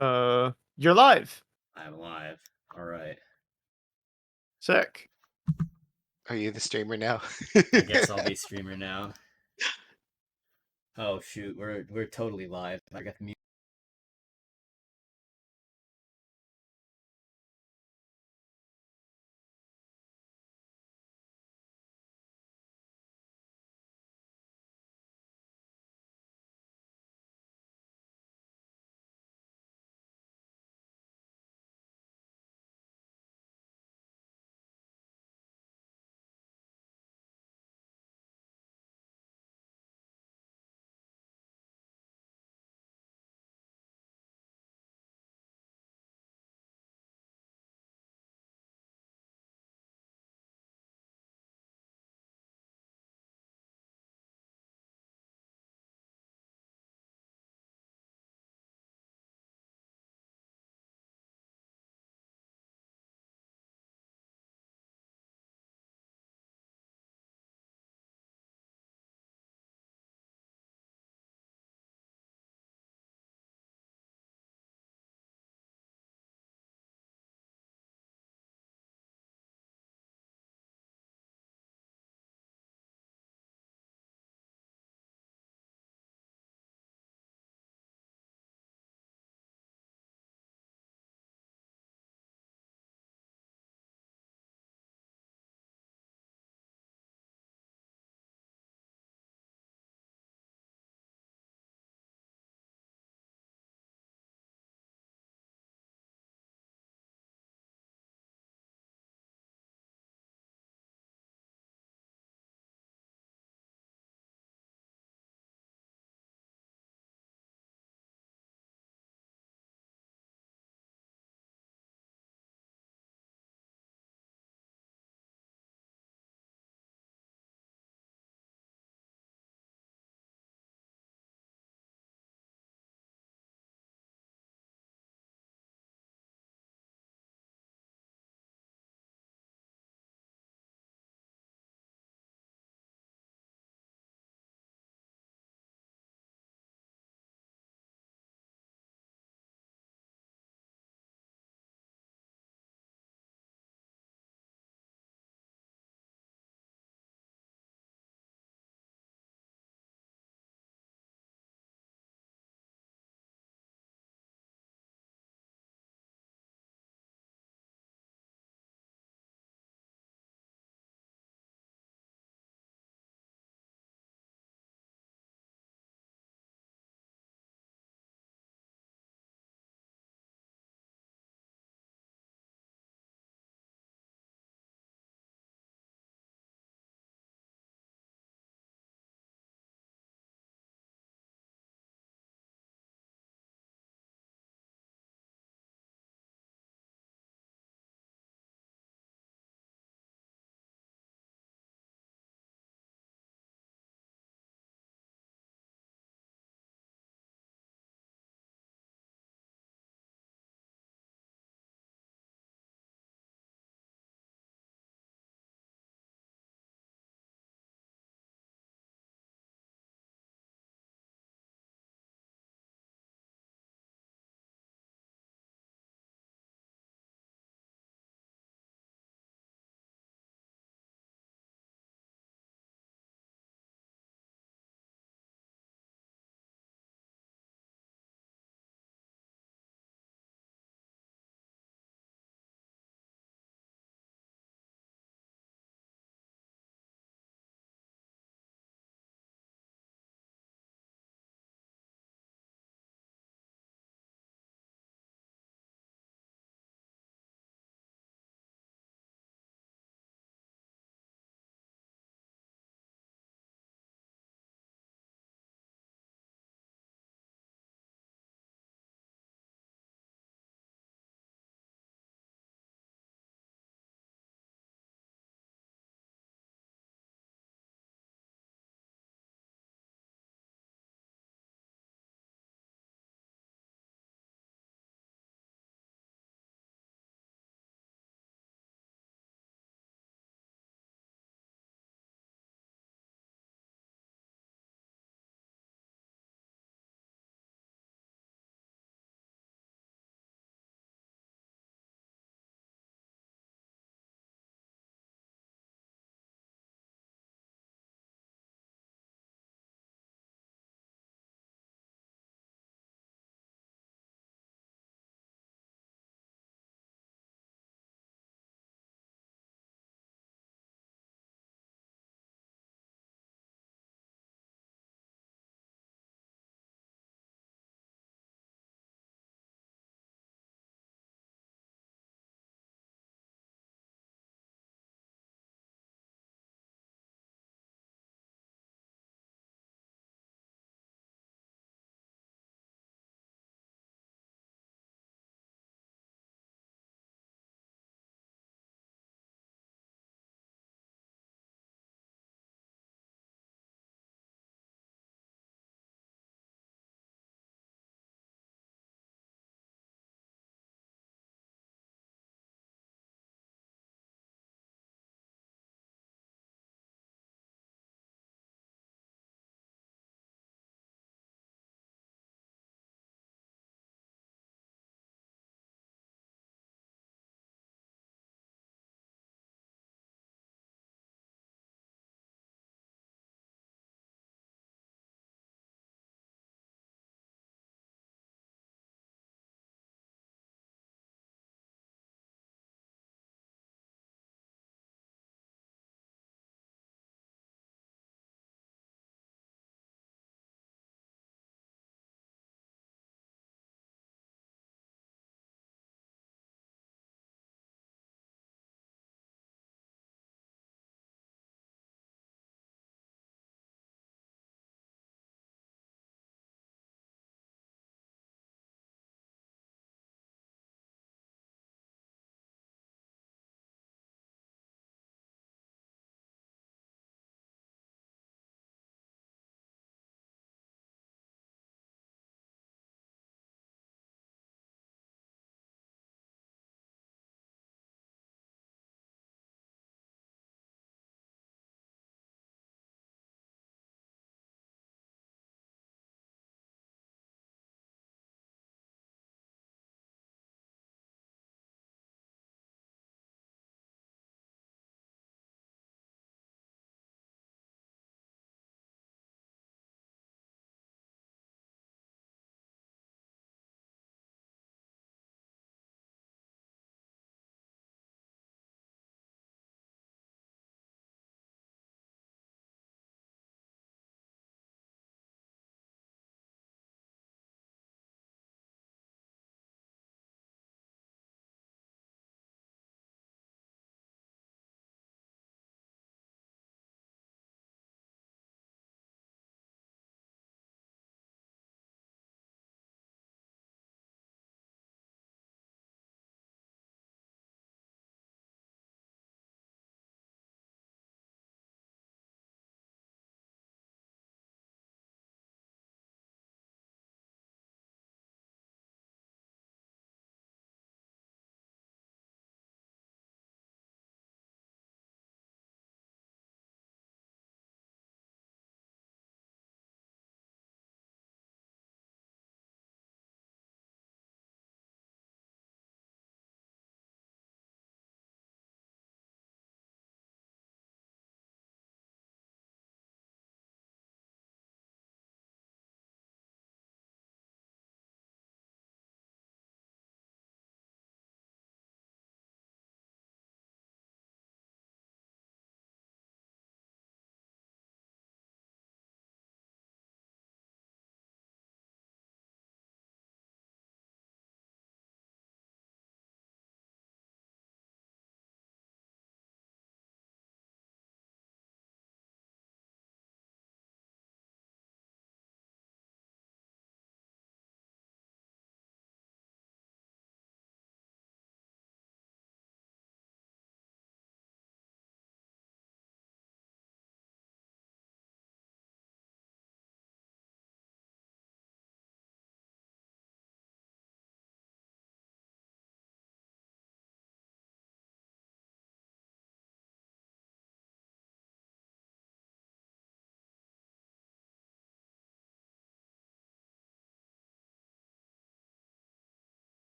You're live. I'm live. All right. Sick. Are you the streamer now? I guess I'll be streamer now. Oh shoot, we're totally live. I got the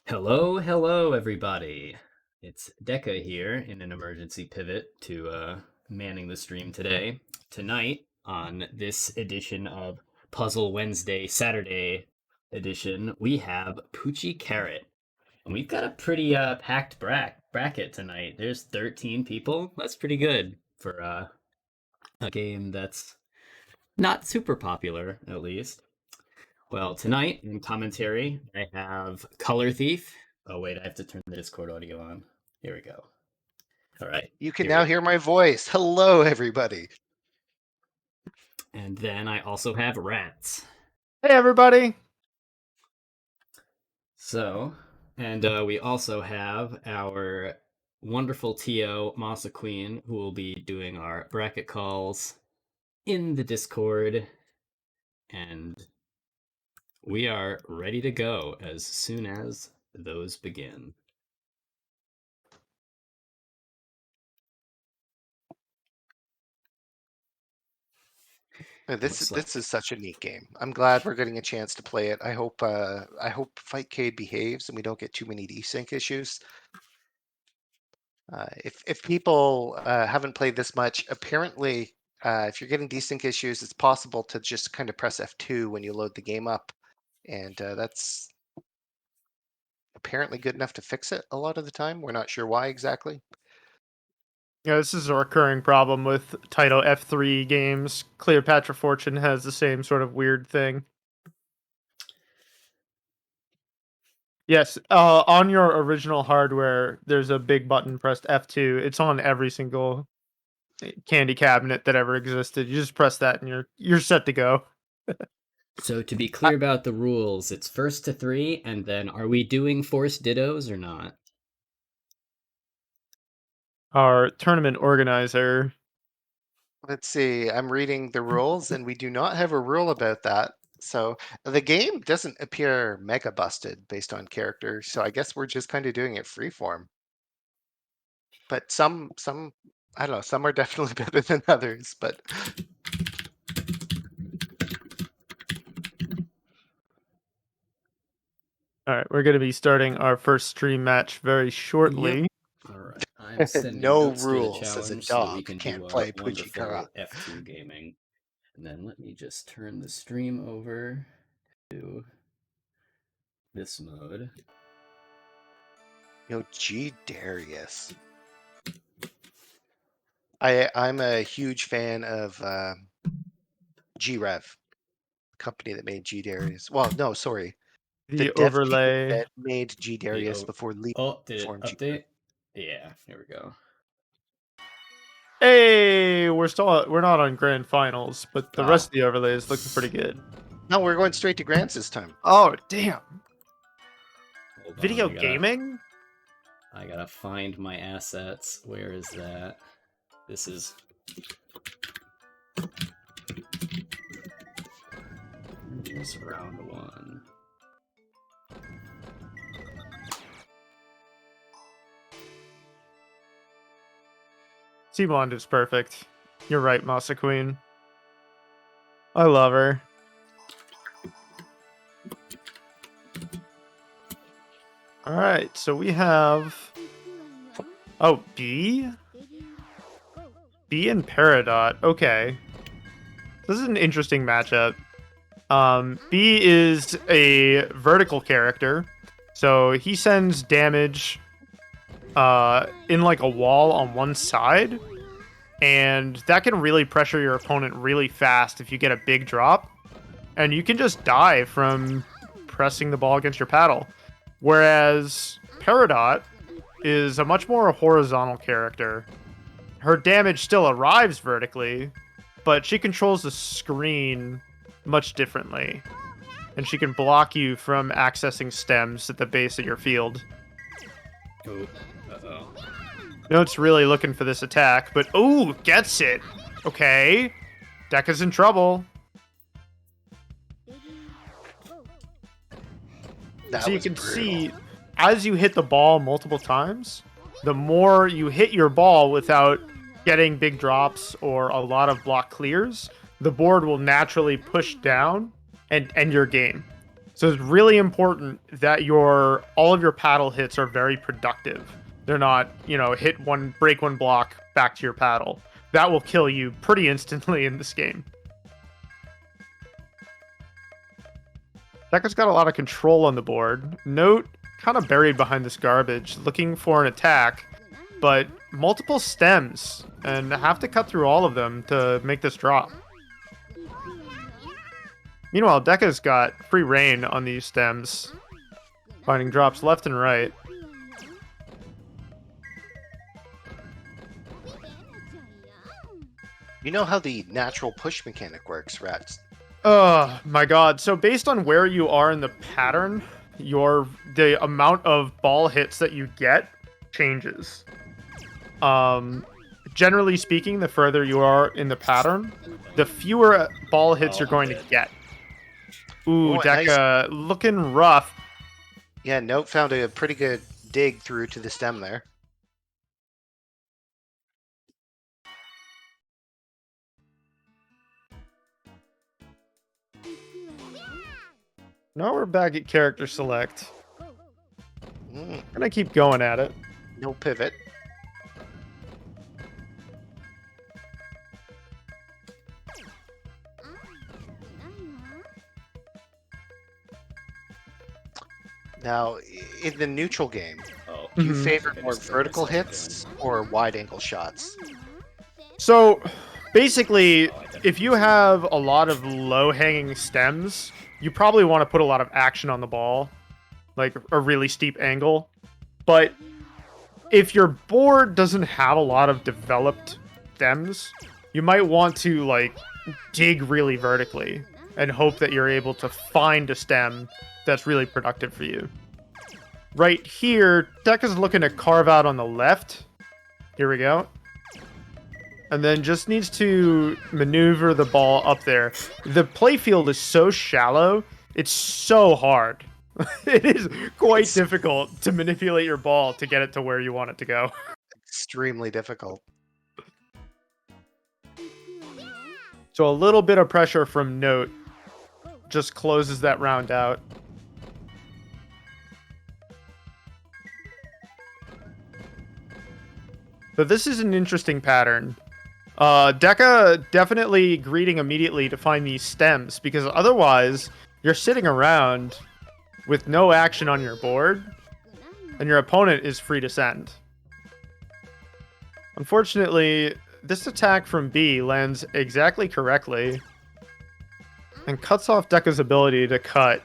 Hello, everybody. It's Deka here in an emergency pivot to manning the stream today. Tonight, on this edition of Puzzle Wednesday, Saturday edition, we have Puchi Carat. And we've got a pretty packed bracket tonight. There's 13 people. That's pretty good for a game that's not super popular, at least. Well, tonight in commentary, I have Color Thief. Oh, wait, I have to turn the Discord audio on. Here we go. All right. You can here now we- hear my voice. Hello, everybody. And then I also have Ratttz. Hey, everybody. So, and we also have our wonderful TO, MasaQueen, who will be doing our bracket calls in the Discord. And we are ready to go as soon as those begin. This is such a neat game. I'm glad we're getting a chance to play it. I hope Fightcade behaves and we don't get too many desync issues. If people haven't played this much, apparently, if you're getting desync issues, it's possible to just kind of press F2 when you load the game up, and that's apparently good enough to fix it a lot of the time. We're not sure why exactly. Yeah, this is a recurring problem with Taito F3 games. Cleopatra Fortune has the same sort of weird thing. Yes, on your original hardware, there's a big button pressed F2. It's on every single candy cabinet that ever existed. You just press that and you're set to go. So to be clear about the rules, it's first to 3, and then are we doing forced dittos or not? Our tournament organizer. Let's see. I'm reading the rules, and we do not have a rule about that. So the game doesn't appear mega busted based on character. So I guess we're just kind of doing it freeform. But some I don't know. Some are definitely better than others. But All right, we're going to be starting our first stream match very shortly. Yep. All right, I'm sending no Goats to the rules as a challenge so that we dog can can't do play our Puchi Carat. wonderful F2 gaming. And then let me just turn the stream over to this mode. Yo, G Darius. I'm a huge fan of G-Rev, company that made G Darius. Well, no, sorry. The The dev team overlay. that made G Darius before leaving. Oh, did it formed update? Yeah, here we go. Hey, we're not on grand finals, but the rest of the overlay is looking pretty good. No, we're going straight to grants this time. Oh, damn. Hold on, Video gaming? I gotta find my assets. Where is that? This is... Here's round 1. Seablond is perfect. You're right, MasaQueen. I love her. Alright, so we have... Oh, B? B and Peridot. Okay. This is an interesting matchup. B is a vertical character, so he sends damage in like a wall on one side, and that can really pressure your opponent really fast if you get a big drop, and you can just die from pressing the ball against your paddle. Whereas Peridot is a much more horizontal character. Her damage still arrives vertically, but she controls the screen much differently, and she can block you from accessing stems at the base of your field. Oh, uh-oh. Note's really looking for this attack, but ooh, gets it. Okay, Deka's in trouble. So you can see, as you hit the ball multiple times, the more you hit your ball without getting big drops or a lot of block clears, the board will naturally push down and end your game. So it's really important that all of your paddle hits are very productive. They're not, hit one, break one block, back to your paddle. That will kill you pretty instantly in this game. Deka's got a lot of control on the board. Note, kind of buried behind this garbage, looking for an attack, but multiple stems, and have to cut through all of them to make this drop. Meanwhile, Deka's got free reign on these stems, finding drops left and right. You know how the natural push mechanic works, Ratttz? Oh my god. So based on where you are in the pattern, the amount of ball hits that you get changes. Generally speaking, the further you are in the pattern, the fewer ball hits you're going to get. Ooh, Deka, nice. Looking rough. Yeah, Note found a pretty good dig through to the stem there. Now we're back at character select. Gonna keep going at it. No pivot. Now, in the neutral game, do you favor more vertical hits or wide-angle shots? So, basically, if you have a lot of low-hanging stems, you probably want to put a lot of action on the ball, like a really steep angle. But if your board doesn't have a lot of developed stems, you might want to, like, dig really vertically and hope that you're able to find a stem that's really productive for you. Right here, Deka's looking to carve out on the left. Here we go. And then just needs to maneuver the ball up there. The playfield is so shallow, it's so hard. It is quite difficult to manipulate your ball to get it to where you want it to go. Extremely difficult. So a little bit of pressure from Note just closes that round out. But this is an interesting pattern. Deka definitely greeting immediately to find these stems, because otherwise you're sitting around with no action on your board, and your opponent is free to send. Unfortunately, this attack from B lands exactly correctly and cuts off Deka's ability to cut.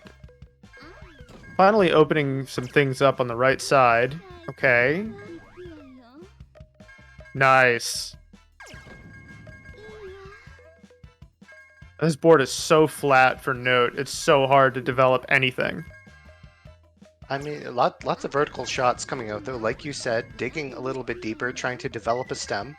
Finally opening some things up on the right side. Okay. Nice. This board is so flat for Note. It's so hard to develop anything. I mean, lots of vertical shots coming out, though. Like you said, digging a little bit deeper, trying to develop a stem.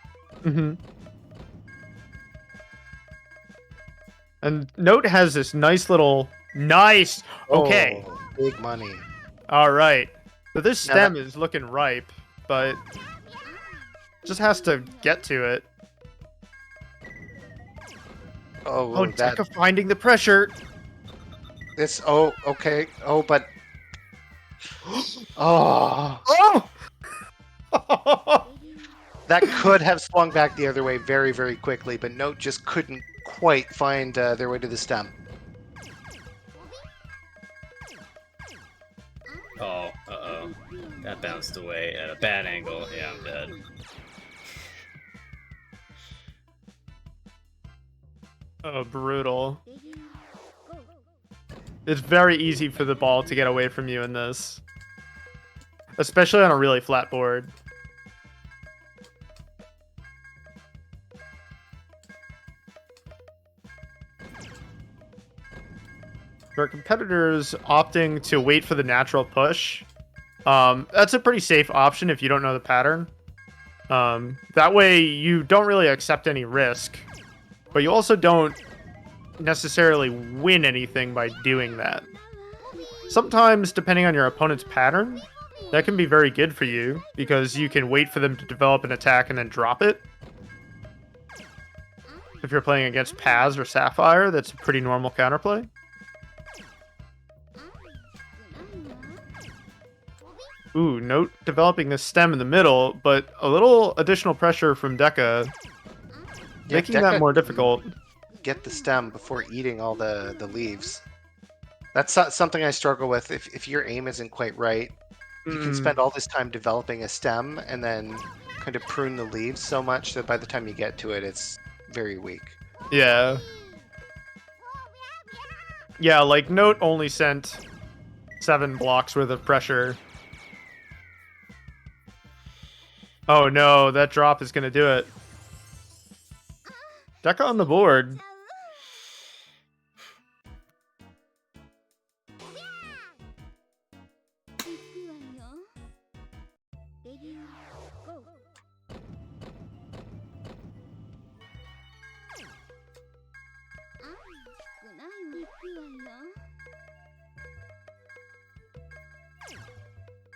And Note has this nice little... Nice! Okay. Oh, big money. All right. So this stem is looking ripe, but just has to get to it. Oh, Deka finding the pressure. This, okay. Oh, but... Oh! Oh! That could have swung back the other way very, very quickly, but Note just couldn't quite find their way to the stem. Oh, that bounced away at a bad angle. Yeah, I'm dead. Oh, brutal. It's very easy for the ball to get away from you in this. Especially on a really flat board. For competitors opting to wait for the natural push, that's a pretty safe option if you don't know the pattern. That way you don't really accept any risk, but you also don't necessarily win anything by doing that. Sometimes, depending on your opponent's pattern, that can be very good for you, because you can wait for them to develop an attack and then drop it. If you're playing against Paz or Sapphire, that's a pretty normal counterplay. Ooh, Note developing the stem in the middle, but a little additional pressure from Deka, Yeah, making that Deka more can difficult. get the stem before eating all the leaves. That's something I struggle with. If your aim isn't quite right, you can spend all this time developing a stem and then kind of prune the leaves so much that by the time you get to it, it's very weak. Yeah. Yeah, like Note only sent 7 blocks worth of pressure. Oh no, that drop is gonna do it. Deka on the board.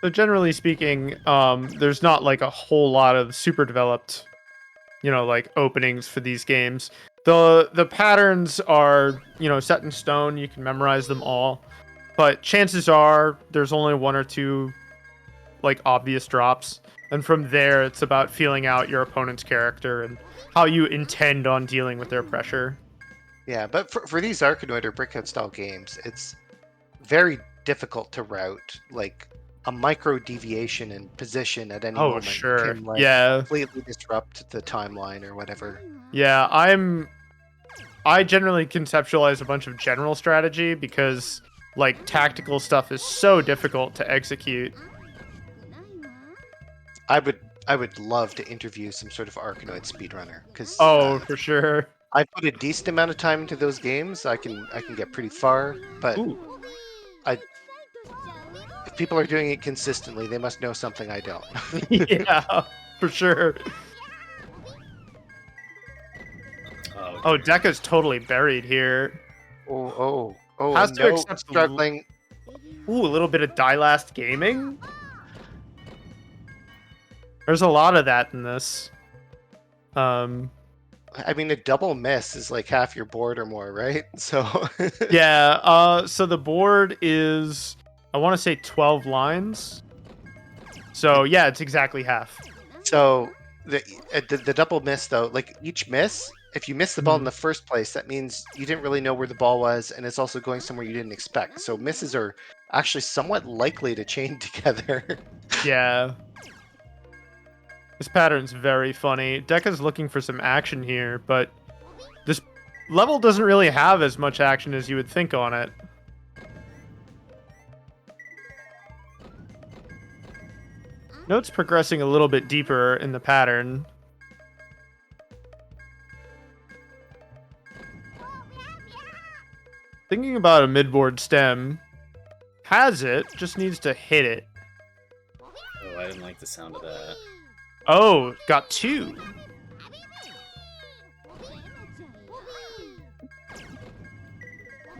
So generally speaking, there's not like a whole lot of super developed, like openings for these games. The patterns are, set in stone. You can memorize them all, but chances are there's only 1 or 2 like obvious drops, and from there it's about feeling out your opponent's character and how you intend on dealing with their pressure. Yeah, but for these Arkanoid or Breakout style games, it's very difficult to route. Like a micro deviation in position at any Oh, moment sure. can like Yeah. completely disrupt the timeline or whatever. Yeah, I generally conceptualize a bunch of general strategy because like tactical stuff is so difficult to execute. I would love to interview some sort of Arkanoid speedrunner because Oh, for sure. I put a decent amount of time into those games. I can get pretty far, but Ooh. I if people are doing it consistently, they must know something I don't. Yeah, for sure. Oh, dear. Deka's totally buried here. Oh, Has and to no accept struggling. Ooh, a little bit of die last gaming. There's a lot of that in this. I mean, a double miss is like half your board or more, right? So Yeah, so the board is, I want to say 12 lines. So yeah, it's exactly half. So the double miss though, like each miss, if you miss the ball in Mhm. the first place, that means you didn't really know where the ball was, and it's also going somewhere you didn't expect. So misses are actually somewhat likely to chain together. Yeah. This pattern's very funny. Deka's looking for some action here, but this level doesn't really have as much action as you would think on it. Note's progressing a little bit deeper in the pattern. Thinking about a midboard stem. Has it, just needs to hit it. Oh, I didn't like the sound of that. Oh, got 2.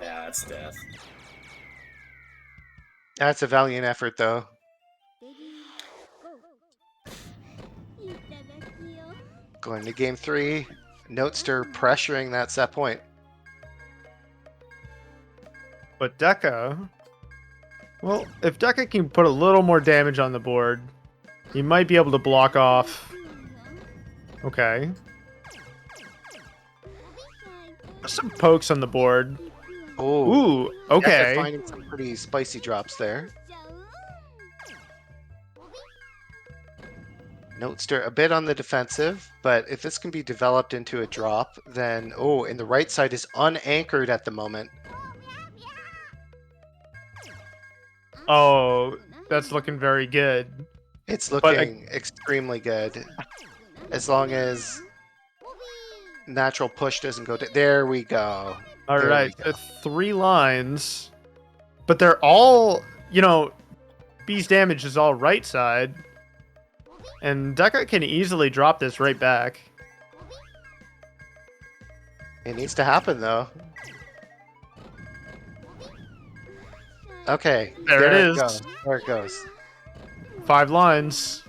Yeah, that's death. That's a valiant effort, though. Going to game 3, Notester pressuring that set point. But Deka, well, if Deka can put a little more damage on the board, he might be able to block off. Okay. Some pokes on the board. Oh, Ooh, okay. finding some pretty spicy drops there. Notester a bit on the defensive, but if this can be developed into a drop, then and the right side is unanchored at the moment. Oh, that's looking very good. It's looking extremely good. As long as natural push doesn't go there we go. All right, 3 lines, but they're all, B's damage is all right side, and Deka can easily drop this right back. It needs to happen though. Okay, There it is. goes. There it goes. 5 lines.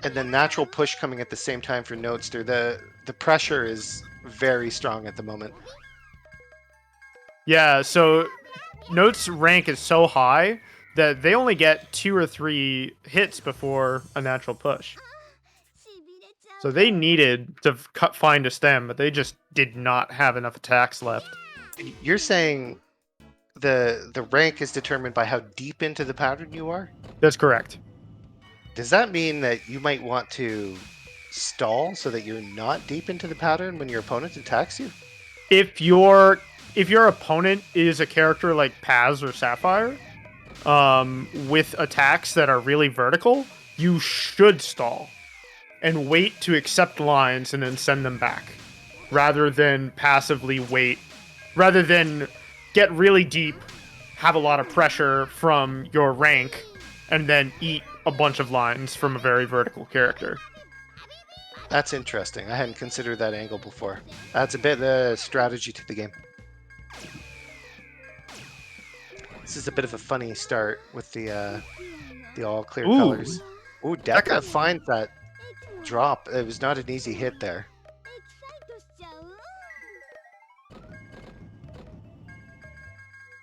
And then natural push coming at the same time for Notester. The pressure is very strong at the moment. Yeah, so Note's rank is so high that they only get 2 or 3 hits before a natural push. So they needed to find a stem, but they just did not have enough attacks left. You're saying the rank is determined by how deep into the pattern you are? That's correct. Does that mean that you might want to stall so that you're not deep into the pattern when your opponent attacks you? If your opponent is a character like Paz or Sapphire, with attacks that are really vertical, you should stall and wait to accept lines and then send them back, rather than passively wait, rather than get really deep, have a lot of pressure from your rank, and then eat a bunch of lines from a very vertical character. That's interesting. I hadn't considered that angle before. That's a bit of strategy to the game. This is a bit of a funny start with the all clear Ooh. colors. Ooh, Deka finds that drop. It was not an easy hit there.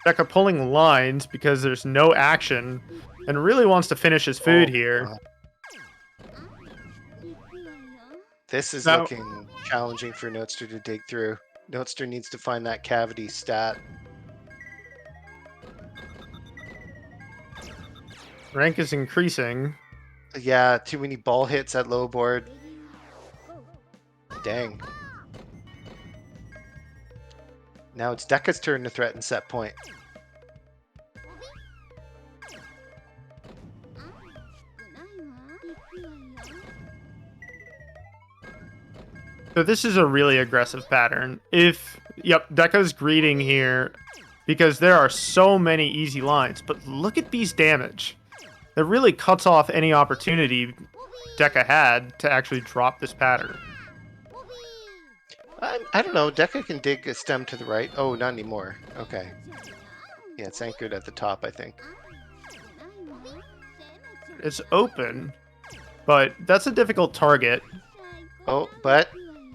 Deka pulling lines because there's no action and really wants to finish his food here. This is Now- looking challenging for Notester to dig through. Notester needs to find that cavity stat. Rank is increasing. Yeah, too many ball hits at low board. Dang. Now it's Deka's turn to threaten set point. So this is a really aggressive pattern. Deka's greeting here because there are so many easy lines, but look at B's damage. That really cuts off any opportunity Deka had to actually drop this pattern. I don't know. Deka can dig a stem to the right. Oh, not anymore. Okay. Yeah, it's anchored at the top, I think. It's open, but that's a difficult target. Oh, but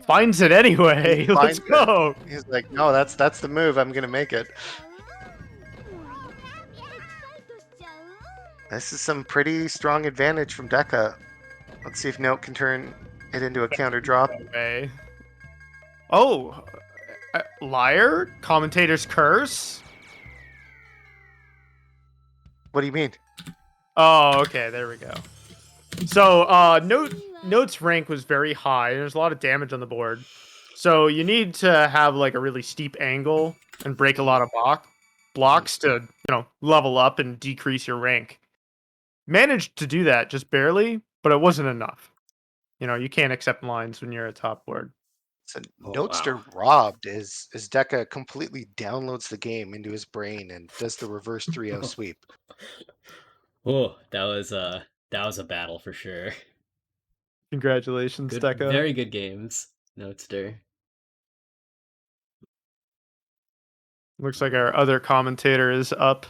Finds it anyway. He Let's finds it. go. he's like, no, that's the move. I'm gonna make it. This is some pretty strong advantage from Deka. Let's see if Note can turn it into a counter drop. Way. Oh, liar? Commentator's curse? What do you mean? Oh, okay, there we go. So, Note's rank was very high. There's a lot of damage on the board. So you need to have like a really steep angle and break a lot of blocks to, level up and decrease your rank. Managed to do that just barely, but it wasn't enough. You can't accept lines when you're a top board. So Oh, Notester wow. robbed as Deka completely downloads the game into his brain and does the reverse 3-0 sweep. Oh, that was a battle for sure. Congratulations, Good, Deka. very good games, Notester. Looks like our other commentator is up.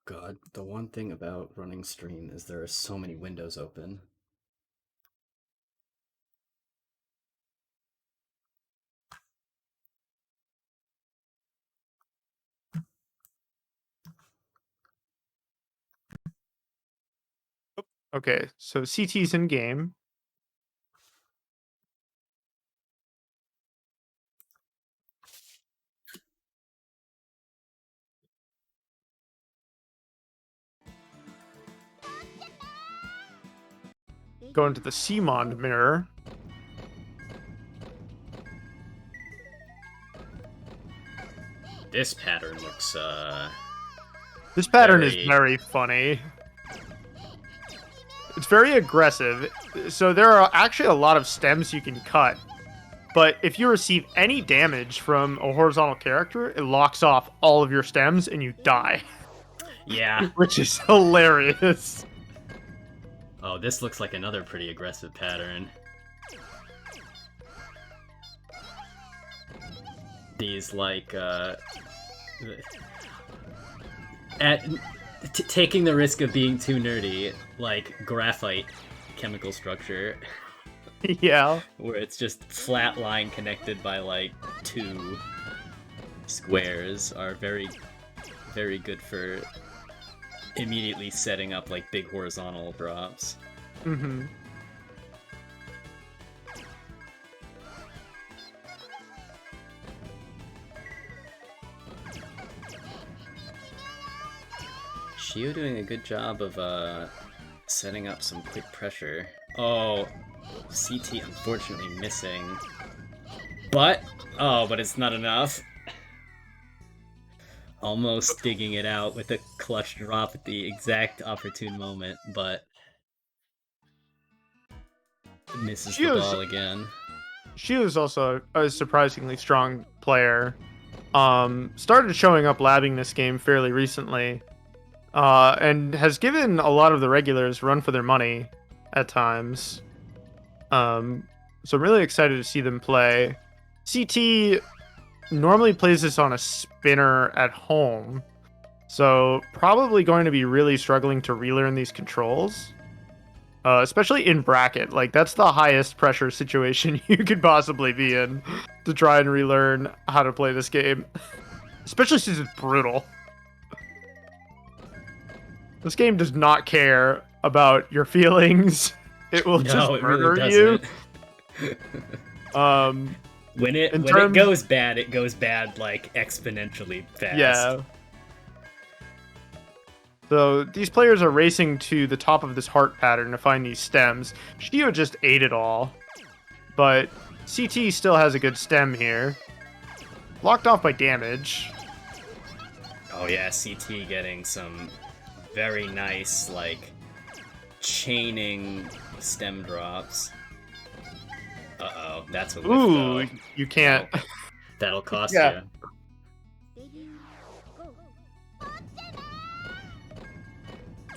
God, the one thing about running stream is there are so many windows open. Okay, so CT's in game. Go into the CMON mirror. This pattern looks This pattern is Very- very funny. It's very aggressive. So there are actually a lot of stems you can cut. But if you receive any damage from a horizontal character, it locks off all of your stems and you die. yeah. Which is hilarious. Oh, this looks like another pretty aggressive pattern. These taking the risk of being too nerdy, like graphite chemical structure. Yeah. Where it's just flat line connected by like 2 squares are very, very good for immediately setting up like big horizontal drops. Mm-hmm. Shio doing a good job of setting up some quick pressure. Oh, CT unfortunately missing. But it's not enough. Almost digging it out with a clutch drop at the exact opportune moment, but misses the ball again. Shio's also a surprisingly strong player. Started showing up labbing this game fairly recently, and has given a lot of the regulars run for their money at times. So I'm really excited to see them play. CT normally plays this on a spinner at home, so probably going to be really struggling to relearn these controls. Especially in bracket, like that's the highest pressure situation you could possibly be in to try and relearn how to play this game. Especially since it's brutal. This game does not care about your feelings. It will just murder you. When it goes bad, it goes bad like exponentially fast. Yeah. So these players are racing to the top of this heart pattern to find these stems. Shio just ate it all. But CT still has a good stem here. Blocked off by damage. Oh yeah, CT getting some very nice, like, chaining stem drops. Uh-oh, that's a whiff, Ooh, though. you can't. That'll cost Yeah. you.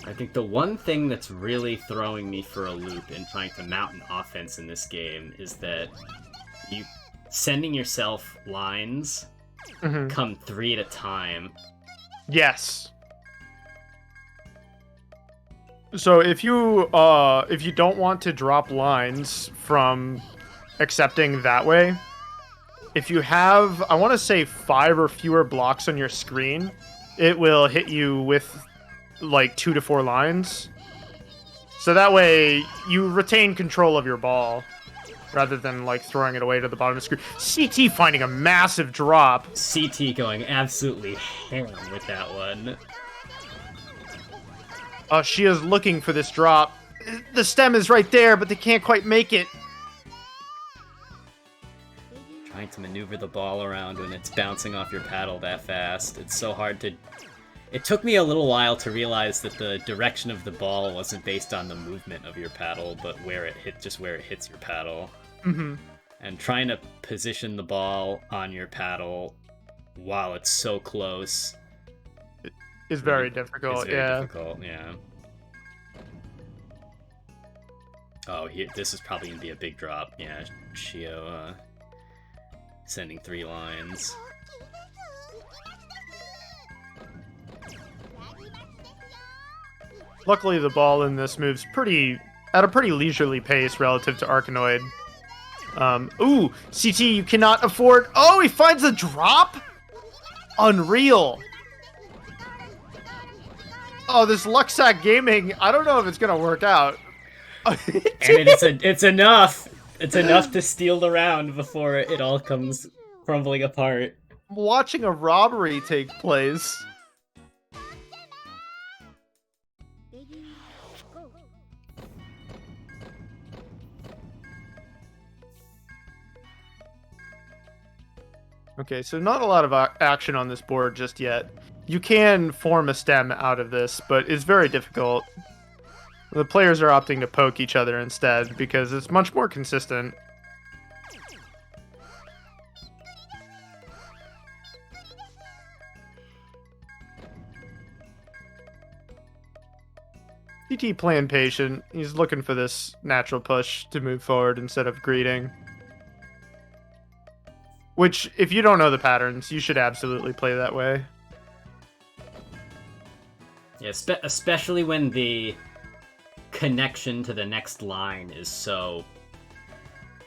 I think the one thing that's really throwing me for a loop in trying to mount an offense in this game is that you sending yourself lines come 3 at a time. Yes. So if you don't want to drop lines from accepting that way, if you have, I want to say 5 or fewer blocks on your screen, it will hit you with like 2 to 4 lines. So that way you retain control of your ball rather than like throwing it away to the bottom of the screen. CT finding a massive drop. CT going absolutely ham with that one. She is looking for this drop. The stem is right there, but they can't quite make it. Trying to maneuver the ball around when it's bouncing off your paddle that fast. It's so hard to... It took me a little while to realize that the direction of the ball wasn't based on the movement of your paddle, but where it hits your paddle. Mm-hmm. And trying to position the ball on your paddle while it's so close is very difficult. Difficult, yeah. Oh, this is probably gonna be a big drop. Yeah, Shio sending 3 lines. Luckily, the ball in this moves at a pretty leisurely pace relative to Arkanoid. Ooh, CT, you cannot afford... Oh, he finds a drop? Unreal. Oh, this Luxac Gaming, I don't know if it's going to work out. And it's enough. It's enough to steal the round before it all comes crumbling apart. I'm watching a robbery take place. Okay, so not a lot of action on this board just yet. You can form a stem out of this, but it's very difficult. The players are opting to poke each other instead because it's much more consistent. CT playing patient. He's looking for this natural push to move forward instead of greeting. Which, if you don't know the patterns, you should absolutely play that way. Yeah, especially when the connection to the next line is so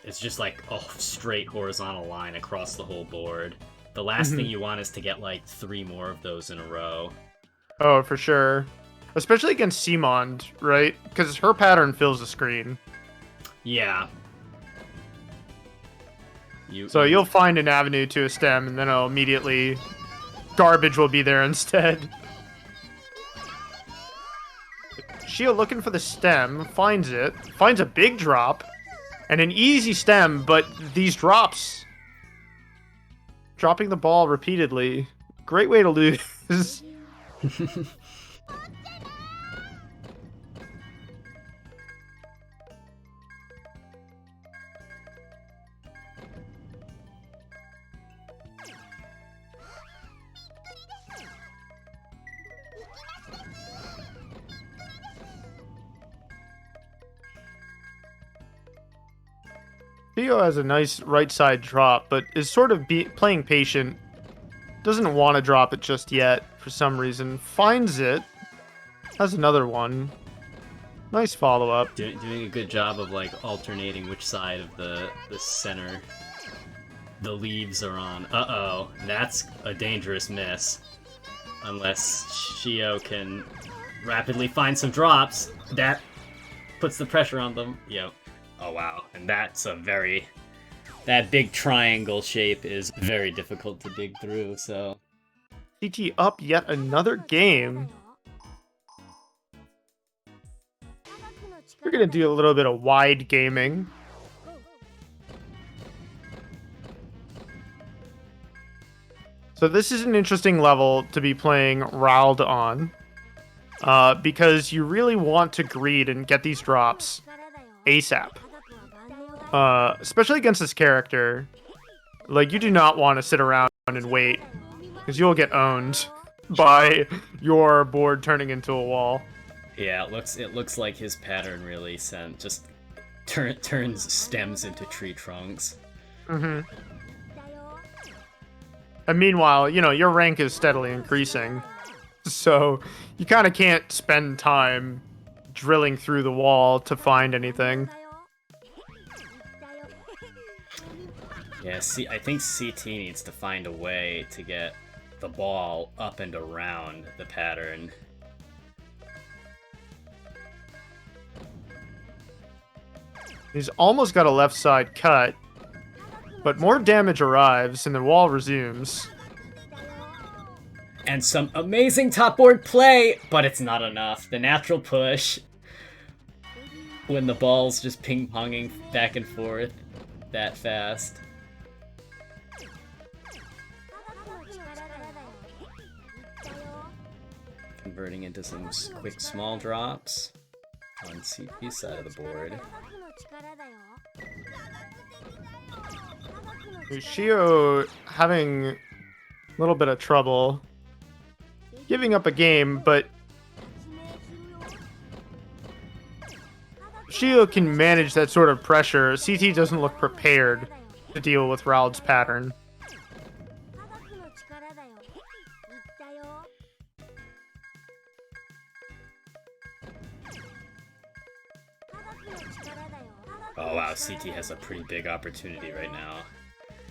It's just like a straight horizontal line across the whole board. The last thing you want is to get like 3 more of those in a row. Oh, for sure. Especially against Simond, right? Because her pattern fills the screen. Yeah. So you'll find an avenue to a stem, and then it'll immediately... Garbage will be there instead. Shill looking for the stem, finds it, finds a big drop, and an easy stem, but these drops... Dropping the ball repeatedly. Great way to lose. Theo has a nice right side drop, but is sort of playing patient. Doesn't want to drop it just yet for some reason. Finds it. Has another one. Nice follow-up. Doing a good job of like alternating which side of the center the leaves are on. Uh-oh, that's a dangerous miss. Unless Shill can rapidly find some drops. That puts the pressure on them. Yep. Oh wow, and that's a very... That big triangle shape is very difficult to dig through, so... CT up yet another game. We're gonna do a little bit of wide gaming. So this is an interesting level to be playing Ratttz on. Because you really want to greed and get these drops ASAP. Especially against this character. Like, you do not want to sit around and wait, because you'll get owned by your board turning into a wall. Yeah, it looks like his pattern really turns stems into tree trunks. Mm-hmm. And meanwhile, you know, your rank is steadily increasing, so you kind of can't spend time drilling through the wall to find anything. Yeah, I think CT needs to find a way to get the ball up and around the pattern. He's almost got a left side cut, but more damage arrives and the wall resumes. And some amazing top board play, but it's not enough. The natural push, when the ball's just ping-ponging back and forth that fast. Converting into some quick small drops on CP's side of the board. Shill having a little bit of trouble giving up a game, but Shill can manage that sort of pressure. CT doesn't look prepared to deal with Rattz's pattern. Oh wow, CT has a pretty big opportunity right now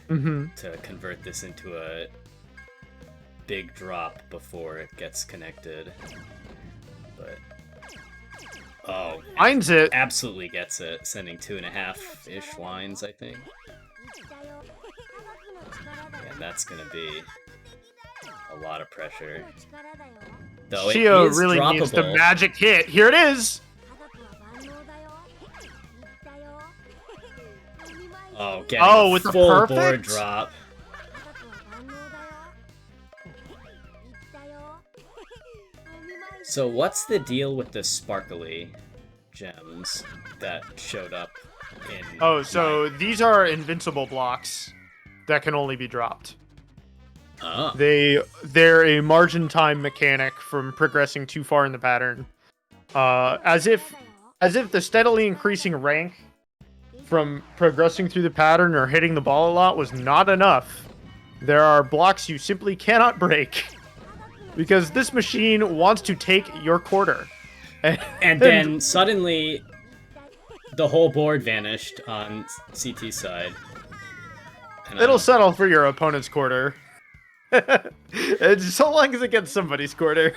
to convert this into a big drop before it gets connected. But oh, finds it. Absolutely gets it, sending 2.5-ish lines, I think. And that's gonna be a lot of pressure. Though Shill it is really droppable. needs the magic hit. Here it is. Oh, getting with a the full perfect board drop. So what's the deal with the sparkly gems that showed up in... Oh, so these are invincible blocks that can only be dropped. Oh. They're a margin time mechanic from progressing too far in the pattern. As if the steadily increasing rank from progressing through the pattern or hitting the ball a lot was not enough. There are blocks you simply cannot break because this machine wants to take your quarter. And then suddenly the whole board vanished on CT side. And It'll settle for your opponent's quarter. It's so long as it gets somebody's quarter.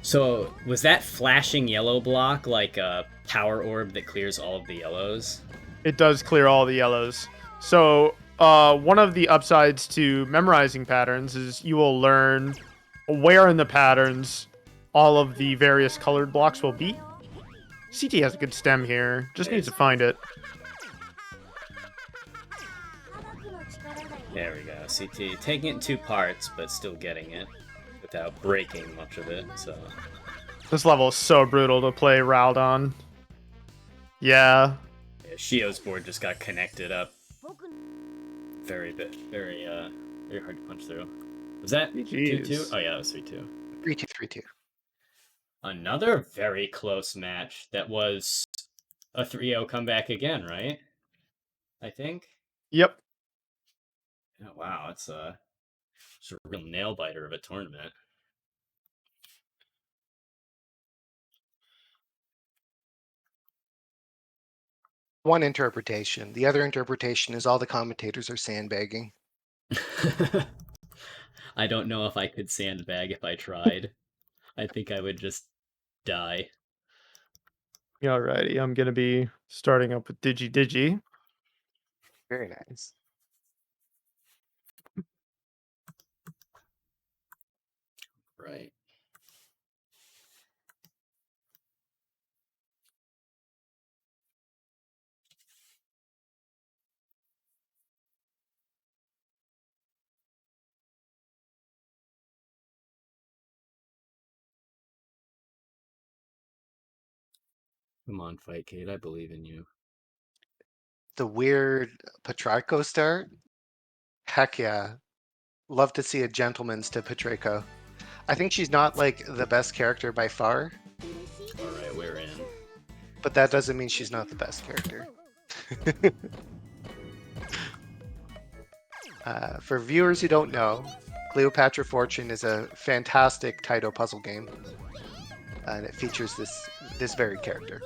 So, was that flashing yellow block like a power orb that clears all of the yellows? It does clear all the yellows. So, one of the upsides to memorizing patterns is you will learn where in the patterns all of the various colored blocks will be. CT has a good stem here. Just needs to find it. There we go. CT taking it in 2 parts, but still getting it without breaking much of it. So This level is so brutal to play Rald on. Yeah. Shio's board just got connected up. Very hard to punch through. Was that 2-2? Oh yeah, that was 3-2. 3-2, 3-2. Another very close match that was a 3-0 comeback again, right? I think. Yep. Oh, wow, it's a real nail biter of a tournament. One interpretation. The other interpretation is all the commentators are sandbagging. I don't know if I could sandbag if I tried. I think I would just die. Alrighty, I'm gonna be starting up with DigiDigi. Very nice. Right. Come on, fight, Kate. I believe in you. The weird Petrarco start? Heck yeah. Love to see a gentleman's to Petrarco. I think she's not like the best character by far. Alright, we're in. But that doesn't mean she's not the best character. For viewers who don't know, Cleopatra Fortune is a fantastic Taito puzzle game. And it features this very character.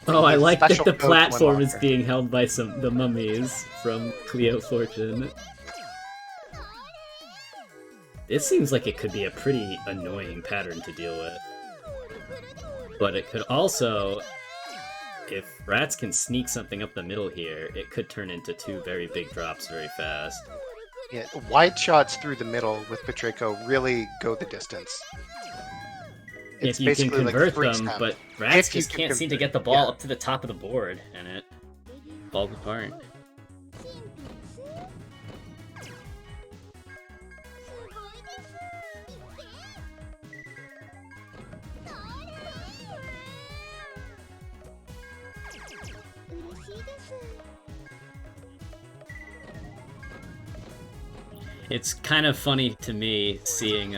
Oh, I like that special the code platform is unlocker. being held by the mummies from Cleo Fortune. This seems like it could be a pretty annoying pattern to deal with. But it could also, if Ratttz can sneak something up the middle here, it could turn into 2 very big drops very fast. Yeah, wide shots through the middle with Petrarco really go the distance. It's If you can basically like a convert freak them, stamp. but Ratttz If you just can can't seem to convert, get the ball yeah. up to the top of the board, and it falls apart. It's kind of funny to me seeing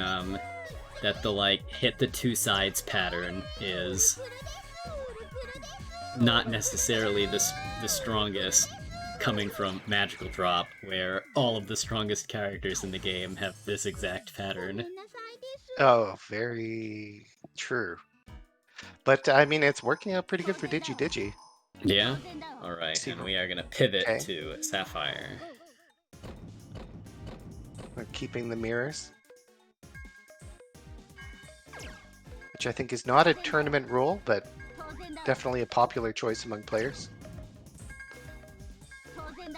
that the like hit the 2 sides pattern is not necessarily the strongest coming from Magical Drop, where all of the strongest characters in the game have this exact pattern. Oh, very true. But I mean, it's working out pretty good for DigiDigi. Yeah? Alright, and we are gonna pivot Okay. to Sapphire. We're keeping the mirrors. Which I think is not a tournament rule, but definitely a popular choice among players.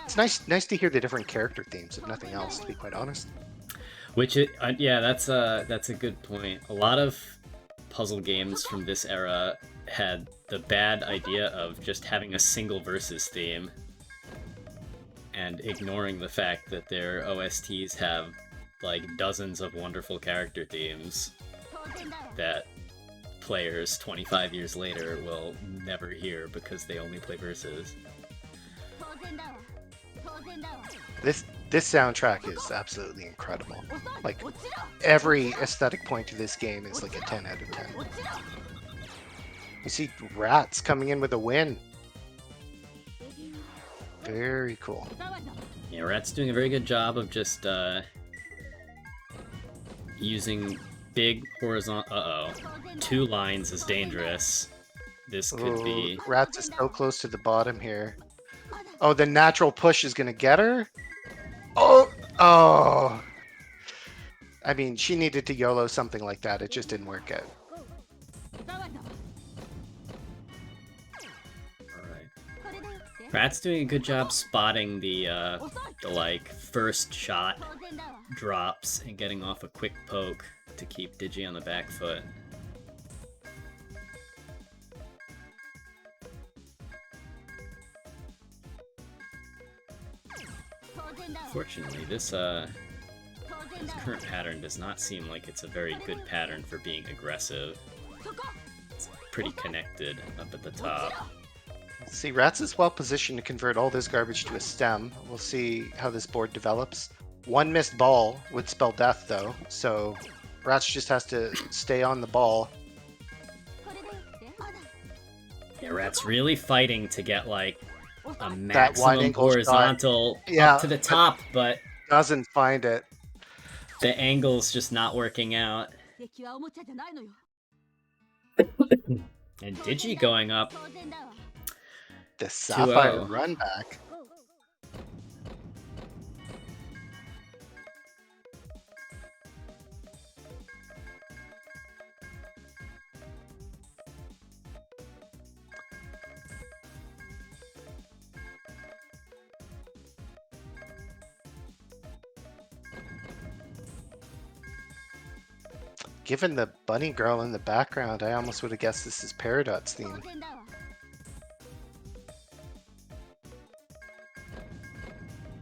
It's nice to hear the different character themes, if nothing else, to be quite honest. Yeah, that's a good point. A lot of puzzle games from this era had the bad idea of just having a single versus theme and ignoring the fact that their OSTs have like dozens of wonderful character themes that players 25 years later will never hear because they only play versus. This soundtrack is absolutely incredible. Like, every aesthetic point to this game is like a 10 out of 10. You see Ratttz coming in with a win. Very cool. Yeah, Ratttz doing a very good job of just using big horizontal. Uh-oh. 2 lines is dangerous. This could be... Ratttz is so close to the bottom here. Oh, the natural push is going to get her? Oh! Oh! I mean, she needed to YOLO something like that. It just didn't work out. Alright. Ratttz doing a good job spotting the like, first shot drops and getting off a quick poke to keep Digi on the back foot. Fortunately, this current pattern does not seem like it's a very good pattern for being aggressive. It's pretty connected up at the top. See, Ratttz is well positioned to convert all this garbage to a stem. We'll see how this board develops. One missed ball would spell death, though, so Ratttz just has to stay on the ball. Yeah, Ratttz really fighting to get, like, a That maximum wide-angle horizontal Yeah, up to the top, but doesn't find it. the angle's just not working out. And Digi going up The Sapphire 2-0. run back. Given the bunny girl in the background, I almost would have guessed this is Peridot's theme.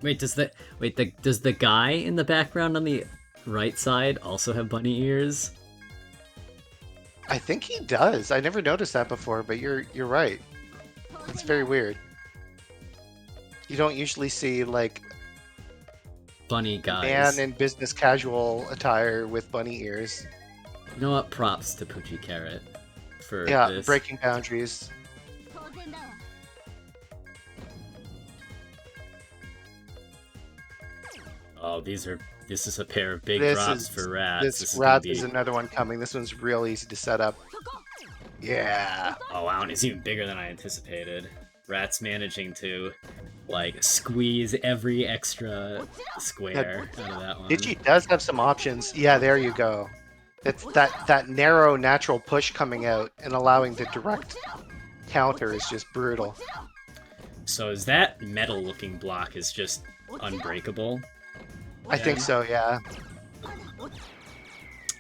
Wait, does the guy in the background on the right side also have bunny ears? I think he does. I never noticed that before, but you're right. It's very weird. You don't usually see like Bunny a guys. man in business casual attire with bunny ears. You know what? Props to Puchi Carat for Yeah, this. breaking boundaries. Oh, this is a pair of big This drops is- for Ratttz. This is gonna rat be... is another one coming. This one's real easy to set up. Yeah. Oh wow, and it's even bigger than I anticipated. Ratttz managing to like squeeze every extra square out of that one. Digi does have some options. Yeah, there you go. It's that narrow natural push coming out and allowing the direct counter is just brutal. So is that metal looking block is just unbreakable? I think so, yeah.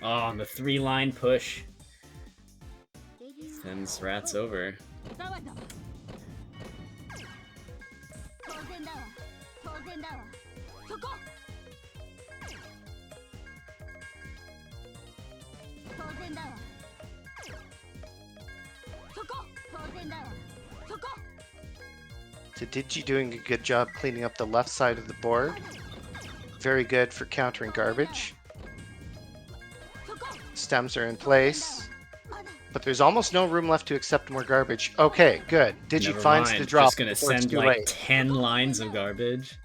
Oh, and the 3-line push sends Ratttz over. So Digi doing a good job cleaning up the left side of the board. Very good for countering garbage. Stems are in place. But there's almost no room left to accept more garbage. Okay, good. Digi Never finds mind, the drop just gonna before it's send too like late. 10 lines of garbage.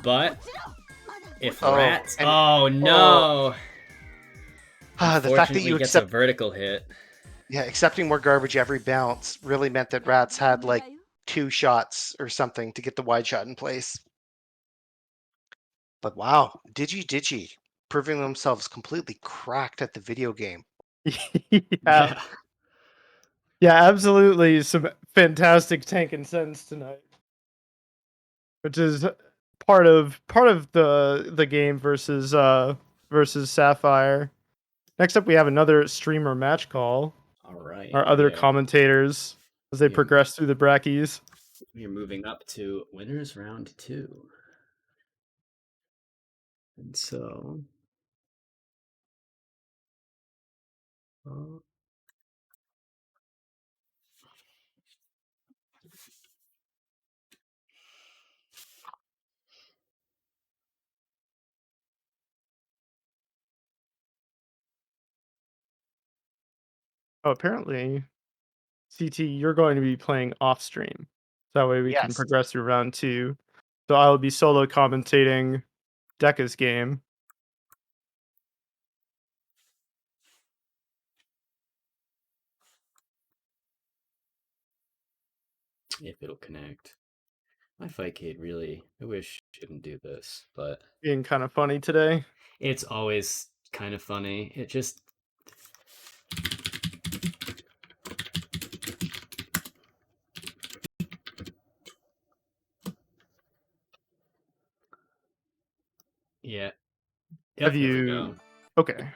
But if Oh, Ratttz... and- Oh no! The fact that Unfortunately, you gets accept a vertical hit. Yeah, accepting more garbage every bounce really meant that Ratttz had like 2 shots or something to get the wide shot in place. But wow, Digi proving themselves completely cracked at the video game. Yeah. Yeah, absolutely. Some fantastic tank and sense tonight, which is part of the game versus Sapphire. Next up, we have another streamer match call. Alright. Our other yeah. commentators as they Yeah. progress through the brackies. We're moving up to winners round 2. And so... Oh, apparently, CT, you're going to be playing off stream. That way we can Yes. progress through round 2. So I will be solo commentating Deka's game. if it'll connect. My Fightcade really, I wish it shouldn't do this, but Being kind of funny today. it's always kind of funny. It just... Yeah. Yep, Have there we you... go. Okay.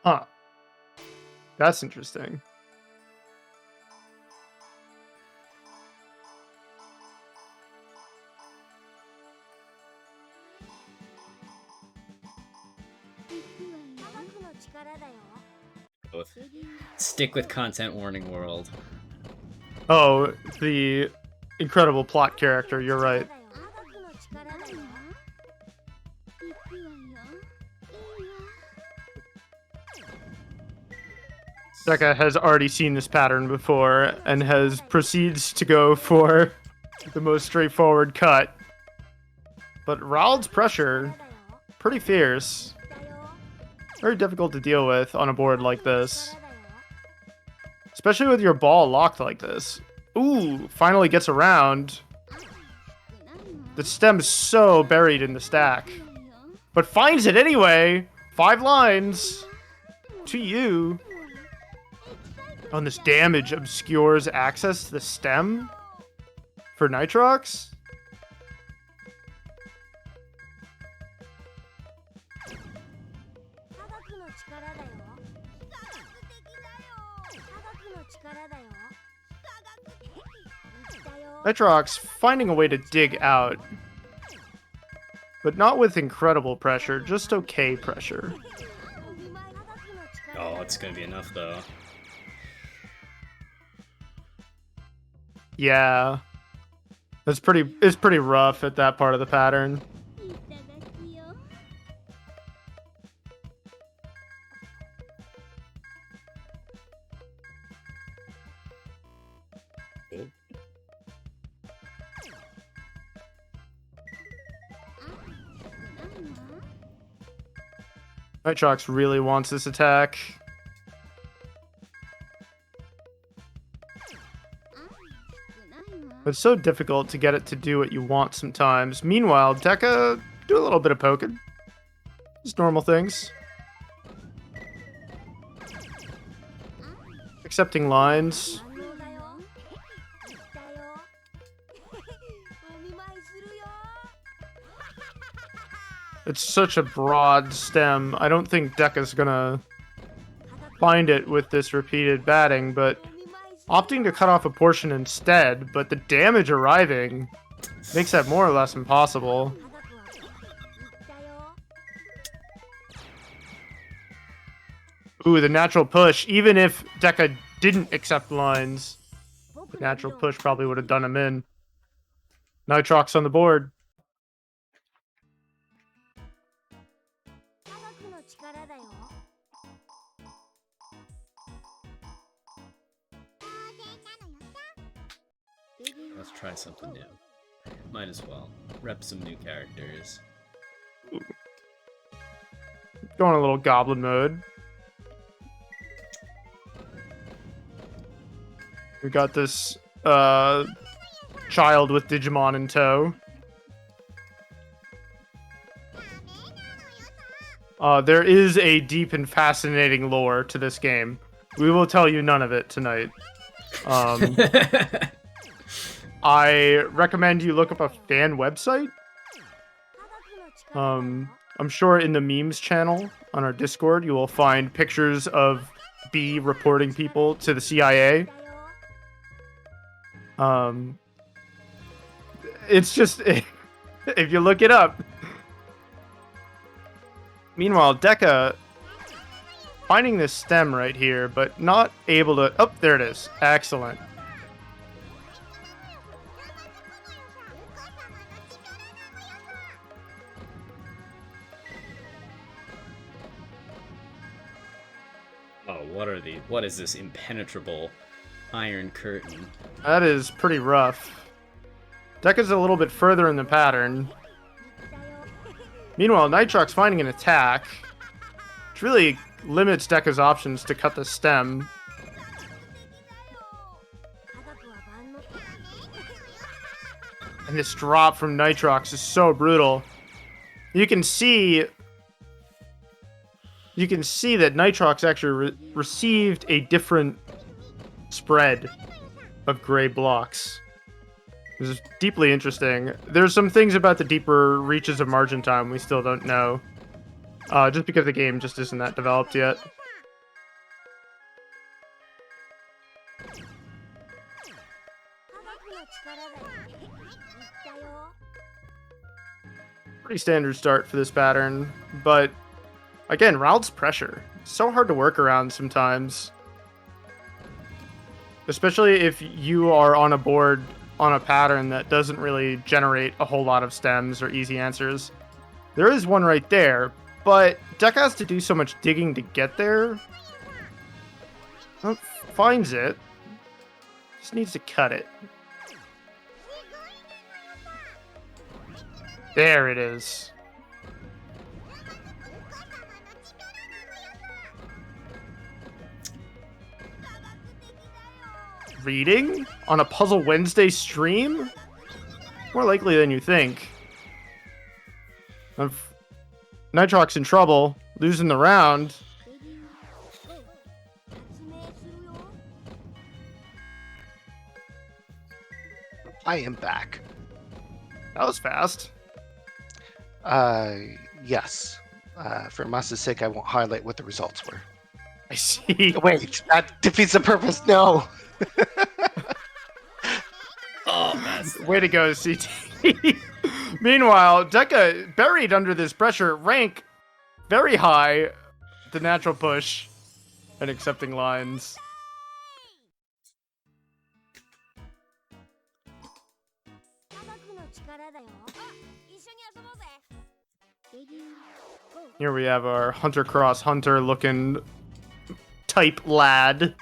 Huh. That's interesting. Stick with content warning world. Oh, the incredible plot character, you're right. Deka has already seen this pattern before and has proceeds to go for the most straightforward cut. But Raold's pressure, pretty fierce. Very difficult to deal with on a board like this. Especially with your ball locked like this. Ooh, finally gets around. The stem's so buried in the stack. But finds it anyway! 5 lines to you. Oh, and this damage obscures access to the stem for Nitrox? Nitrox finding a way to dig out. But not with incredible pressure, just okay pressure. Oh, it's gonna be enough though. Yeah. It's pretty rough at that part of the pattern. Nitrox really wants this attack. It's so difficult to get it to do what you want sometimes. Meanwhile, Deka do a little bit of poking. Just normal things. Accepting lines. It's such a broad stem. I don't think Deka's gonna find it with this repeated batting, but opting to cut off a portion instead, but the damage arriving makes that more or less impossible. Ooh, the natural push. Even if Deka didn't accept lines, the natural push probably would have done him in. Nitrox on the board. Let's try something new. Might as well. Rep some new characters. Ooh. Going a little goblin mode. We got this child with Digimon in tow. There is a deep and fascinating lore to this game. We will tell you none of it tonight. I recommend you look up a fan website. I'm sure in the memes channel on our Discord, you will find pictures of B reporting people to the CIA. It's just, if you look it up. Meanwhile, Deka finding this stem right here, but not able to... Oh, there it is. Excellent. Oh, what are ability. What is this impenetrable iron curtain? That is pretty rough. Deka's a little bit further in the pattern. Meanwhile, Nitrox finding an attack, which really limits Deka's options to cut the stem. And this drop from Nitrox is so brutal. You can see that Nitrox actually received a different spread of gray blocks. This is deeply interesting. There's some things about the deeper reaches of margin time we still don't know. Just because the game just isn't that developed yet. Pretty standard start for this pattern, but again, Ratttz pressure. So hard to work around sometimes. Especially if you are on a board on a pattern that doesn't really generate a whole lot of stems or easy answers. There is one right there, but Deka has to do so much digging to get there. Well, finds it. Just needs to cut it. There it is. Reading on a Puzzle Wednesday stream? More likely than you think. Nitrox in trouble, losing the round. I am back. That was fast. Yes. For Masa's sake, I won't highlight what the results were. I see. Wait, that defeats the purpose. No. Oh, that's Way to go, CT. Meanwhile, Deka, buried under this pressure, rank very high, the natural push, and accepting lines. Here we have our Hunter Cross Hunter looking type lad.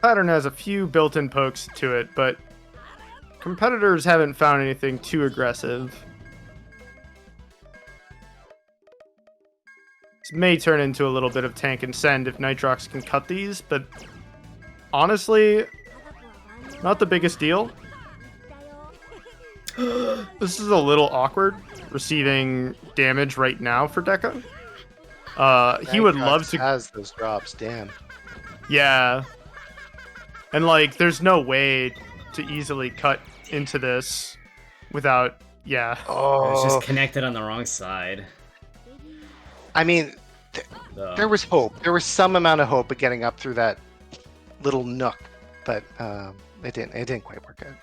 Pattern has a few built-in pokes to it, but competitors haven't found anything too aggressive. This may turn into a little bit of tank and send if Nitrox can cut these, but honestly, not the biggest deal. This is a little awkward, receiving damage right now for Deka. He would love to... has those drops, damn. Yeah. And, like, there's no way to easily cut into this without... Yeah. Oh, It's just connected on the wrong side. I mean, there was hope. There was some amount of hope of getting up through that little nook, but it didn't quite work out.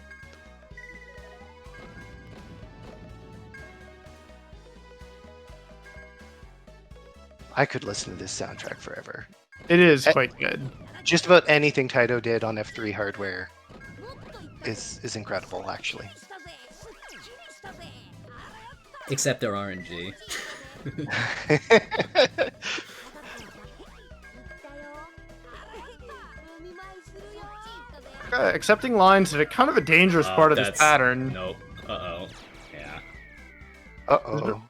I could listen to this soundtrack forever. It is quite good. Just about anything Taito did on F3 hardware is incredible, actually. Except their RNG. Accepting lines is kind of a dangerous part of this pattern. Nope. Uh-oh. Yeah. Uh-oh.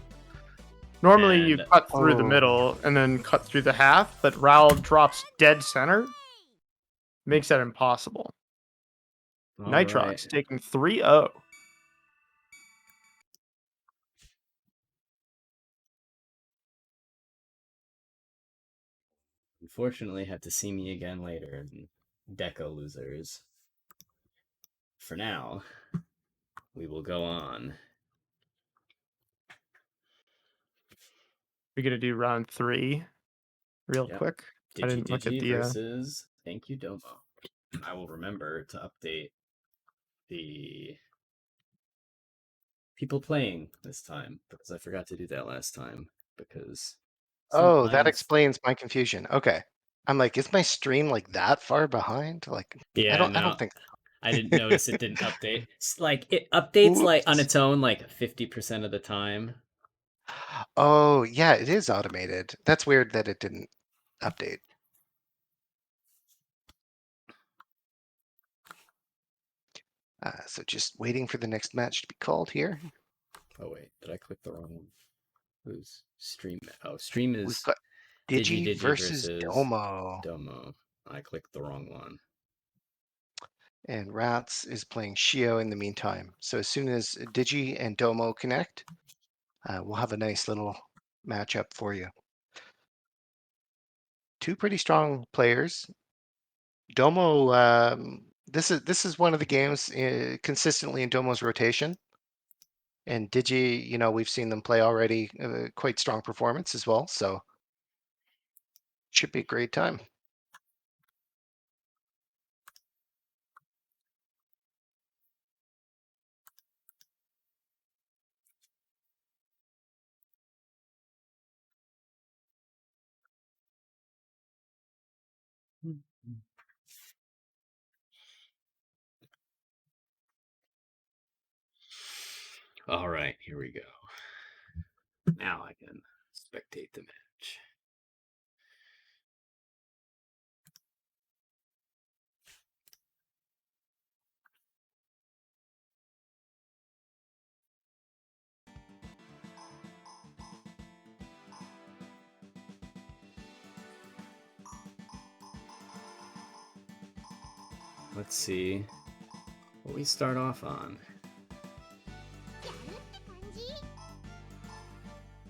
Normally you And- cut through the middle and then cut through the half, but Raoul drops dead center. Makes that impossible. All Nitrox right. taking 3-0. Unfortunately, have to see me again later. Deco losers. For now, we will go on. We're gonna do round 3 real Yep. quick. I didn't look at DigiDigi the versus ThankYouDomo. I will remember to update the people playing this time because I forgot to do that last time because Oh, that sometimes- explains my confusion. Okay. I'm like, is my stream like that far behind? Like, Yeah, I no. don't think. I didn't notice it didn't update. Like it updates like on Oops. its own like 50% of the time. Oh, yeah, it is automated. That's weird that it didn't update. So just waiting for the next match to be called here. Oh wait, did I click the wrong one? Who's stream? Oh, stream We've is got Digi DigiDigi versus versus Domo. Domo. I clicked the wrong one. And Ratttz is playing Shio in the meantime. So as soon as Digi and Domo connect, we'll have a nice little matchup for you. Two pretty strong players. Domo, this is one of the games consistently in Domo's rotation. And Digi, we've seen them play already, quite strong performance as well. So should be a great time. All right, here we go. Now I can spectate the match. Let's see what we start off on.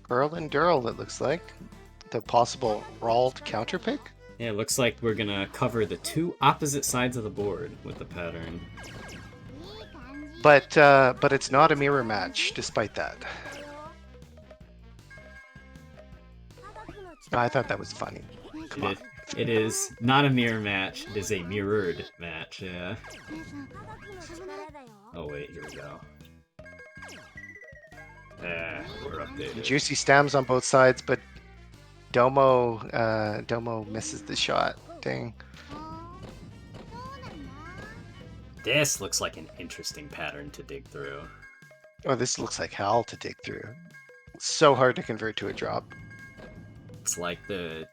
Earl and Durl, it looks like. The possible Rald counter pick. Yeah, it looks like we're gonna cover the two opposite sides of the board with the pattern. But it's not a mirror match, despite that. I thought that was funny. Come on. It is not a mirror match, it is a mirrored match, yeah. Oh wait, here we go. We're updated. Juicy stems on both sides, but Domo misses the shot. Dang. This looks like an interesting pattern to dig through. Oh, this looks like hell to dig through. It's so hard to convert to a drop. It's like the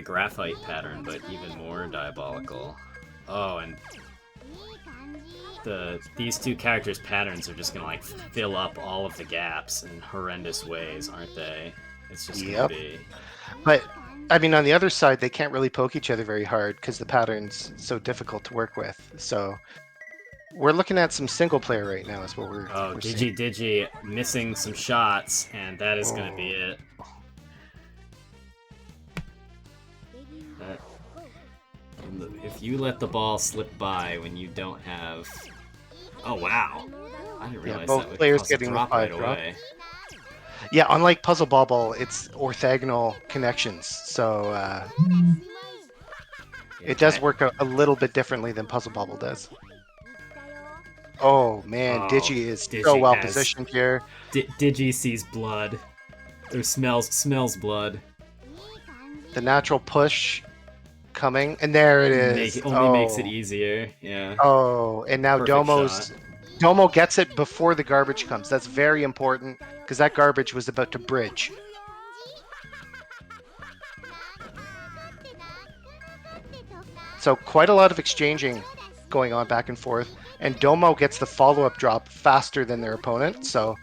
graphite pattern, but even more diabolical. Oh, and these two characters' patterns are just gonna like fill up all of the gaps in horrendous ways, aren't they? It's just gonna be. But I mean, on the other side, they can't really poke each other very hard because the pattern's so difficult to work with. So we're looking at some single player right now, is what we're. Oh, we're seeing. DigiDigi missing some shots, and that is gonna be it. If you let the ball slip by when you don't have... Oh, wow. I didn't realize both that would players cause getting a drop the right 5 drop. away. Yeah, unlike Puzzle Bobble, it's orthogonal connections. So it does work a little bit differently than Puzzle Bobble does. Oh, man. Digi is so well positioned here. Digi sees blood. Or smells blood. The natural push coming, and there it is. Only makes it easier, yeah. Oh, and now Domo gets it before the garbage comes. That's very important because that garbage was about to bridge. So quite a lot of exchanging going on back and forth, and Domo gets the follow-up drop faster than their opponent. So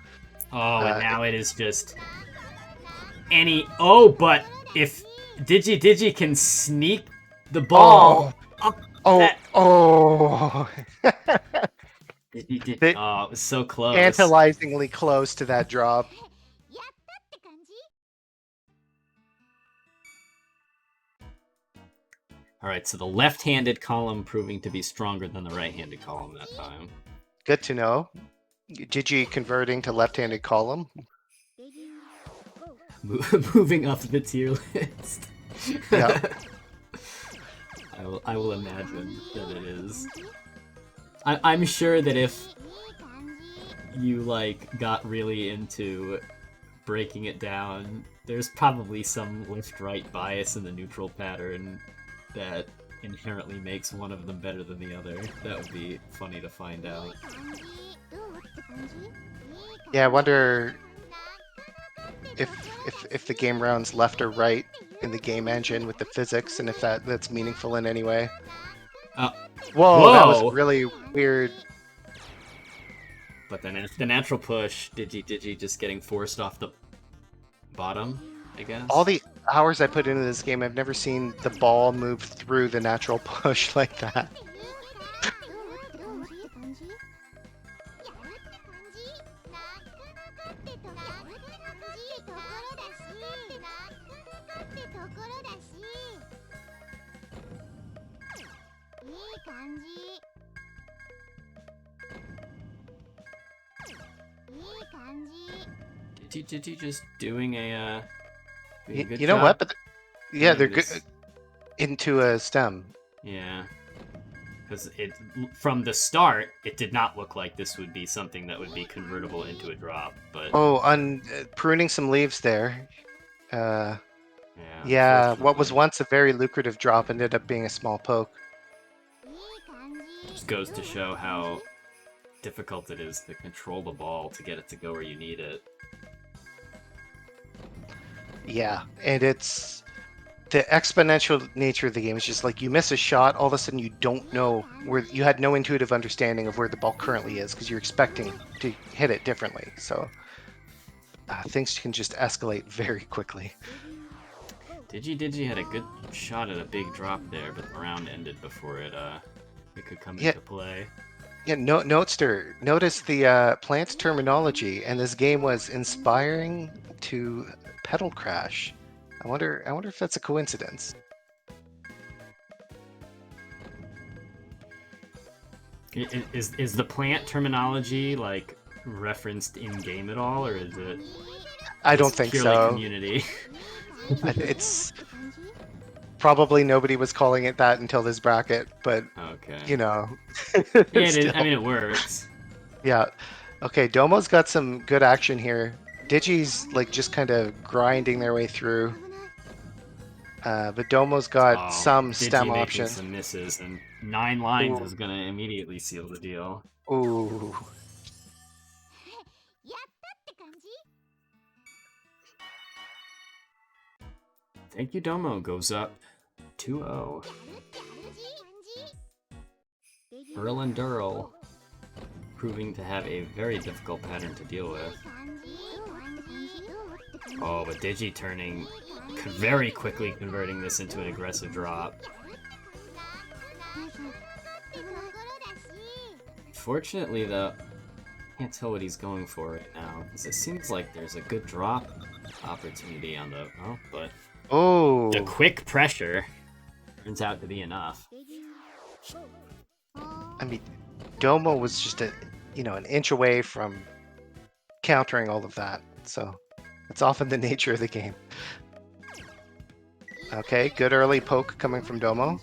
and now it is just but if Digi can sneak the ball. It was so close. Tantalizingly close to that drop. All right, so the left-handed column proving to be stronger than the right-handed column that time. Good to know. Digi converting to left-handed column. Moving up the tier list. Yeah. I will imagine that it is. I'm sure that if you like got really into breaking it down, there's probably some left-right bias in the neutral pattern that inherently makes one of them better than the other. That would be funny to find out. Yeah, I wonder if the game rounds left or right in the game engine with the physics, and if that's meaningful in any way. Uh, Whoa, that was whoa! really weird. But then the natural push, DigiDigi just getting forced off the bottom, I guess. All the hours I put into this game, I've never seen the ball move through the natural push like that. DigiDigi just doing a good You know job what? But yeah, they're doing good this. into a stem. Yeah. Because from the start, it did not look like this would be something that would be convertible into a drop. But Oh, on pruning some leaves there. Yeah, what was unfortunately, once a very lucrative drop ended up being a small poke. just goes to show how difficult it is to control the ball to get it to go where you need it. Yeah, and it's the exponential nature of the game. It's just like you miss a shot, all of a sudden you don't know where, you had no intuitive understanding of where the ball currently is because you're expecting to hit it differently. So things can just escalate very quickly. DigiDigi had a good shot at a big drop there, but the round ended before it could come into play. Yeah, Notester, notice the plant's terminology, and this game was inspiring to pedal crash. I wonder if that's a coincidence. Is the plant terminology like referenced in game at all, or is it? I don't think purely so. Community. It's probably nobody was calling it that until this bracket, but okay. you know. Yeah, I mean it works. Yeah. Okay, Domo's got some good action here. Digi's like just kind of grinding their way through. But Domo's got some stem option. Some misses, and 9 lines Ooh. is gonna immediately seal the deal. Ooh. ThankYouDomo goes up 2-0. Earl and Durrell proving to have a very difficult pattern to deal with. Oh, but Digi turning very quickly, converting this into an aggressive drop. Fortunately, though, I can't tell what he's going for right now, because it seems like there's a good drop opportunity on the... Oh, but... Oh! The quick pressure turns out to be enough. I mean, Domo was just an inch away from countering all of that, so it's often the nature of the game. Okay, good early poke coming from Domo.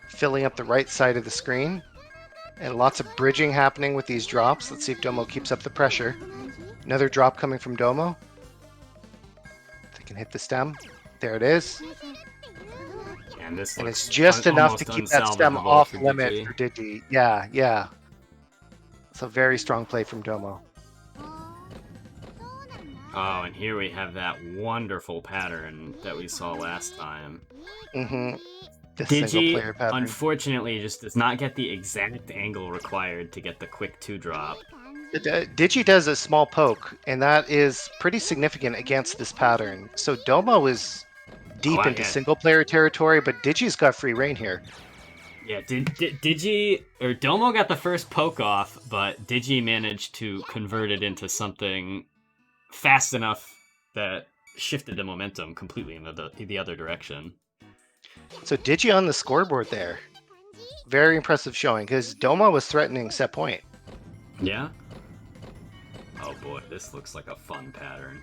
Filling up the right side of the screen. And lots of bridging happening with these drops. Let's see if Domo keeps up the pressure. Another drop coming from Domo. They can hit the stem. There it is. And this and it's just enough to keep that stem off limit for Digi. Yeah, yeah. It's a very strong play from Domo. Oh, and here we have that wonderful pattern that we saw last time. Mm-hmm. Digi, unfortunately, just does not get the exact angle required to get the quick 2-drop. Digi does a small poke, and that is pretty significant against this pattern. So Domo is deep into single-player territory, but Digi's got free reign here. Yeah, Domo got the first poke off, but Digi managed to convert it into something fast enough that shifted the momentum completely in the other direction. So Digi on the scoreboard there. Very impressive showing, because Domo was threatening set point. Yeah? Oh boy, this looks like a fun pattern.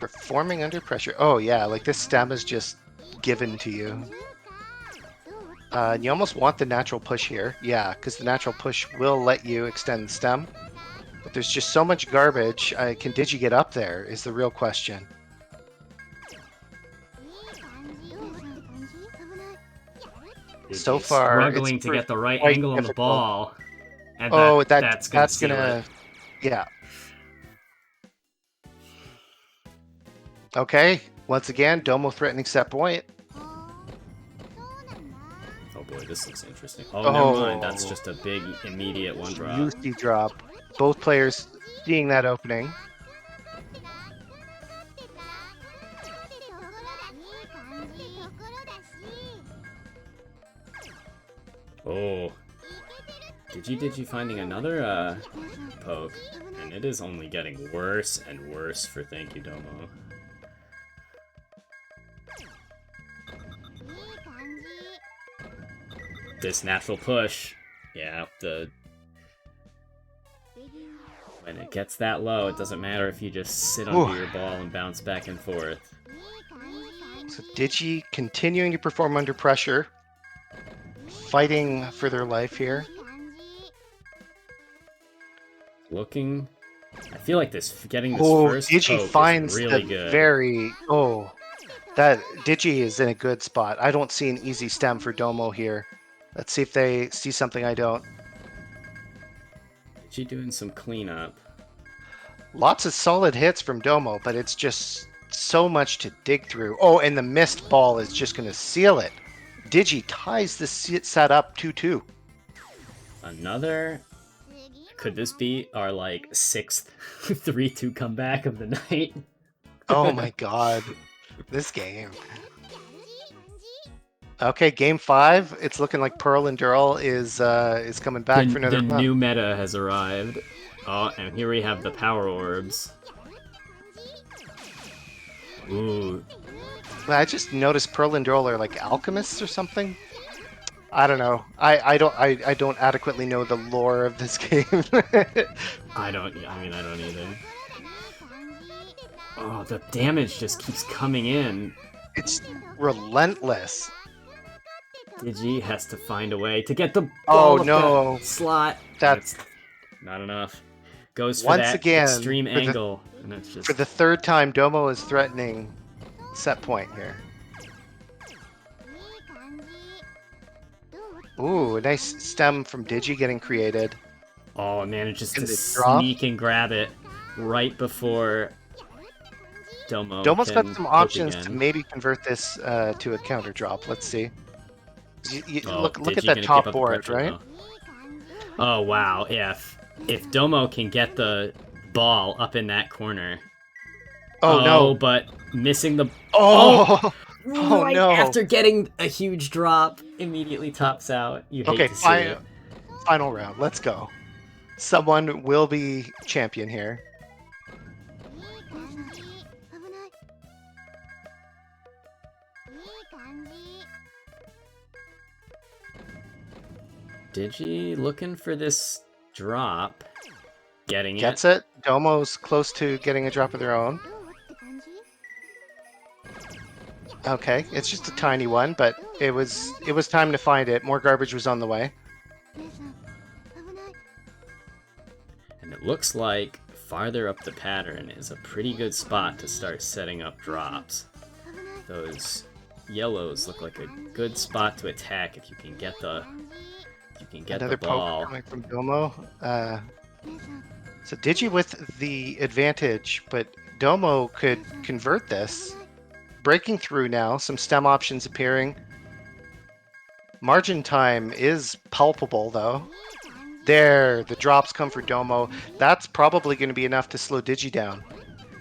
Performing under pressure. Oh yeah, like this stem is just given to you. You almost want the natural push here. Yeah, because the natural push will let you extend the stem. But there's just so much garbage. Can Digi get up there is the real question. So Digi's far, it's struggling to get the right quite angle on the difficult. ball. And Oh, that's gonna that's seal gonna, it. yeah. Okay, once again, Domo threatening set point. Oh boy, this looks interesting. Oh, never mind. That's Oh, just a big immediate one drop. juicy drop. Both players seeing that opening. Oh. DigiDigi finding another poke. And it is only getting worse and worse for ThankYouDomo. This natural push. Yeah, when it gets that low, it doesn't matter if you just sit under your ball and bounce back and forth. So Digi continuing to perform under pressure, fighting for their life here. Looking, I feel like getting this first Digi poke finds is really the good. that Digi is in a good spot. I don't see an easy stem for Domo here. Let's see if they see something I don't. Digi doing some cleanup. Lots of solid hits from Domo, but it's just so much to dig through. Oh, and the missed ball is just going to seal it. Digi ties the set up 2-2. Another. Could this be our like 6th 3-2 comeback of the night? Oh my god, this game. Okay, game 5. It's looking like Pearl and Durl is coming back for another. The new meta has arrived. Oh, and here we have the power orbs. Ooh. I just noticed Pearl and Durl are like alchemists or something. I don't know. I don't adequately know the lore of this game. I don't either. Oh, the damage just keeps coming in. It's relentless. Digi has to find a way to get the ball up no. that slot. That's not enough. Goes for once that again extreme angle. And it's just... For the third time, Domo is threatening set point here. Ooh, a nice stem from Digi getting created. Oh, manages to sneak and grab it right before Domo. Domo's got some options again to maybe convert this to a counter drop. Let's see. Look at that Digi top board, right? Oh wow! Yeah, if Domo can get the ball up in that corner. Oh no! But missing the. Oh right no! After getting a huge drop, immediately tops out. You hate to see it. Final round. Let's go. Someone will be champion here. Digi looking for this drop. Getting Gets it. Domo's close to getting a drop of their own. Okay, it's just a tiny one, but it was time to find it. More garbage was on the way. And it looks like farther up the pattern is a pretty good spot to start setting up drops. Those yellows look like a good spot to attack if you can get the Another the ball. Poke coming from Domo. So Digi with the advantage, but Domo could convert this. Breaking through now, some stem options appearing. Margin time is palpable though. There, the drops come for Domo. That's probably going to be enough to slow Digi down.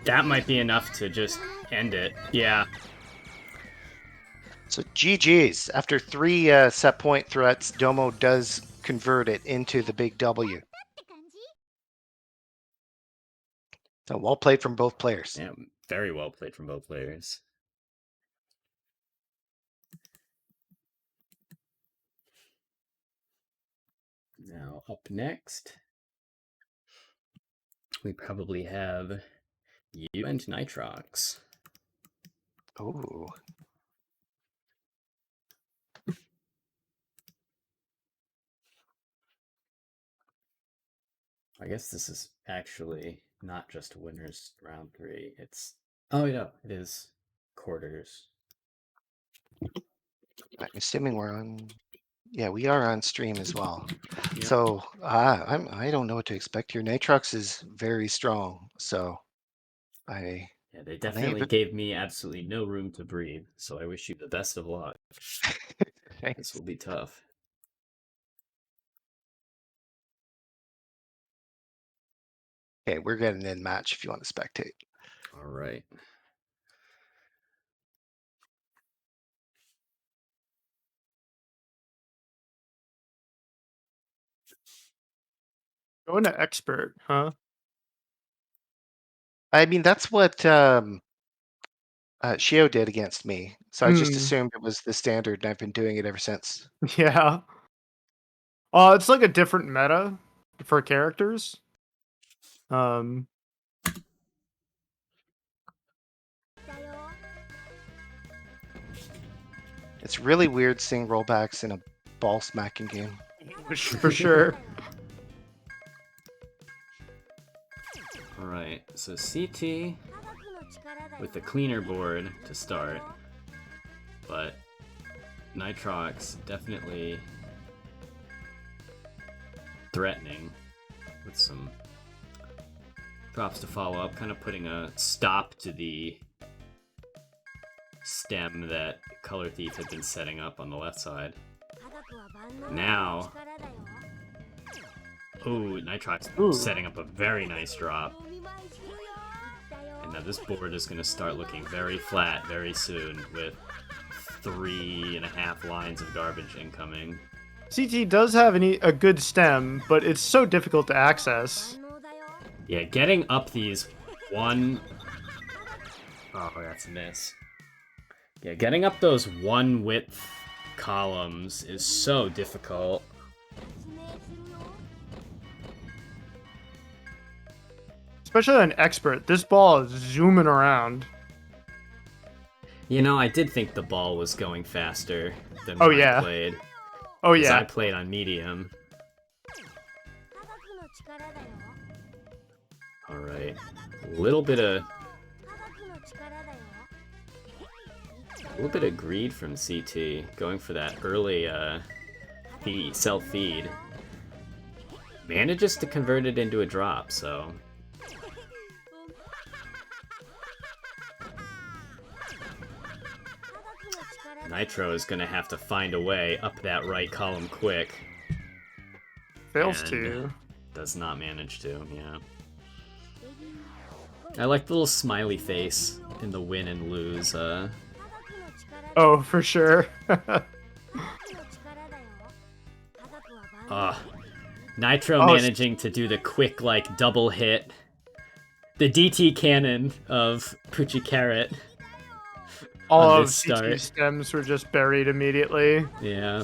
That might be enough to just end it. Yeah. So GG's. After 3 set point threats, Domo does convert it into the big W. So well played from both players. Yeah, very well played from both players. Now, up next, we probably have you and Nitrox. Ooh. I guess this is actually not just winners round 3. It's... Oh, yeah, it is quarters. I'm assuming we're on Yeah, we are on stream as well. Yep. So I don't know what to expect here. Nitrox is very strong, so Yeah, they may definitely have- gave me absolutely no room to breathe, so I wish you the best of luck. This thanks. will be tough. Okay, we're getting in match if you want to spectate. All right. Going to expert, huh? I mean, that's what Shio did against me. So I just Hmm. assumed it was the standard, and I've been doing it ever since. Yeah. It's like a different meta for characters. Um, It's really weird seeing rollbacks in a ball smacking game. for sure. All right. So CT with the cleaner board to start, but Nitrox definitely threatening with some drops to follow up, kind of putting a stop to the stem that Color Thief had been setting up on the left side. Now, ooh, Nitrox Ooh. setting up a very nice drop. And now this board is going to start looking very flat very soon with 3.5 lines of garbage incoming. CT does have a good stem, but it's so difficult to access. Yeah, getting up these one... Oh, that's a miss. Yeah, getting up those one width columns is so difficult. Especially on expert, this ball is zooming around. You know, I did think the ball was going faster than Oh, when yeah. I played. Oh 'Cause yeah. I played on medium. Alright. A little bit of greed from CT, going for that early self-feed. Manages to convert it into a drop, so... Nitro is gonna have to find a way up that right column quick. Fails And to. does not manage to, yeah. I like the little smiley face in the win and lose. Oh, for sure. Nitro Oh, managing to do the quick, like, double hit. The DT cannon of Puchi Carat. All on of this CT start. stems were just buried immediately. Yeah.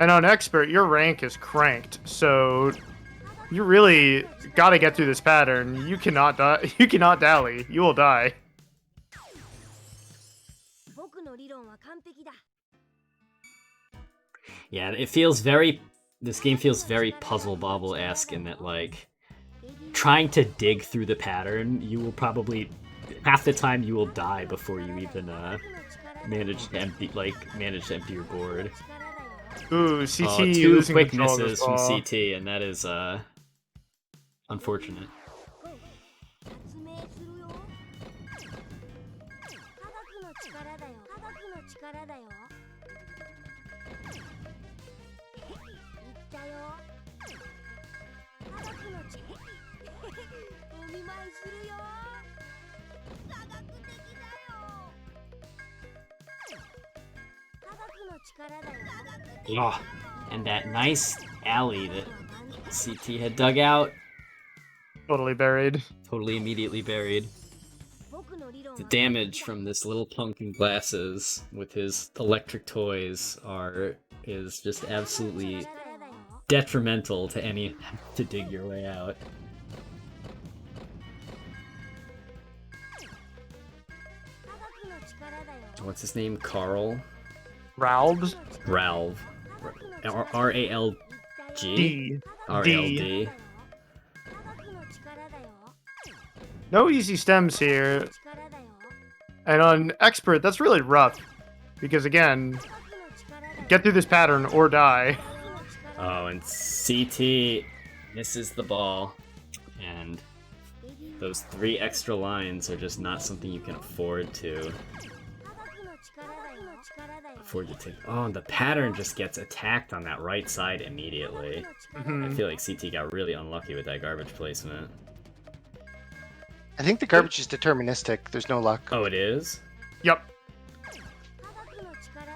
And on expert, your rank is cranked, so you really got to get through this pattern. You cannot die. You cannot dally. You will die. Yeah, it feels very... This game feels very Puzzle Bobble-esque in that, like, trying to dig through the pattern, you will probably... Half the time you will die before you even manage to empty your board. Ooh, CT Two losing quick control of this misses from ball. CT, and that is unfortunate. Oh, and that nice alley that CT had dug out, Totally buried. totally immediately buried. The damage from this little punk in glasses with his electric toys is just absolutely detrimental to any attempt to dig your way out. What's his name? Carl? Ralbs? Ralv. R-A-L-G? D. R-A-L-D. No easy stems here. And on expert, that's really rough. Because again, Get through this pattern or die. Oh, and CT misses the ball. And those 3 extra lines are just not something you can afford to take. Oh, and the pattern just gets attacked on that right side immediately. I feel like CT got really unlucky with that garbage placement. I think the garbage is deterministic. There's no luck. Oh, it is? Yep.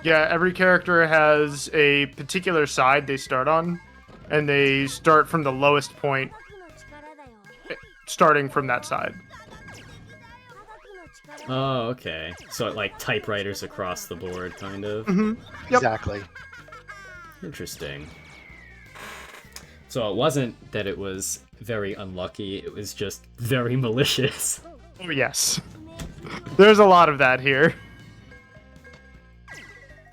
Yeah, every character has a particular side they start on, and they start from the lowest point, starting from that side. Oh, okay. So it, like, typewriters across the board, kind of? Yep. Exactly. Interesting. So it wasn't that it was very unlucky, it was just very malicious. Oh, yes. There's a lot of that here.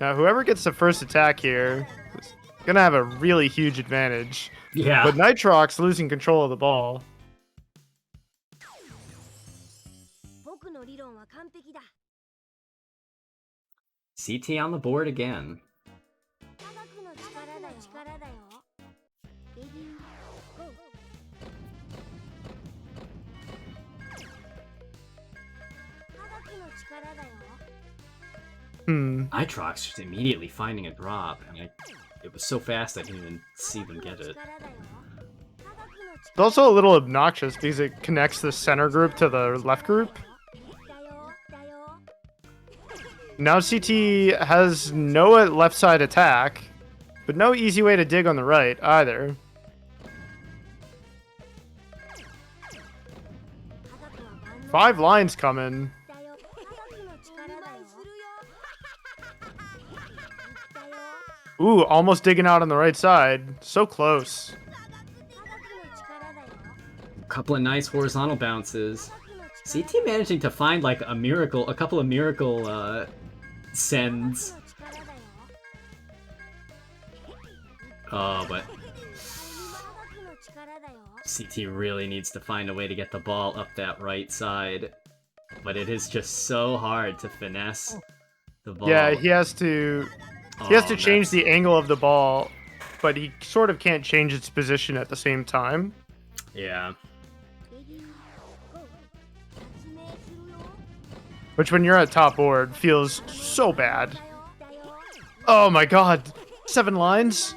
Now, whoever gets the first attack here is gonna have a really huge advantage. Yeah. But Nitrox losing control of the ball. CT on the board again. Nitrox just immediately finding a drop, and it was so fast I didn't even see them get it. It's also a little obnoxious because it connects the center group to the left group. Now CT has no left side attack, but no easy way to dig on the right either. Five lines coming. Ooh, almost digging out on the right side. So close. A couple of nice horizontal bounces. CT managing to find like a couple of miracle sends. Oh, but CT really needs to find a way to get the ball up that right side. But it is just so hard to finesse the ball. Yeah, he has to change the angle of the ball, but he sort of can't change its position at the same time. Yeah. Which, when you're at top board, feels so bad. Oh my god. 7 lines?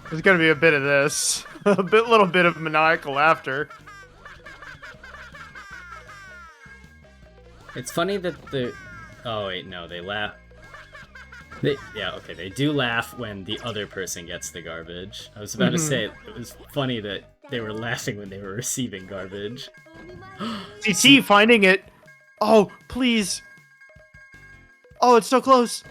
There's gonna be a bit of this. Little bit of maniacal laughter. It's funny that the... Oh, wait, no, they laugh. Yeah, okay, they do laugh when the other person gets the garbage. I was about to say, it was funny that they were laughing when they were receiving garbage. CT finding it. Oh, please. Oh, it's so close.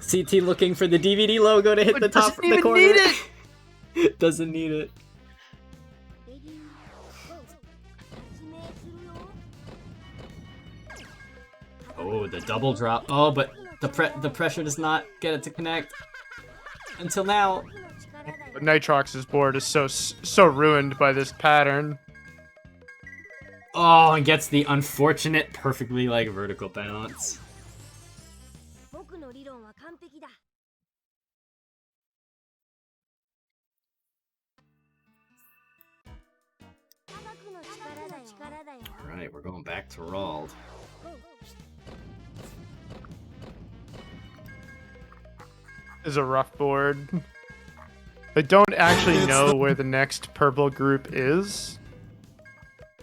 CT looking for the DVD logo to hit the top of the corner. Need it. Doesn't need it. Oh, the double drop. Oh, but the pressure does not get it to connect. Until now. But Nitrox's board is so ruined by this pattern. Oh, and gets the unfortunate, perfectly like vertical bounce. Alright, we're going back to Rald. Is a rough board. I don't actually know where the next purple group is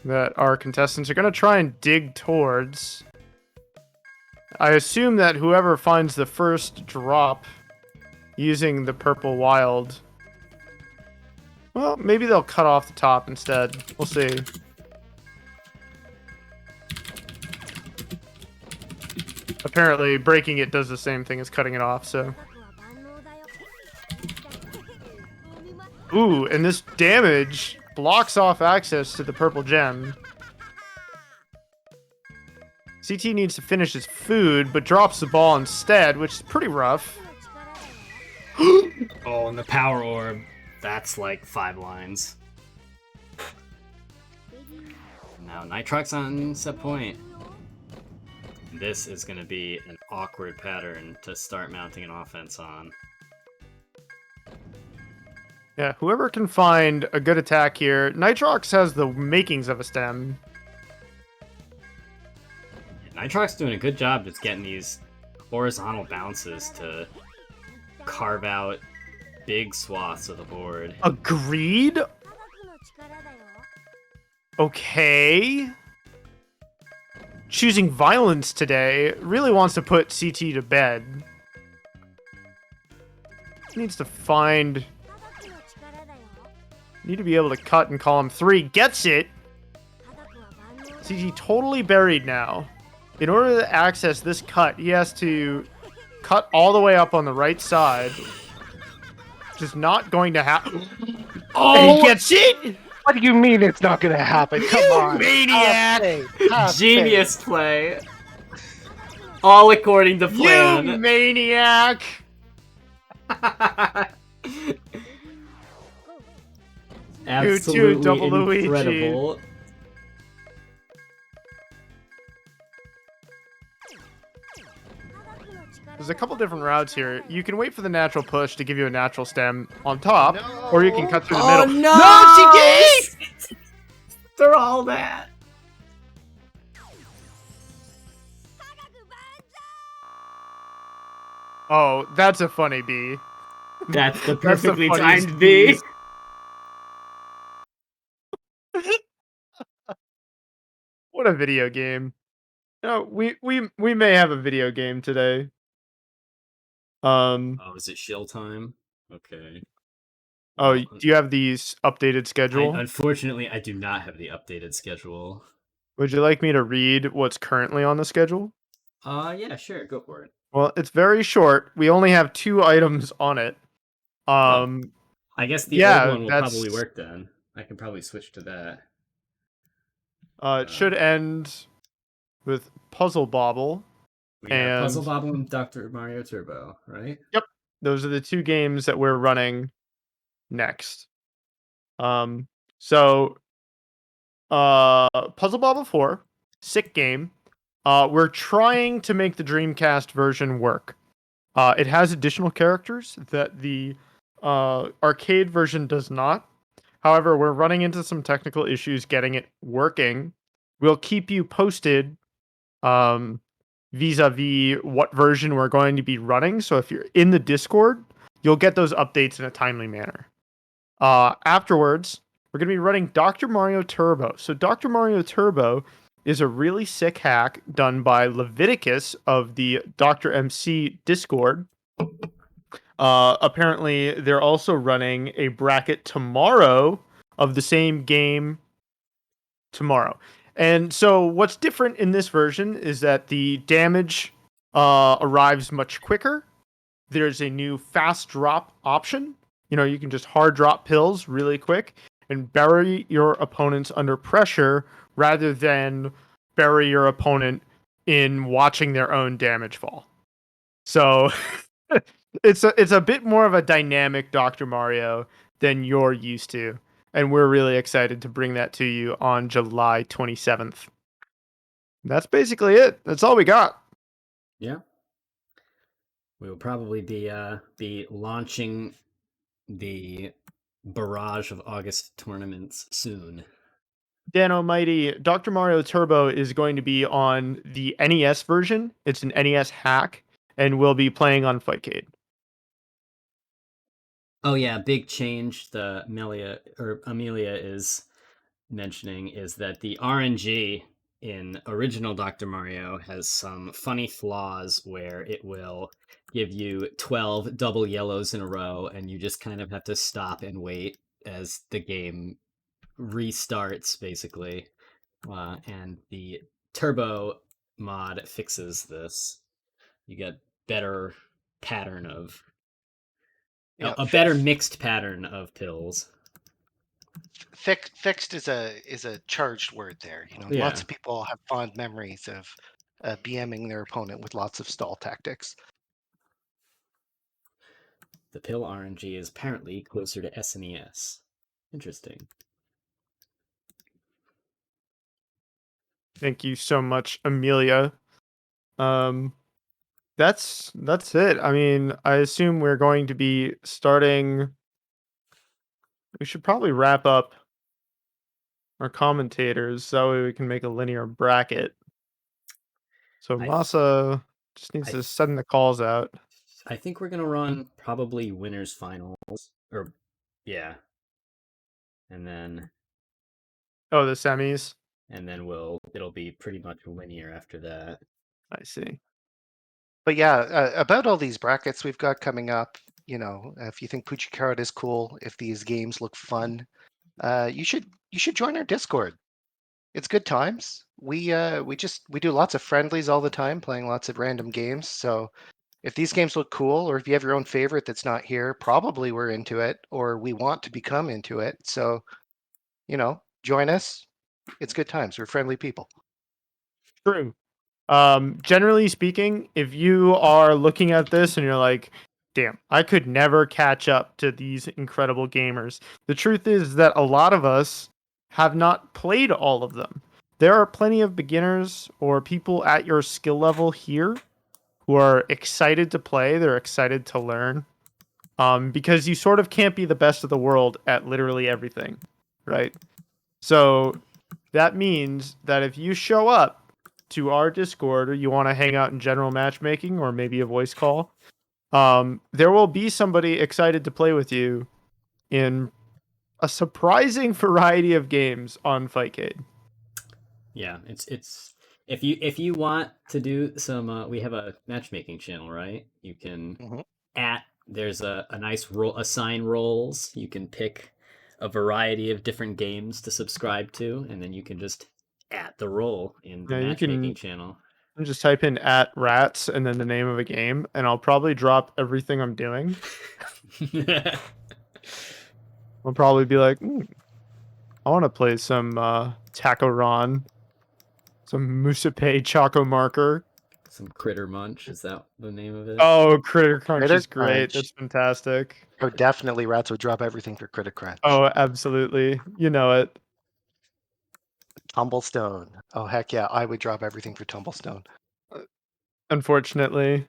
that our contestants are going to try and dig towards. I assume that whoever finds the first drop using the purple wild, well, maybe they'll cut off the top instead. We'll see. Apparently, breaking it does the same thing as cutting it off, so... Ooh, and this damage blocks off access to the purple gem. CT needs to finish his food, but drops the ball instead, which is pretty rough. Oh, and the power orb. That's like 5 lines. Now Nitrox on set point. This is going to be an awkward pattern to start mounting an offense on. Yeah, whoever can find a good attack here. Nitrox has the makings of a stem. Nitrox doing a good job just getting these horizontal bounces to carve out big swaths of the board. Agreed? Okay. Choosing violence today really wants to put CT to bed. Needs to find... Need to be able to cut in column 3. Gets it! CT totally buried now. In order to access this cut, he has to cut all the way up on the right side. Just not going to happen. Oh! He gets it! What do you mean it's not going to happen? Come You on. maniac! Have Genius play. All according to You plan. maniac! Absolutely double Luigi. incredible. There's a couple different routes here. You can wait for the natural push to give you a natural stem on top, or you can cut through the Oh middle. no! No, CT! They're all that. Oh, that's a funny B. That's the That's the perfectly funniest timed B. Bs. What a video game. No, we may have a video game today. Oh, is it shill time? Okay. Oh, Well, do you have these updated schedule? Unfortunately, I do not have the updated schedule. Would you like me to read what's currently on the schedule? Yeah, sure, go for it. Well, it's very short. We only have 2 items on it. I guess the old one will probably work then. I can probably switch to that. It should end with Puzzle Bobble. We got Puzzle Bobble and Dr. Mario Turbo, right? Yep. Those are the 2 games that we're running next. So Puzzle Bobble 4, sick game. We're trying to make the Dreamcast version work. It has additional characters that the arcade version does not. However, we're running into some technical issues getting it working. We'll keep you posted vis-a-vis what version we're going to be running. So if you're in the Discord, you'll get those updates in a timely manner. Afterwards, we're going to be running Dr. Mario Turbo. So Dr. Mario Turbo is a really sick hack done by Leviticus of the Dr. MC Discord. Apparently, they're also running a bracket tomorrow of the same game tomorrow. And so what's different in this version is that the damage arrives much quicker. There's a new fast drop option. You know, you can just hard drop pills really quick and bury your opponents under pressure rather than bury your opponent in watching their own damage fall. So it's a bit more of a dynamic Dr. Mario than you're used to. And we're really excited to bring that to you on July 27th. That's basically it. That's all we got. Yeah. We will probably be launching the barrage of August tournaments soon. Dan Almighty, Dr. Mario Turbo is going to be on the NES version. It's an NES hack, and we'll be playing on Fightcade. Oh yeah, big change the Amelia is mentioning is that the RNG in original Dr. Mario has some funny flaws where it will give you 12 double yellows in a row and you just kind of have to stop and wait as the game restarts basically. And the turbo mod fixes this. You get better pattern of a better mixed pattern of pills. Fixed is a charged word there. You know, lots of people have fond memories of BMing their opponent with lots of stall tactics. The pill RNG is apparently closer to SNES. Interesting. Thank you so much, Amelia. That's it. I mean, I assume we're going to be starting. We should probably wrap up our commentators so we can make a linear bracket. So I th- Masa just needs I to th- send the calls out. I think we're gonna run probably winners finals, or yeah, and then Oh, the semis. it'll be pretty much linear after that. I see. But yeah, about all these brackets we've got coming up, if you think Puchi Carat is cool, if these games look fun, you should join our Discord. It's good times. We do lots of friendlies all the time, playing lots of random games. So if these games look cool, or if you have your own favorite that's not here, probably we're into it, or we want to become into it. So, join us. It's good times. We're friendly people. True. Generally speaking, if you are looking at this and you're like, damn, I could never catch up to these incredible gamers. The truth is that a lot of us have not played all of them. There are plenty of beginners or people at your skill level here who are excited to play. They're excited to learn. Because you sort of can't be the best of the world at literally everything, right? So that means that if you show up to our Discord or you want to hang out in general matchmaking or maybe a voice call, there will be somebody excited to play with you in a surprising variety of games on Fightcade. Yeah, it's if you want to do some, we have a matchmaking channel, right? You can Mhm. there's a nice roll assign roles. You can pick a variety of different games to subscribe to, and then you can just at the role in the Yeah, you matchmaking can channel. just type in at Ratttz and then the name of a game, and I'll probably drop everything I'm doing. I'll probably be like, I want to play some Taco Ron, some Musape Choco Marker. Some Critter Munch, is that the name of it? Oh, Critter Crunch Critter is great. Crunch. That's fantastic. Oh, definitely Ratttz would drop everything for Critter Crunch. Oh, absolutely. You know it. Tumblestone. Oh, heck yeah. I would drop everything for Tumblestone. Unfortunately.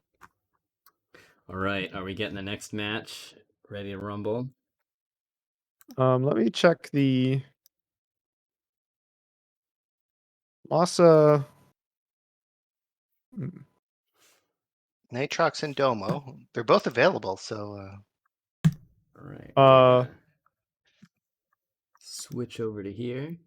All right, are we getting the next match ready to rumble? Let me check the Masa. Nitrox and Domo. They're both available, so All right, we're Uh, gonna switch over to here.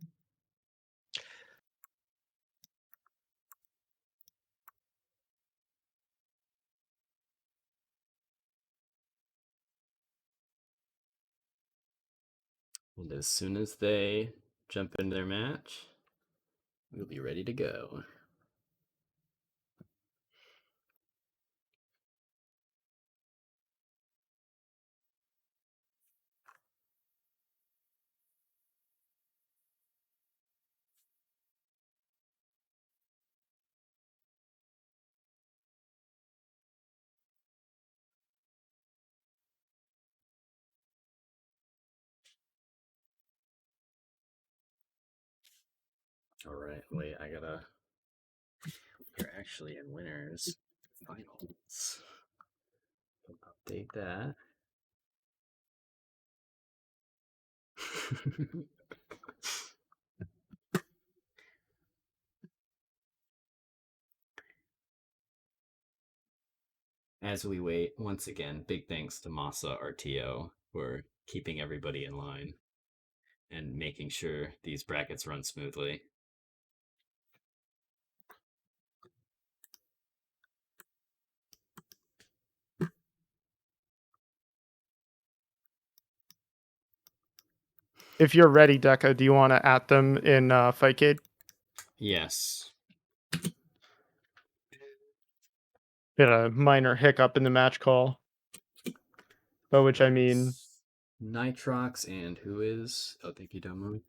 And as soon as they jump into their match, we'll be ready to go. All right, wait, you're actually in winners finals. Update that. As we wait, once again, big thanks to Masa RTO for keeping everybody in line and making sure these brackets run smoothly. if you're ready, Deka, do you want to at them in Fightcade? Yes. Bit a minor hiccup in the match call. By which I mean, It's Nitrox and who is? Oh, ThankYouDomo.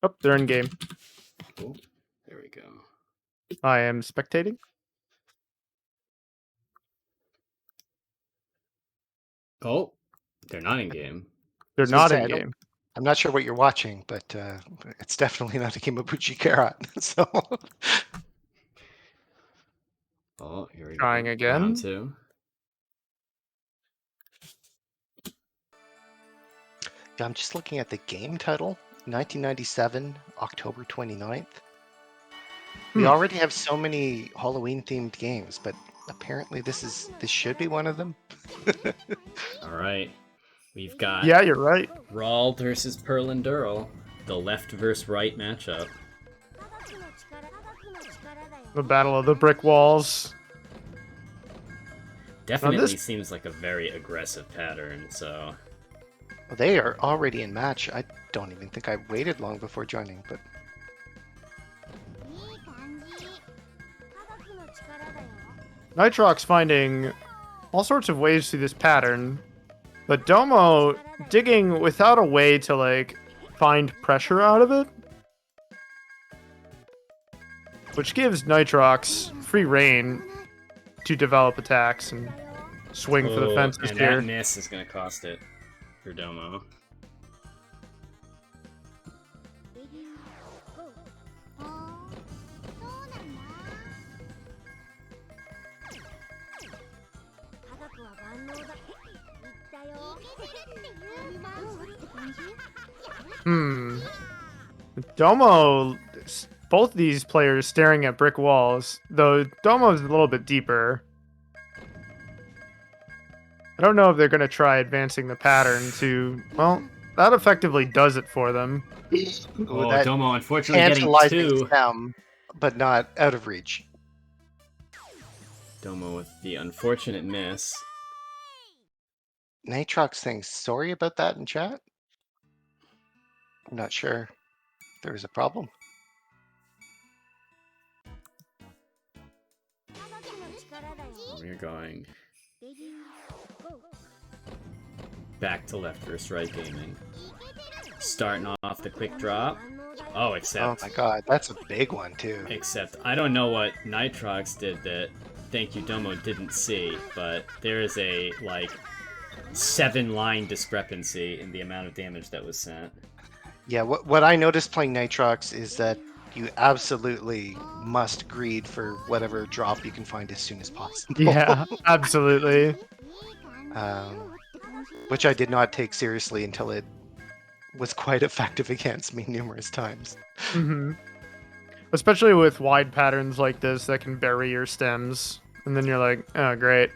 oh, they're in game. Oh, there we go. I am spectating. Oh, they're not in game. They're I was gonna not say, in I don't game. I'm not sure what you're watching, but it's definitely not a game of Puchi Carat. So Oh, here we go. Trying again. Round 2. I'm just looking at the game title, 1997, October 29th. We already have so many Halloween-themed games, but apparently this should be one of them. All right. We've got Yeah, you're right. Rawl versus Pearl and Durl, the left versus right matchup. The Battle of the Brick Walls. Definitely seems like a very aggressive pattern, so... Well, they are already in match. I don't even think I waited long before joining, but... Nitrox finding all sorts of ways through this pattern, but Domo digging without a way to, like, find pressure out of it. Which gives Nitrox free reign to develop attacks and swing for the fences and here. that miss is going to cost it for Domo. Domo, both these players staring at brick walls, though Domo's a little bit deeper. I don't know if they're going to try advancing the pattern to, well, that effectively does it for them. Oh, that Domo unfortunately getting tantalizing 2. stem, but not out of reach. Domo with the unfortunate miss. Nitrox saying sorry about that in chat. I'm not sure if there was a problem. We're going back to left versus right gaming. Starting off the quick drop. Oh, except... Oh my god, that's a big one too. Except, I don't know what Nitrox did that ThankYouDomo didn't see, but there is a, like, 7-line discrepancy in the amount of damage that was sent. Yeah, what I noticed playing Nitrox is that you absolutely must greed for whatever drop you can find as soon as possible. Yeah, absolutely. Which I did not take seriously until it was quite effective against me numerous times. Especially with wide patterns like this that can bury your stems. And then you're like, oh, great.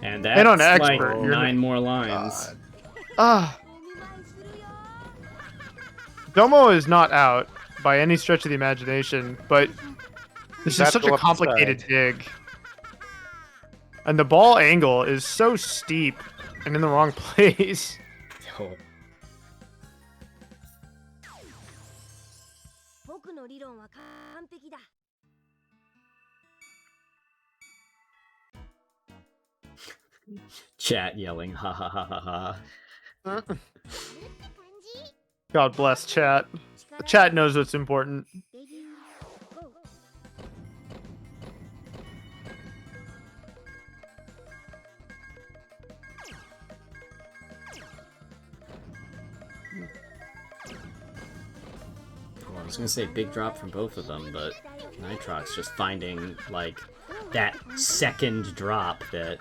And that's on like expert, 9 more lines. Domo is not out by any stretch of the imagination, but this is such a complicated dig. And the ball angle is so steep and in the wrong place. Oh. Chat yelling, ha ha ha ha ha. God bless chat. The chat knows what's important. Well, I was gonna say big drop from both of them, but Nitrox just finding, like, that second drop that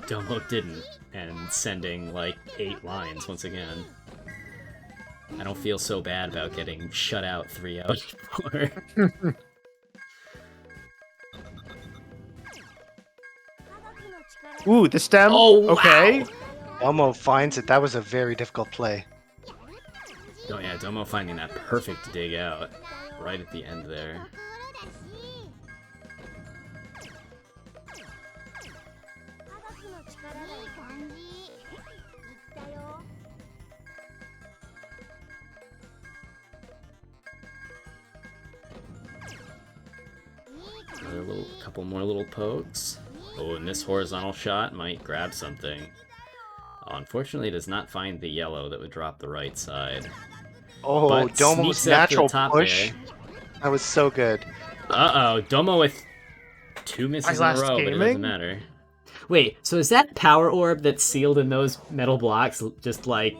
Domo didn't, and sending, like, 8 lines once again. I don't feel so bad about getting shut out 3-0 before. Ooh, the stem. Oh, okay. wow. Domo finds it. That was a very difficult play. Oh yeah, Domo finding that perfect dig out right at the end there. Another couple more little pokes. Oh, and this horizontal shot might grab something. Oh, unfortunately, it does not find the yellow that would drop the right side. Oh, But Domo's sneaks up to the natural top push. there. That was so good. Uh-oh, Domo with 2 misses in a row, but it doesn't matter. Wait, so is that power orb that's sealed in those metal blocks just, like,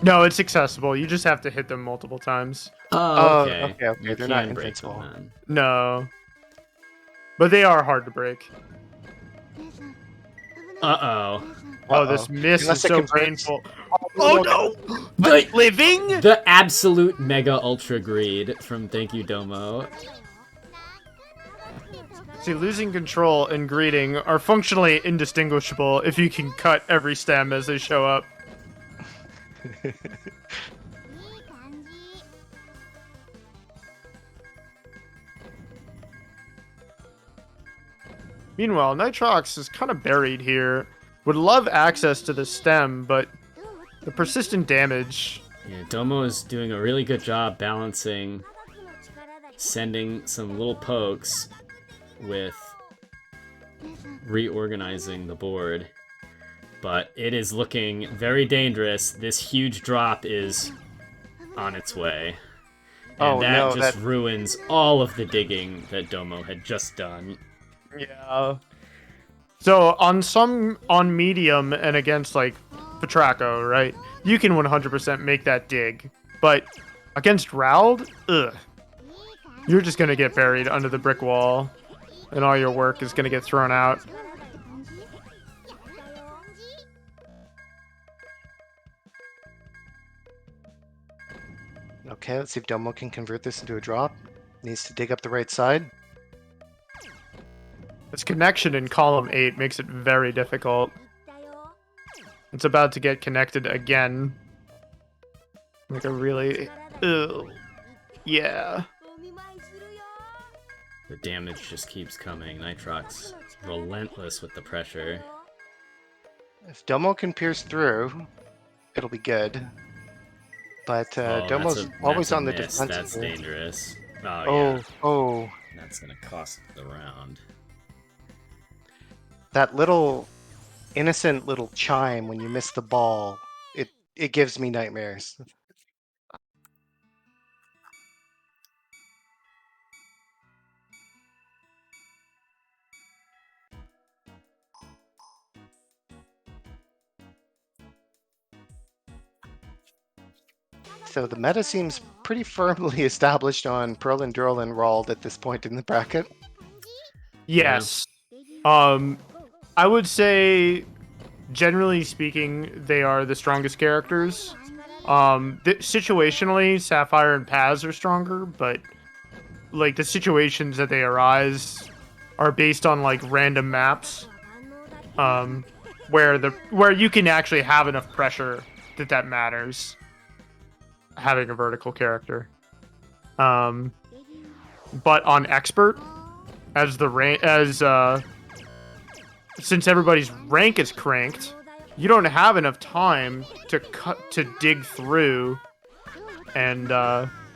No, it's accessible. You just have to hit them multiple times. Oh, okay. Okay. You They're not can break them invincible. then. No. But they are hard to break. Uh-oh. Oh, this miss Unless is it so converts- painful. Oh no! The, Living? the absolute mega ultra greed from ThankYouDomo. See, losing control and greeting are functionally indistinguishable if you can cut every stem as they show up. Meanwhile, Nitrox is kind of buried here. Would love access to the stem, but the persistent damage... Yeah, Domo is doing a really good job balancing, sending some little pokes with reorganizing the board. But it is looking very dangerous. This huge drop is on its way. And that just ruins all of the digging that Domo had just done. Yeah. So on medium and against like Petraco, right? You can 100% make that dig, but against Rauld, ugh, you're just gonna get buried under the brick wall, and all your work is gonna get thrown out. Okay, let's see if Domo can convert this into a drop. Needs to dig up the right side. This connection in column 8 makes it very difficult. It's about to get connected again. Like a really... Ugh. Yeah. The damage just keeps coming. Nitrox relentless with the pressure. If Domo can pierce through, it'll be good. But Domo's always on the defensive. That's dangerous. Oh, yeah. That's gonna cost the round. That little innocent little chime when you miss the ball, it gives me nightmares. So the meta seems pretty firmly established on Pearl and Durl and Rauld at this point in the bracket. Yes. I would say, generally speaking, they are the strongest characters. Situationally, Sapphire and Paz are stronger, but like the situations that they arise are based on like random maps, where you can actually have enough pressure that matters. Having a vertical character, but on expert, since everybody's rank is cranked, you don't have enough time to dig through and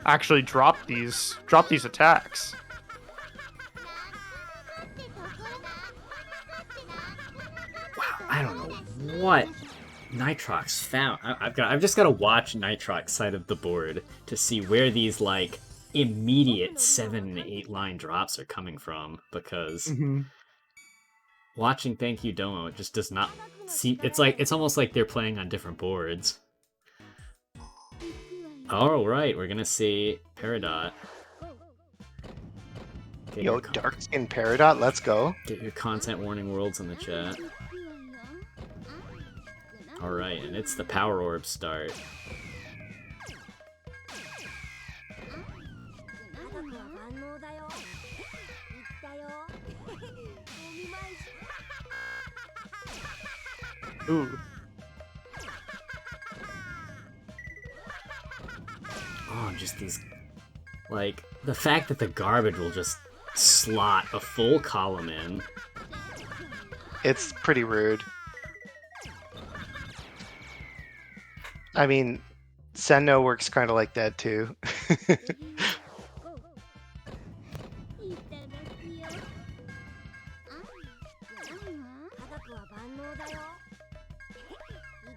actually drop these attacks. Wow, I don't know what Nitrox found. I've just got to watch Nitrox side of the board to see where these like immediate 7 and 8 line drops are coming from, because watching ThankYouDomo, it just does not see. It's almost like they're playing on different boards. All right, we're gonna see Peridot. Yo, dark skin Peridot, let's go. Get your content warning worlds in the chat. All right, and it's the Power Orb start. Ooh. Oh, just these... Like, the fact that the garbage will just slot a full column in. It's pretty rude. I mean, Senno works kind of like that too.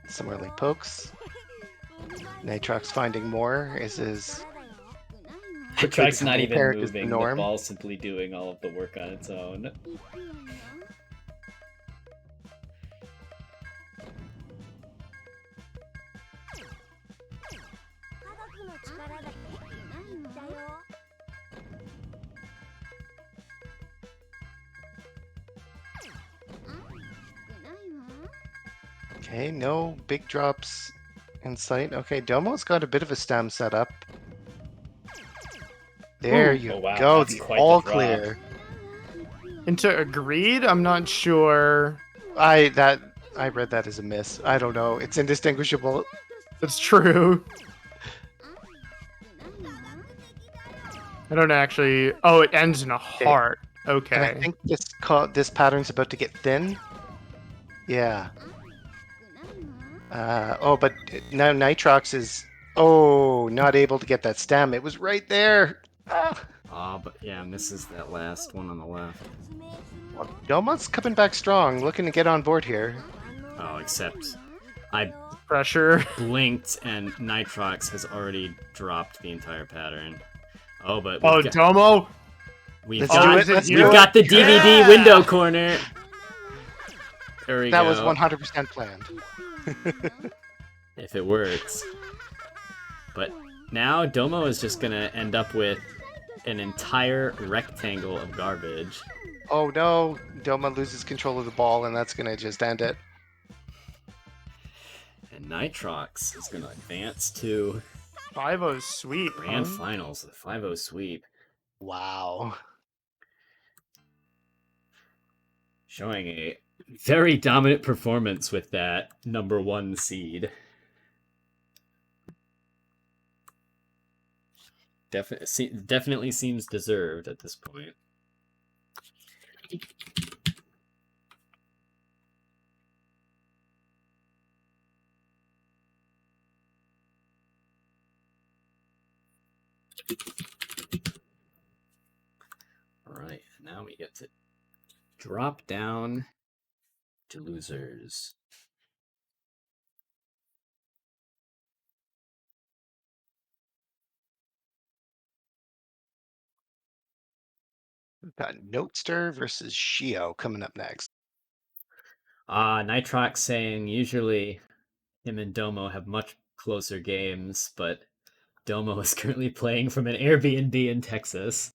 Some early pokes. Nitrox finding more is his... Nitrox not even Parrot is the moving, the norm. ball's simply doing all of the work on its own. Okay, no big drops in sight. Okay, Domo's got a bit of a stem set up. There Ooh. you Oh, wow, go, that's the quite the all drop. clear. Into agreed? I'm not sure. I read that as a miss. I don't know. It's indistinguishable. That's true. I don't actually. Oh, it ends in a heart. And I Okay. think this pattern's about to get thin. Yeah. Oh, but now Nitrox is not able to get that stem. It was right there. Ah. But yeah, misses that last one on the left. Well, Domo's coming back strong, looking to get on board here. Oh, except I Pressure. blinked and Nitrox has already dropped the entire pattern. Oh, but Oh, Domo. we've Let's Oh, do is it. it Let's you? do we've it. got the DVD Yeah! window corner. There we That go. was 100% planned. If it works. But now Domo is just gonna end up with an entire rectangle of garbage. Oh no, Doma loses control of the ball, and that's gonna just end it. And Nitrox is gonna advance to 5-0 sweep. grand Huh? finals, the 5-0 sweep. Wow. Showing a very dominant performance with that number 1 seed. Definitely seems deserved at this point. Alright, now we get to drop down to losers. We've got Notester versus Shio coming up next. Nitrox saying usually him and Domo have much closer games, but Domo is currently playing from an Airbnb in Texas.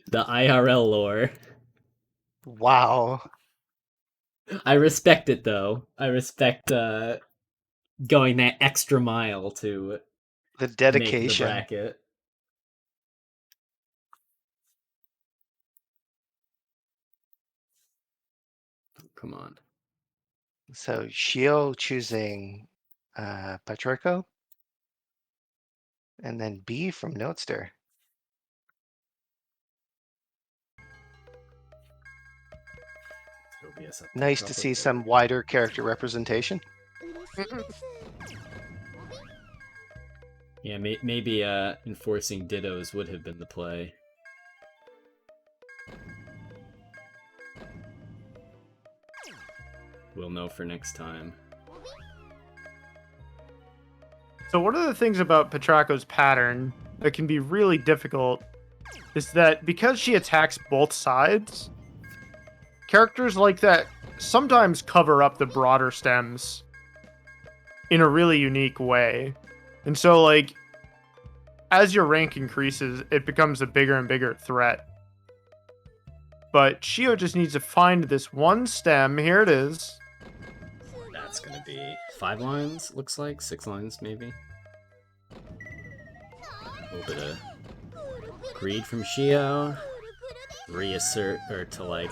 The IRL lore. Wow. I respect it though. I respect going that extra mile to The make the dedication. bracket. Come on. So Shio choosing Patrico. And then B from Notester. Nice to see some wider character representation. Yeah, maybe enforcing dittos would have been the play. We'll know for next time. So one of the things about Petraco's pattern that can be really difficult is that because she attacks both sides, characters like that sometimes cover up the broader stems in a really unique way. And so, like, as your rank increases, it becomes a bigger and bigger threat. But Shio just needs to find this one stem. Here it is. That's gonna be 5 lines, looks like. 6 lines, maybe. A little bit of greed from Shio. Reassert, or to, like,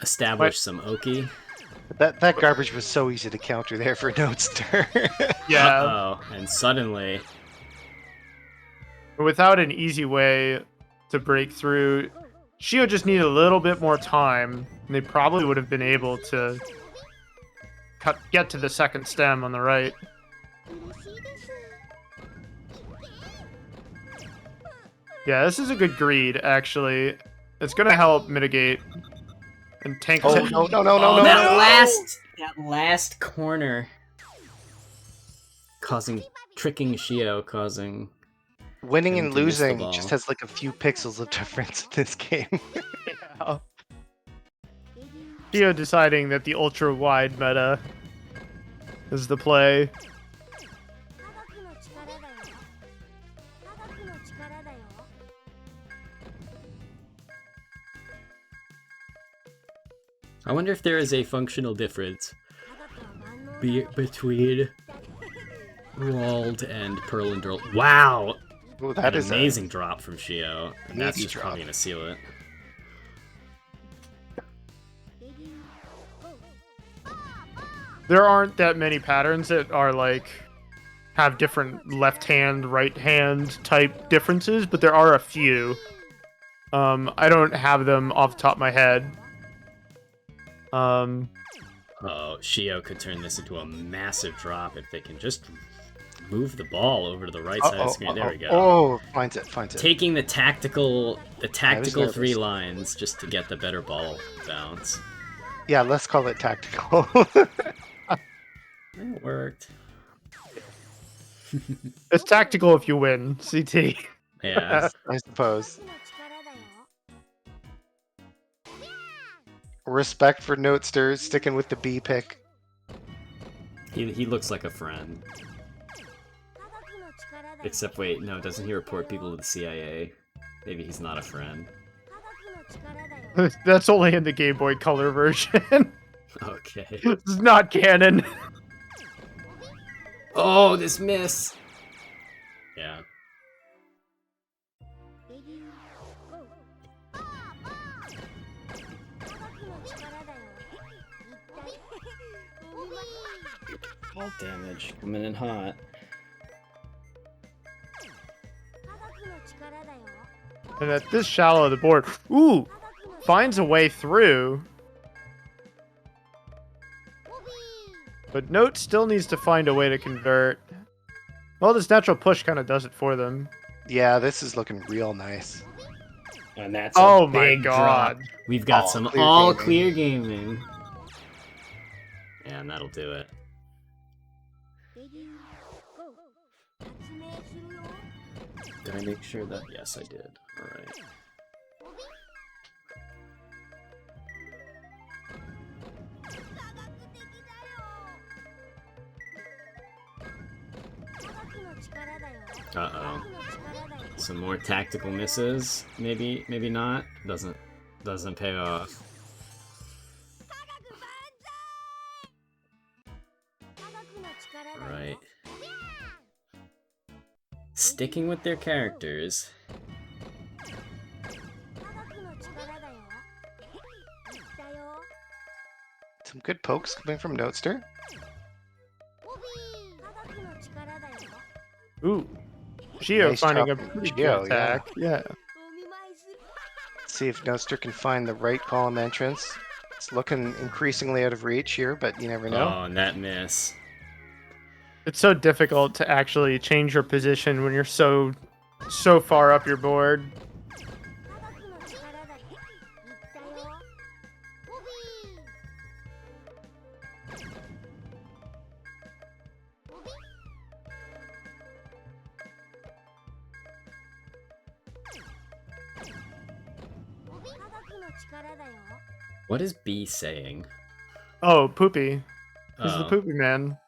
establish some Oki. That garbage was so easy to counter there for Notester. Yeah. Uh-oh, and suddenly... Without an easy way to break through, Shio just needed a little bit more time, and they probably would have been able to get to the second stem on the right. Yeah, this is a good greed, actually. It's going to help mitigate and tank. Oh, no. That last corner tricking Shio, causing Winning him and to miss the losing ball. just has like a few pixels of difference in this game. Yeah. Shio deciding that the ultra wide meta is the play. I wonder if there is a functional difference between Roald and Pearl and Drill. Wow! Oh, that An is amazing drop from Shio, and that's meaty just drop. probably gonna seal it. There aren't that many patterns that are like have different left hand, right hand type differences, but there are a few. I don't have them off the top of my head. Oh, Shio could turn this into a massive drop if they can just move the ball over to the right side of the screen. There we go. Oh, finds it. Taking the tactical nervous. 3 lines just to get the better ball bounce. Yeah, let's call it tactical. It worked. It's tactical if you win, CT. Yeah. I suppose. Respect for Notester sticking with the B pick. He looks like a friend. Except, wait, no, doesn't he report people to the CIA? Maybe he's not a friend. That's only in the Game Boy Color version. Okay. This is not canon. Oh, this miss! Yeah. Ball damage coming in hot. And at this shallow of the board, ooh, finds a way through. But Note still needs to find a way to convert. Well, this natural push kind of does it for them. Yeah, this is looking real nice. And that's a big drop. We've got some clear gaming. Yeah, and that'll do it. Did I make sure that? Yes, I did. All right. Uh-oh. Some more tactical misses. Maybe not. Doesn't pay off. Alright. Sticking with their characters. Some good pokes coming from Notester. Ooh. Shio Nice finding a drop pretty from good Shio, attack. Yeah. See if Notester can find the right column entrance. It's looking increasingly out of reach here, but you never know. Oh, and that miss. It's so difficult to actually change your position when you're so far up your board. What is B saying? Oh, Poopy. He's the Oh. Poopy Man.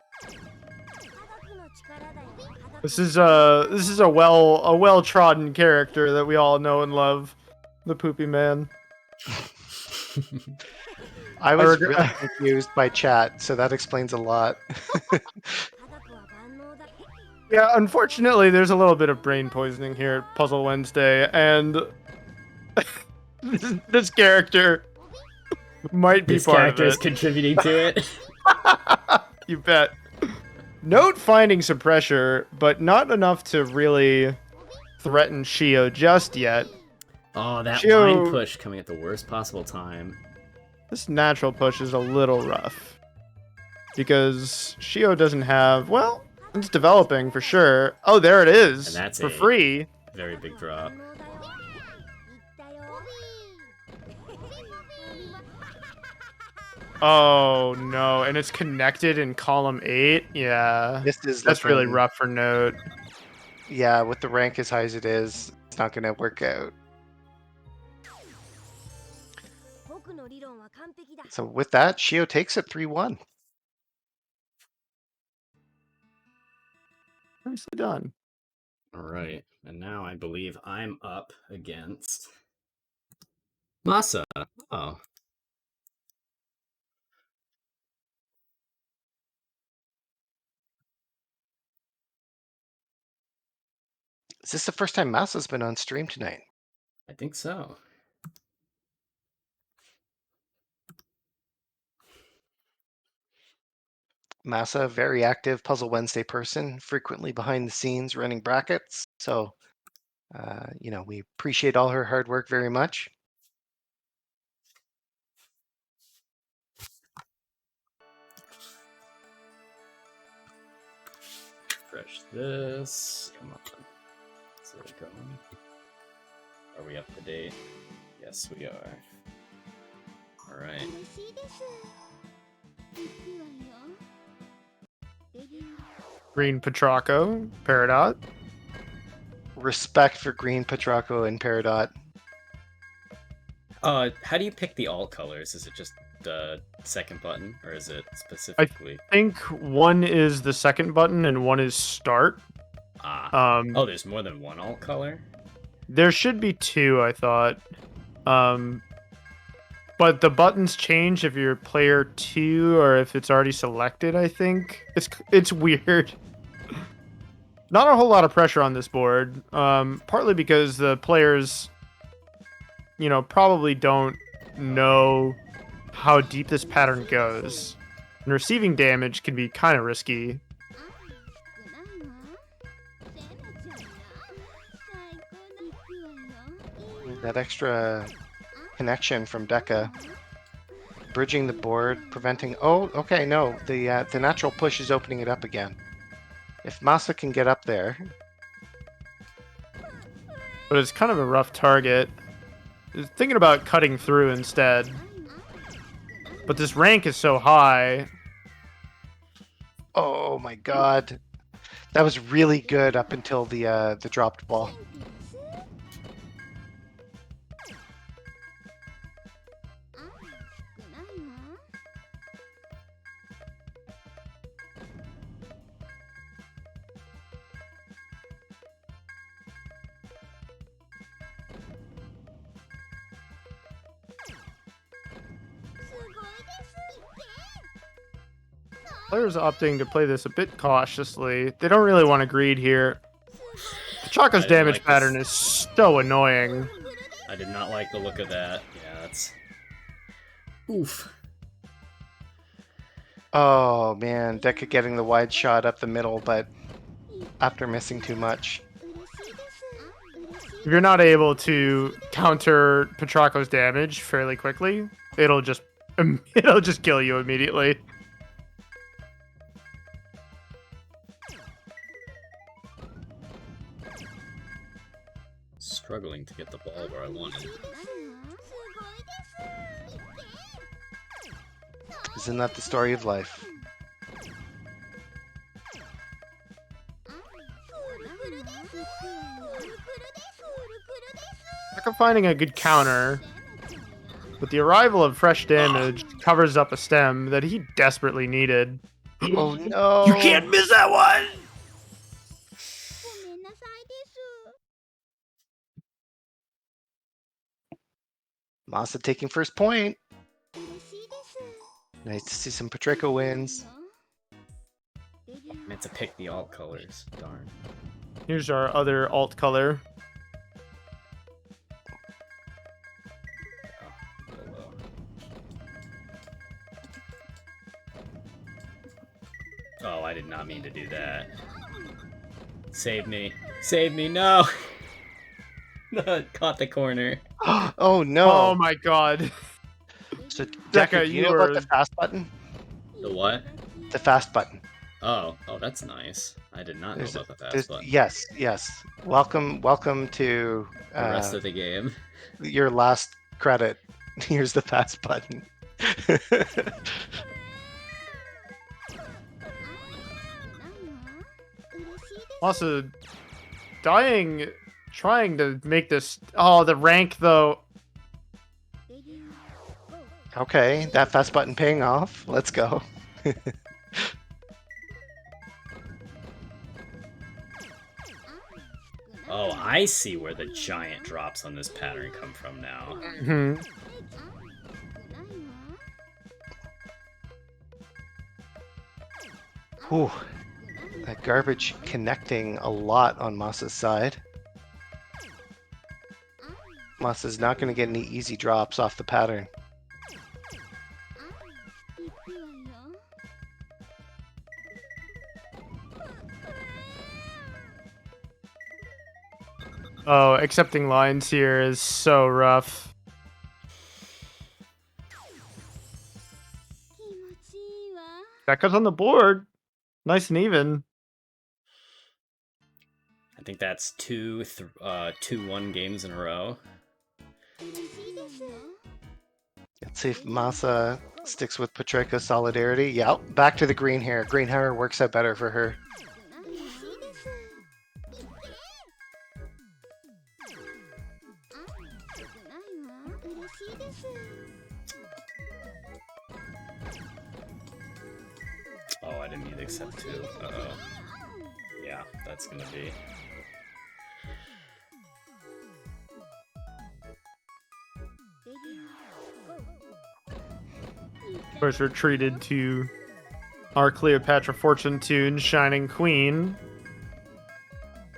This is a well-trodden character that we all know and love. The Poopy Man. I was really confused by chat, so that explains a lot. Yeah, unfortunately, there's a little bit of brain poisoning here at Puzzle Wednesday, and this character might be This part character of is it. contributing to it. You bet. Note finding some pressure, but not enough to really threaten Shio just yet. Oh, that Shio- line push coming at the worst possible time. This natural push is a little rough. Because Shio doesn't have... Well, it's developing for sure. Oh, there it is. And that's for a- free. Very big drop. Oh, no. And it's connected in column 8? Yeah. This is That's really looking- rough for Note. Yeah, with the rank as high as it is, it's not going to work out. So with that, Shio takes it 3-1. Nicely done. Alright, and now I believe I'm up against Masa. Oh. Is this the first time Masa's been on stream tonight? I think so. Masa, very active Puzzle Wednesday person, frequently behind the scenes running brackets. So, we appreciate all her hard work very much. Refresh this. Come on. Is it going? Are we up to date? Yes, we are. All right. Green Petrocco, Peridot. Respect for Green Petrocco and Peridot. How do you pick the alt colors? Is it just the second button, or is it specifically? I think one is the second button and one is start. Oh, there's more than one alt color? There should be two, I thought. But the buttons change if you're player 2 or if it's already selected, I think. It's weird. Not a whole lot of pressure on this board. Partly because the players, probably don't know how deep this pattern goes. And receiving damage can be kind of risky. That extra connection from Deka. Bridging the board, preventing... Oh, okay, no. The natural push is opening it up again. If Masa can get up there... But it's kind of a rough target. Thinking about cutting through instead. But this rank is so high. Oh my god. That was really good up until the dropped ball. Players opting to play this a bit cautiously. They don't really want to greed here. Petrocco's damage pattern is so annoying. I did not like the look of that. Yeah, that's... Oof. Oh man, Deka getting the wide shot up the middle, but after missing too much. If you're not able to counter Petrocco's damage fairly quickly, it'll just kill you immediately. Struggling to get the ball where I wanted. Isn't that the story of life? Deka finding a good counter, but the arrival of fresh damage covers up a stem that he desperately needed. Oh no! You can't miss that one! Masa taking first point. Nice to see some Petrocco wins. I meant to pick the alt colors. Darn. Here's our other alt color. Oh, I did not mean to do that. Save me. Save me, no! Caught the corner. Oh no! Oh my god. So Deka, do you you know about were- the fast button? The what? The fast button. Oh, that's nice. I did not know about the fast button. Yes. Welcome to The rest of the game. your last credit. Here's the fast button. Also, trying to make this... Oh, the rank, though. Okay, that fast button paying off. Let's go. Oh, I see where the giant drops on this pattern come from now. Mhm. Whew. That garbage connecting a lot on Masa's side. Masa's not going to get any easy drops off the pattern. Oh, accepting lines here is so rough. Deka's on the board. Nice and even. I think that's 2-1 games in a row. Let's see if Masa sticks with Patrico's solidarity. Yeah, back to the green hair. Green hair works out better for her. Oh, I didn't need to accept 2. Uh-oh. Yeah, that's gonna be... Of course, we're treated to our Cleopatra Fortune tune, Shining Queen.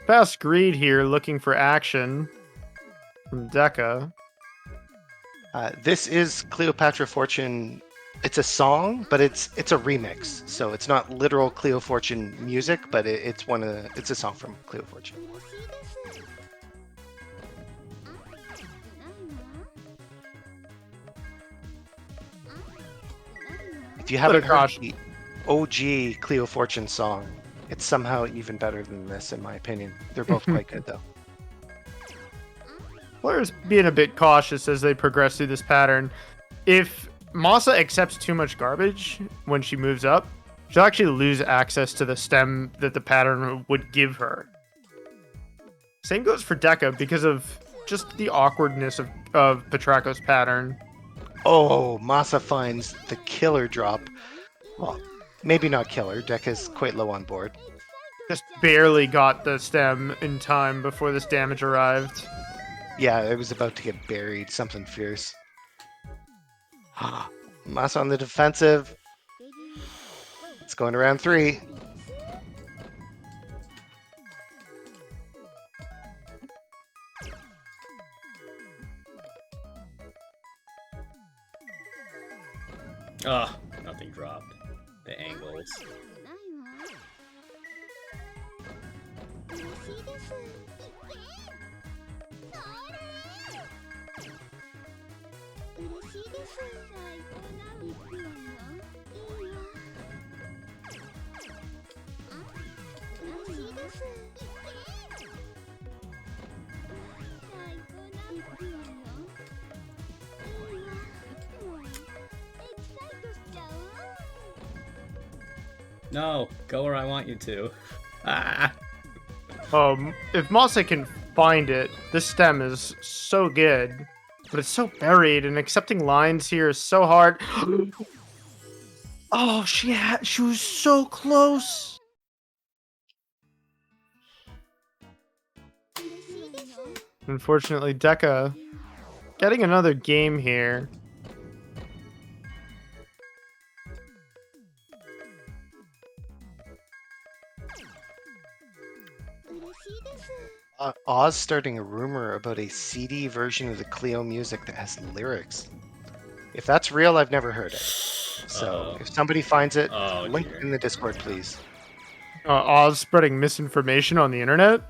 Fast Greed here, looking for action from Deka. This is Cleopatra Fortune. It's a song, but it's a remix. So it's not literal Cleo Fortune music, but it's a song from Cleo Fortune. If you haven't heard the OG Cleo Fortune song, it's somehow even better than this, in my opinion. They're both quite good, though. Players being a bit cautious as they progress through this pattern. If Masa accepts too much garbage when she moves up, she'll actually lose access to the stem that the pattern would give her. Same goes for Deka because of just the awkwardness of Patraco's pattern. Oh, Masa finds the killer drop. Well, maybe not killer. Deka's quite low on board. Just barely got the stem in time before this damage arrived. Yeah, it was about to get buried. Something fierce. Masa on the defensive. It's going to round 3. Oh, nothing dropped. The angles. No, go where I want you to. Ah. If Masa can find it, this stem is so good, but it's so buried, and accepting lines here is so hard. Oh, she was so close. Unfortunately, Deka getting another game here. Oz starting a rumor about a CD version of the Cleo music that has lyrics. If that's real, I've never heard it. So if somebody finds it, link it in the Discord, please. Oz spreading misinformation on the internet?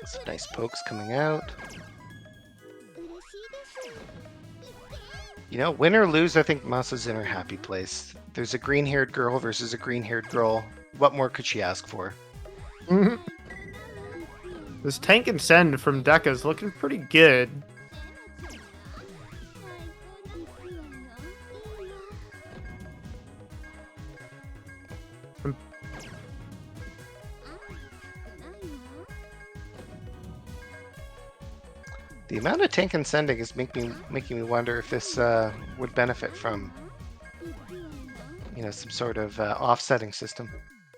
Some nice pokes coming out. You know, win or lose, I think Masa's in her happy place. There's a green-haired girl versus a green-haired girl. What more could she ask for? This tank and send from Deka is looking pretty good. The amount of tank and sending is making me wonder if this would benefit from, you know, some sort of offsetting system.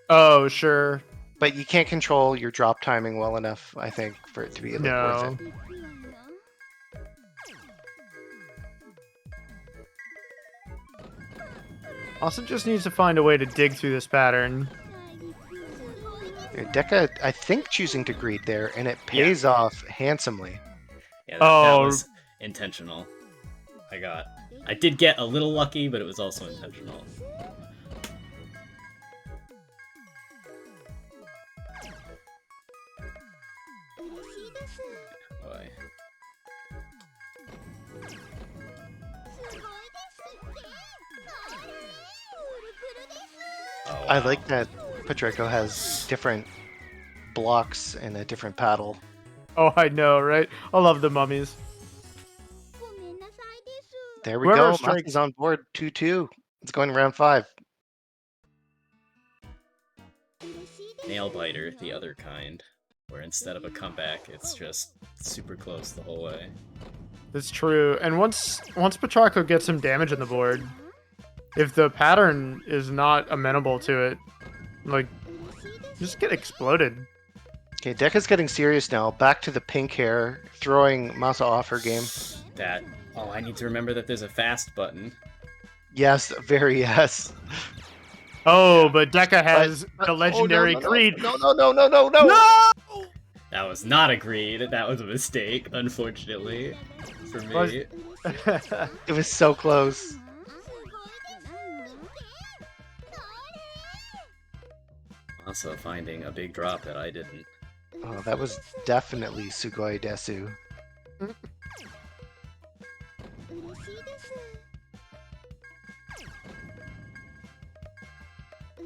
Oh, sure. But you can't control your drop timing well enough, I think, for it to be worth it. Also just needs to find a way to dig through this pattern. Deka, I think, choosing to greet there, and it pays off handsomely. Yeah, that Oh. was intentional. I did get a little lucky, but it was also intentional. Boy. Oh, I wow. like that Patrico has different blocks and a different paddle. Oh, I know, right? I love the mummies. There we Whoever go. strikes- Masa's on board. 2-2. It's going round 5. Nail biter, the other kind, where instead of a comeback, it's just super close the whole way. That's true. And once Petrarco gets some damage on the board, if the pattern is not amenable to it, like, just get exploded. Okay, Deka's getting serious now. Back to the pink hair, throwing Masa off her game. I need to remember that there's a fast button. Yes, very yes. Oh, but Deka has the legendary greed. No. That was not a greed. That was a mistake, unfortunately, for me. It was so close. Also finding a big drop that I didn't. Oh, that was definitely Sugoi Desu.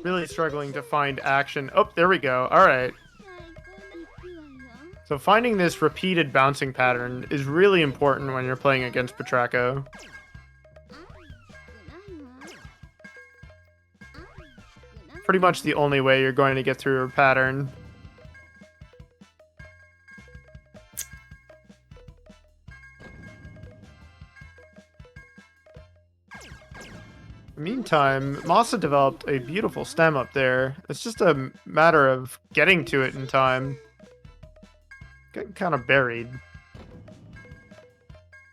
Really struggling to find action. Oh, there we go. All right. So finding this repeated bouncing pattern is really important when you're playing against Petrarco. Pretty much the only way you're going to get through a pattern. Meantime, Masa developed a beautiful stem up there. It's just a matter of getting to it in time. Getting kind of buried.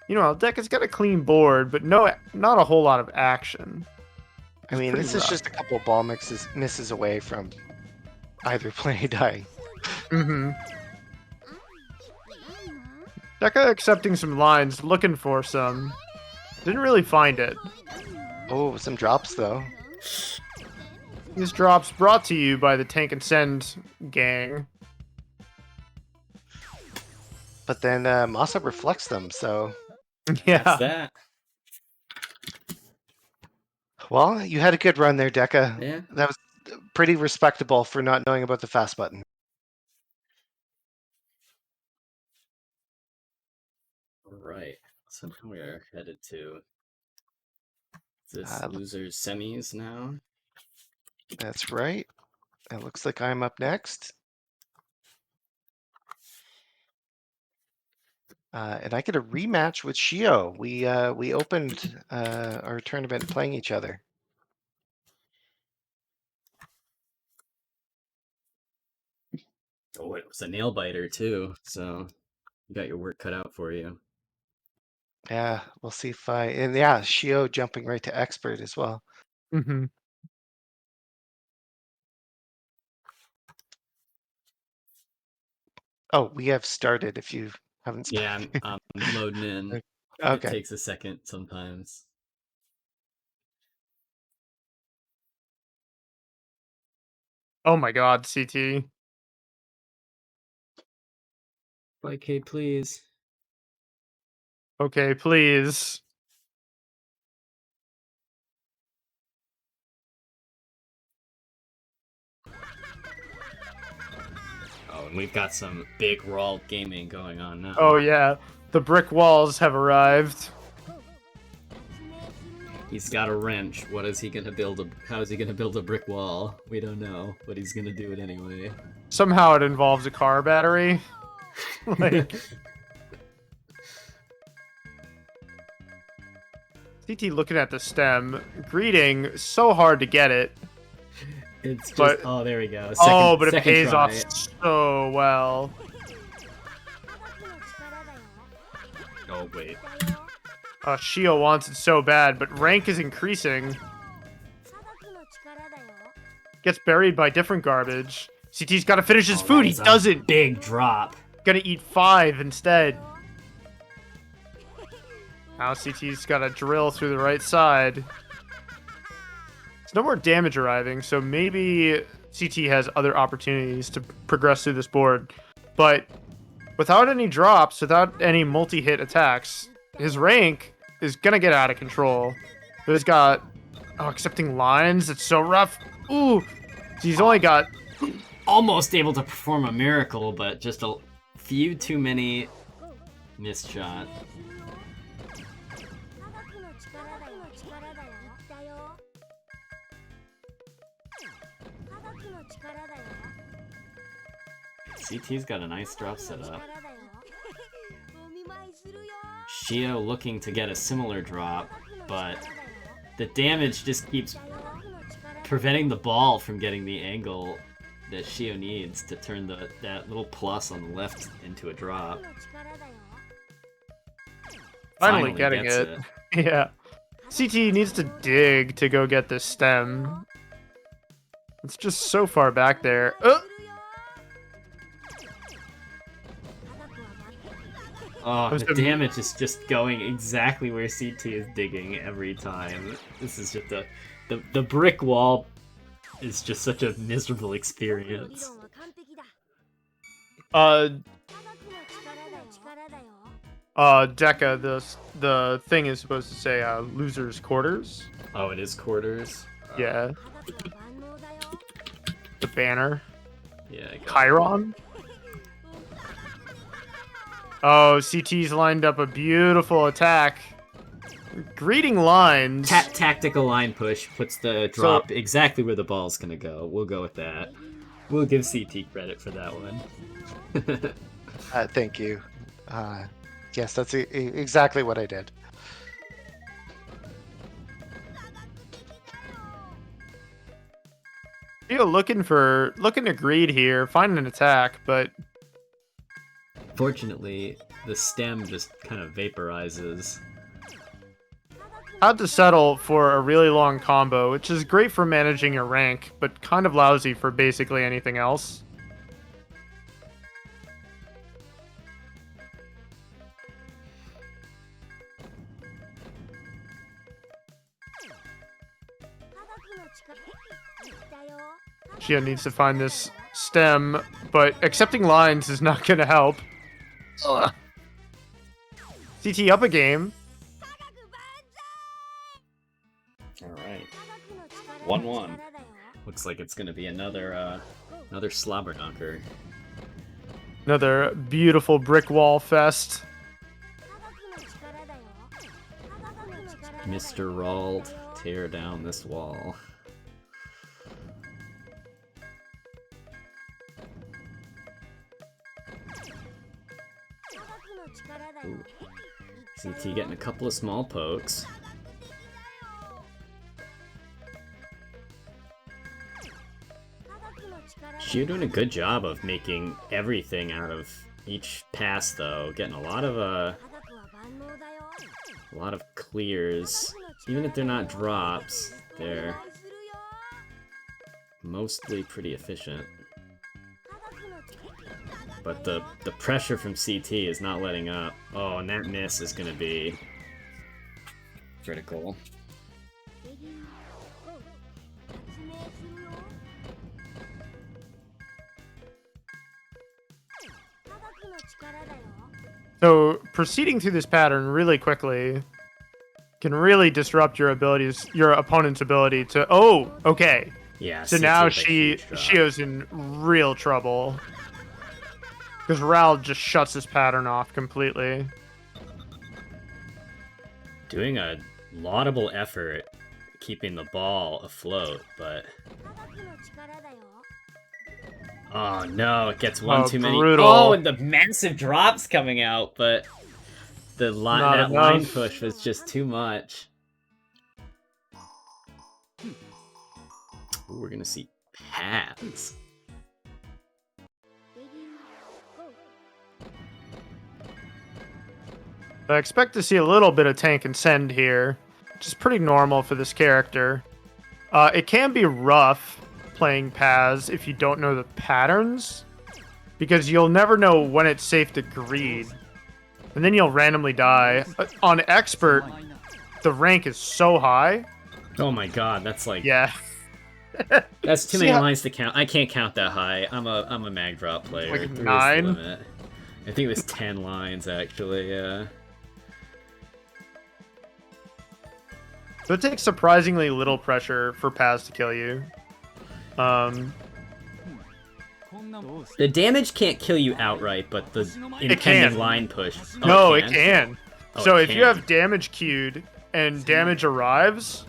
You know, Deka's got a clean board, but not a whole lot of action. I mean, pretty this is rough. just a couple ball misses away from either play die. Mm-hmm. Deka accepting some lines, looking for some. Didn't really find it. Oh, some drops though. These drops brought to you by the Tank and Send gang. But then Masa reflects them, so... Yeah. That's that. Well, you had a good run there, Deka. Yeah. That was pretty respectable for not knowing about the fast button. Alright. So now we are headed to this Look- loser's semis now. That's right. It looks like I'm up next. And I get a rematch with Shio. We opened our tournament playing each other. Oh, it was a nail biter too, so you got your work cut out for you. Yeah, we'll see if I... And yeah, Shio jumping right to expert as well. Mm-hmm. Oh, we have started if you haven't started. Yeah, I'm loading in. It Okay. takes a second sometimes. Oh my god, CT. Like, hey, please. Okay, please. Oh, and we've got some big raw gaming going on now. Oh yeah, the brick walls have arrived. He's got a wrench. What is he gonna build? How is he gonna build a brick wall? We don't know, but he's gonna do it anyway. Somehow it involves a car battery. Like, CT looking at the stem, greeting, so hard to get it. It's just But- oh, there we go. But it second pays try. off so well. Oh wait. Shio wants it so bad, but rank is increasing. Gets buried by different garbage. CT's got to finish his Oh, food. that He is a doesn't. Big drop. Gonna eat 5 instead. Now CT's got to drill through the right side. There's no more damage arriving, so maybe CT has other opportunities to progress through this board. But without any drops, without any multi-hit attacks, his rank is gonna get out of control. But he's got accepting lines. It's so rough. Ooh, he's only got Almost able to perform a miracle, but just a few too many missed shots. CT's got a nice drop set up. Shio looking to get a similar drop, but the damage just keeps preventing the ball from getting the angle that Shio needs to turn that little plus on the left into a drop. finally getting gets it. Yeah. CT needs to dig to go get this stem. It's just so far back there. Oh, the damage is just going exactly where CT is digging every time. This is just the brick wall is just such a miserable experience. Deka, the thing is supposed to say loser's quarters. Oh, it is quarters? Yeah. The banner. Yeah, I got Chiron. Oh, CT's lined up a beautiful attack. Greeting lines. Tactical line push puts the drop exactly where the ball's gonna go. We'll go with that. We'll give CT credit for that one. Thank you. Yes, that's exactly what I did. Looking to greed here, find an attack, but fortunately, the stem just kind of vaporizes. had to settle for a really long combo, which is great for managing your rank, but kind of lousy for basically anything else. Shio needs to find this stem, but accepting lines is not going to help. Ugh. CT up a game. Alright. 1-1. Looks like it's gonna be another slobber knocker. Another beautiful brick wall fest. Mr. Rald, tear down this wall. Ooh. CT getting a couple of small pokes. Shio doing a good job of making everything out of each pass, though. Getting a lot of clears. Even if they're not drops, they're mostly pretty efficient. But the pressure from CT is not letting up. Oh, and that miss is gonna be critical. So proceeding through this pattern really quickly can really disrupt your opponent's ability to. Oh, okay. Yeah. So CT now with a huge drop. Shio's in real trouble because Ral just shuts this pattern off completely. Doing a laudable effort keeping the ball afloat, but oh no, it gets one too many. Brutal. Oh, and the massive drops coming out, but the line push was just too much. Ooh, we're gonna see pads. I expect to see a little bit of tank and send here, which is pretty normal for this character. It can be rough playing Paz if you don't know the patterns, because you'll never know when it's safe to greed, and then you'll randomly die. On Expert, the rank is so high. Oh my god, that's like Yeah. that's too See many how- lines to count. I can't count that high. I'm a mag drop player. Like 3 is the 9? limit. I think it was 10 lines actually. Yeah. So it takes surprisingly little pressure for Paz to kill you. The damage can't kill you outright, but the impending can. line push. Oh, No, it can. Oh, So it if you can. have damage queued and damage arrives,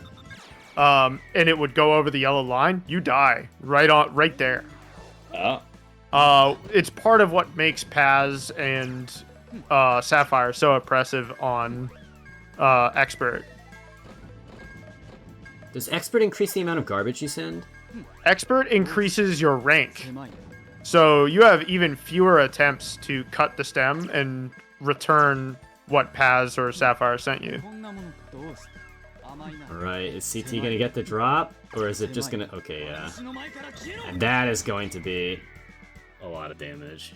and it would go over the yellow line, you die right there. Oh. It's part of what makes Paz and Sapphire so oppressive on Expert. Does Expert increase the amount of garbage you send? Expert increases your rank. So you have even fewer attempts to cut the stem and return what Paz or Sapphire sent you. Alright, is CT gonna get the drop? Or is it just gonna... Okay, yeah. And that is going to be a lot of damage.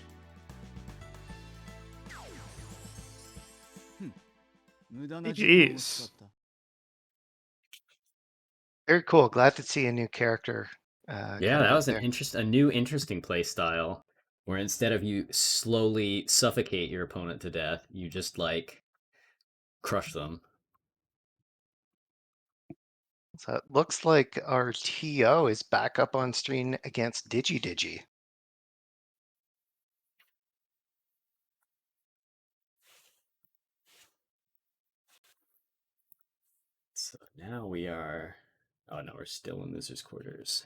Jeez. Very cool. Glad to see a new character. Yeah, coming that out was there. a new interesting play style. Where instead of you slowly suffocate your opponent to death, you just, like, crush them. So it looks like our TO is back up on screen against DigiDigi. So now we are... Oh no, we're still in losers' quarters.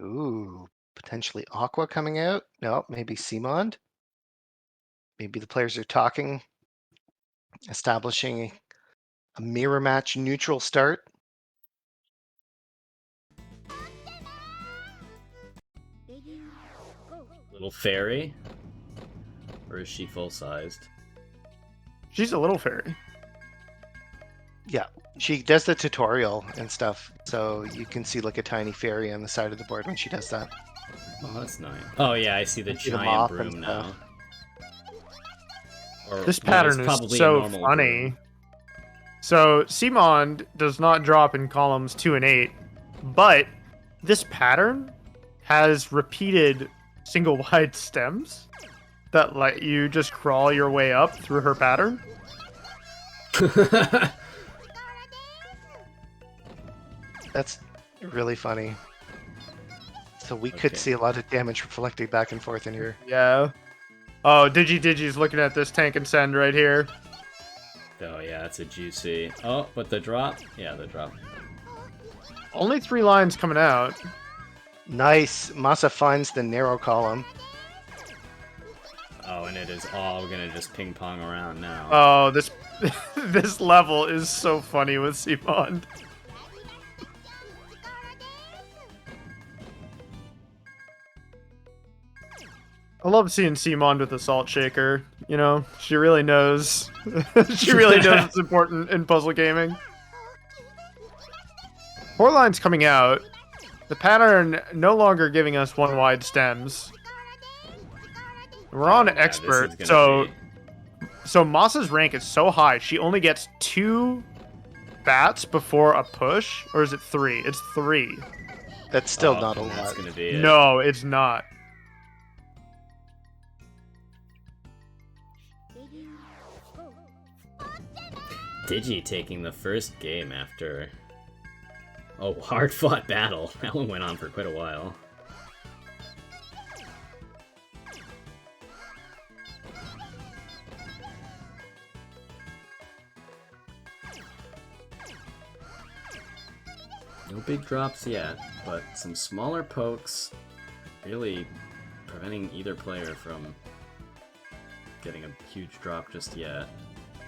Ooh, potentially Aqua coming out. No, maybe Simond. Maybe the players are talking, establishing a mirror match neutral start. Little fairy? Or is she full-sized? She's a little fairy. Yeah, she does the tutorial and stuff, so you can see like a tiny fairy on the side of the board when she does that. Oh, that's nice. Oh yeah, I see the See the giant mop and broom now. stuff. Or This what pattern is probably a so normal funny. broom. So Simond does not drop in columns 2 and 8, but this pattern has repeated single wide stems that let you just crawl your way up through her pattern. That's really funny. So we could see a lot of damage reflecting back and forth in here. Yeah. Oh, DigiDigi's looking at this tank and send right here. Oh yeah, it's a juicy. Oh, but the drop? Yeah, the drop. Only 3 lines coming out. Nice. Masa finds the narrow column. Oh, and it is all gonna just ping pong around now. Oh, this this level is so funny with Simond. I love seeing Simond with a salt shaker. You know, she really knows. She really knows it's important in puzzle gaming. 4 lines coming out. The pattern no longer giving us 1 wide stems. We're on Yeah, this expert, is gonna so be- so Masa's rank is so high. She only gets 2 bats before a push, or is it 3? It's 3. That's still Oh, not a and that's lot. gonna be it. No, it's not. Digi taking the first game after a hard-fought battle. That one went on for quite a while. No big drops yet, but some smaller pokes really preventing either player from getting a huge drop just yet.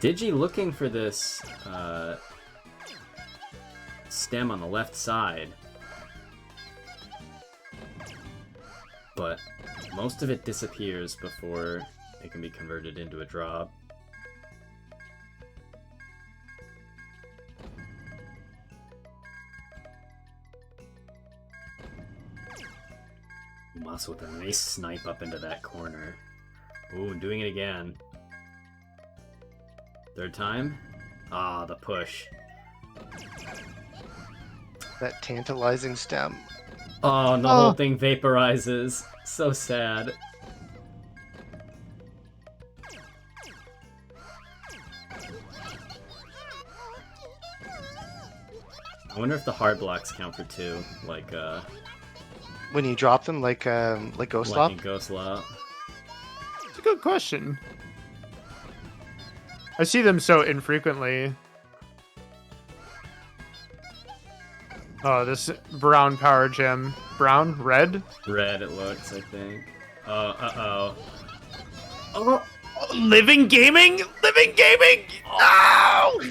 Digi looking for this stem on the left side, but most of it disappears before it can be converted into a drop. Masa with a nice snipe up into that corner. Ooh, doing it again. Third time? Ah, the push. That tantalizing stem. Oh, and the whole thing vaporizes. So sad. I wonder if the hard blocks count for 2, like When you drop them, like Ghost like Lop? in Ghost Lop. It's a good question. I see them so infrequently. Oh, this brown power gem. Brown? Red? Red, it looks, I think. Uh-oh. Oh! Living gaming? Living gaming! No!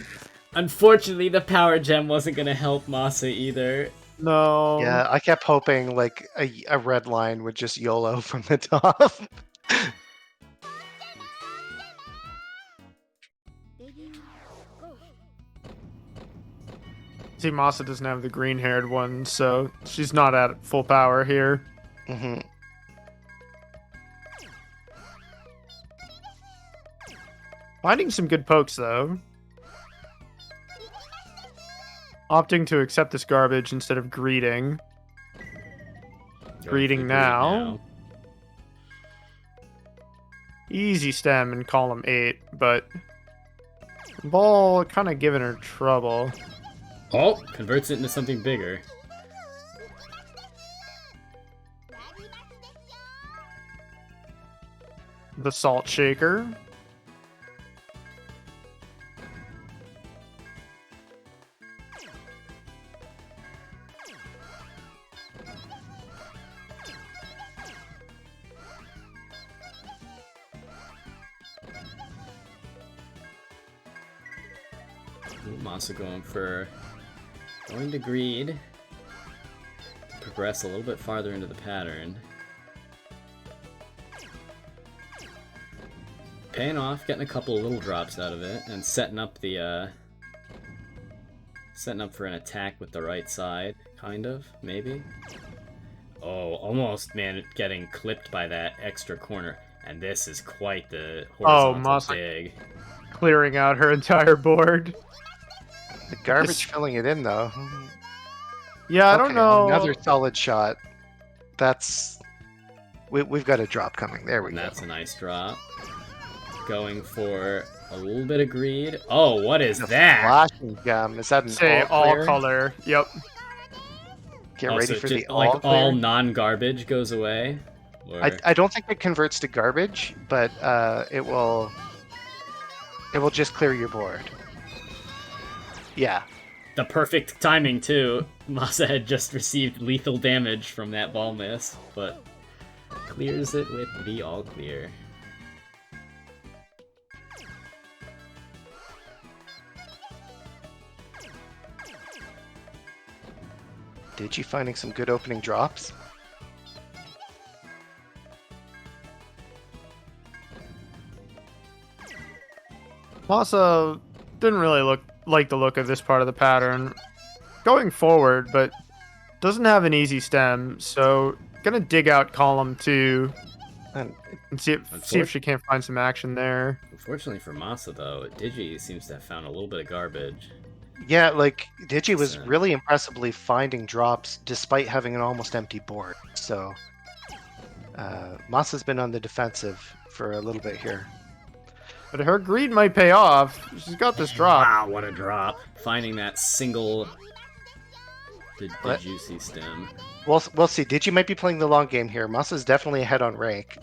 Unfortunately, the power gem wasn't gonna help Masa either. No. Yeah, I kept hoping like a red line would just YOLO from the top. See, Masa doesn't have the green-haired one, so she's not at full power here. Mm-hmm. Finding some good pokes, though. Opting to accept this garbage instead of greeting. Greeting now. Easy stem in column 8, but ball kind of giving her trouble. Oh, converts it into something bigger. The salt shaker. Masa going to greed to progress a little bit farther into the pattern. Paying off, getting a couple of little drops out of it, and setting up for an attack with the right side, kind of, maybe. Oh, almost, man, getting clipped by that extra corner, and this is quite the horizontal Masa dig. clearing out her entire board. The garbage filling it in though. Yeah, I don't know. Another solid shot. That's we've got a drop coming. There we And go. that's a nice drop. Going for a little bit of greed. Oh, what is that? Flashing gem. Is that an Say all clear? color. Yep. Get Oh, ready so for just, the like all clear. all non-garbage goes away? Or... I don't think it converts to garbage, but it will just clear your board. Yeah. The perfect timing, too. Masa had just received lethal damage from that ball miss, but clears it with the all clear. Digi finding some good opening drops? Masa didn't really like the look of this part of the pattern. Going forward, but doesn't have an easy stem, so gonna dig out column 2 And and see if she can't find some action there. Unfortunately for Masa, though, Digi seems to have found a little bit of garbage. yeah, like Digi was So- really impressively finding drops despite having an almost empty board. So Masa's been on the defensive for a little bit here. But her greed might pay off. She's got this drop. Wow, what a drop. Finding that single... The What? juicy stem. We'll see. Digi might be playing the long game here. Masa's definitely ahead on rank.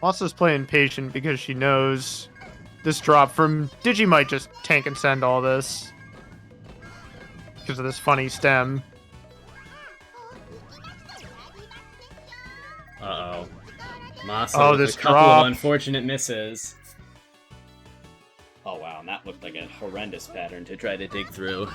Masa's playing patient because she knows this drop from Digi might just tank and send all this. because of this funny stem. Uh-oh. Masa Oh, with this a couple drop. of unfortunate misses. Oh wow, and that looked like a horrendous pattern to try to dig through.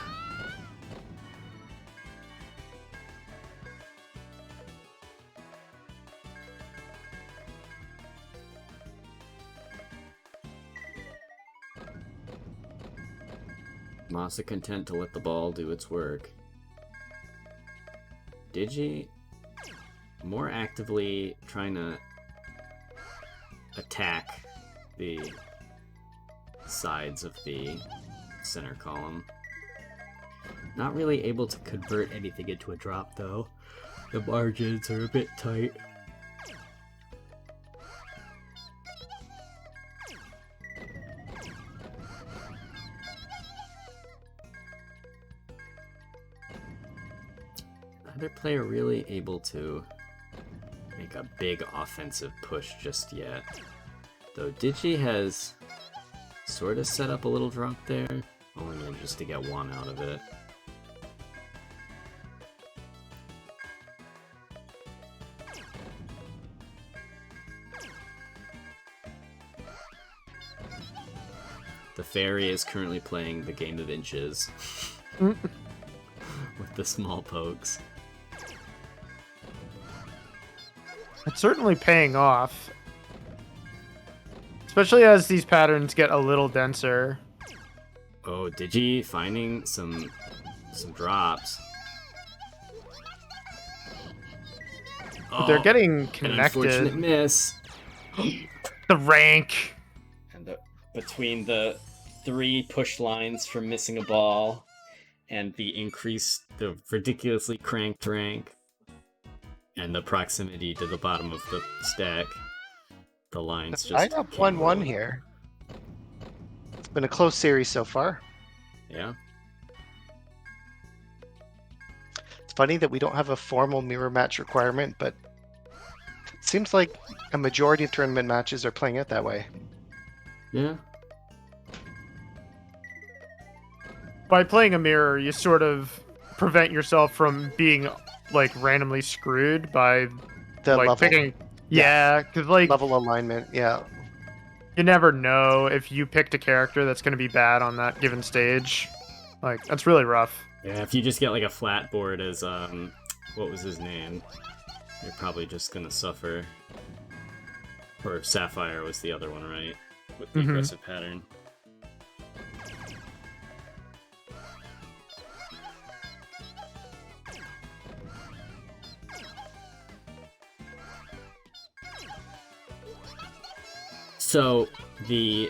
Masa content to let the ball do its work. Digi more actively trying to attack the sides of the center column. Not really able to convert anything into a drop though. The margins are a bit tight. Neither player really able to make a big offensive push just yet. Though Digi has sort of set up a little drop there, only just to get one out of it. The fairy is currently playing the game of inches with the small pokes. It's certainly paying off. Especially as these patterns get a little denser. Oh, Digi finding some drops. But they're getting An unfortunate connected. miss. The rank. And between the 3 push lines for missing a ball and the ridiculously cranked rank and the proximity to the bottom of the stack, the lines just I got 1-1 here. It's been a close series so far. Yeah. It's funny that we don't have a formal mirror match requirement, but it seems like a majority of tournament matches are playing it that way. Yeah. By playing a mirror, you sort of prevent yourself from being like randomly screwed by The like level, picking. Yeah, because like level alignment, yeah. you never know if you picked a character that's going to be bad on that given stage. Like that's really rough. Yeah, if you just get like a flat board as what was his name? You're probably just gonna suffer. Or Sapphire was the other one, right? With the aggressive pattern. So the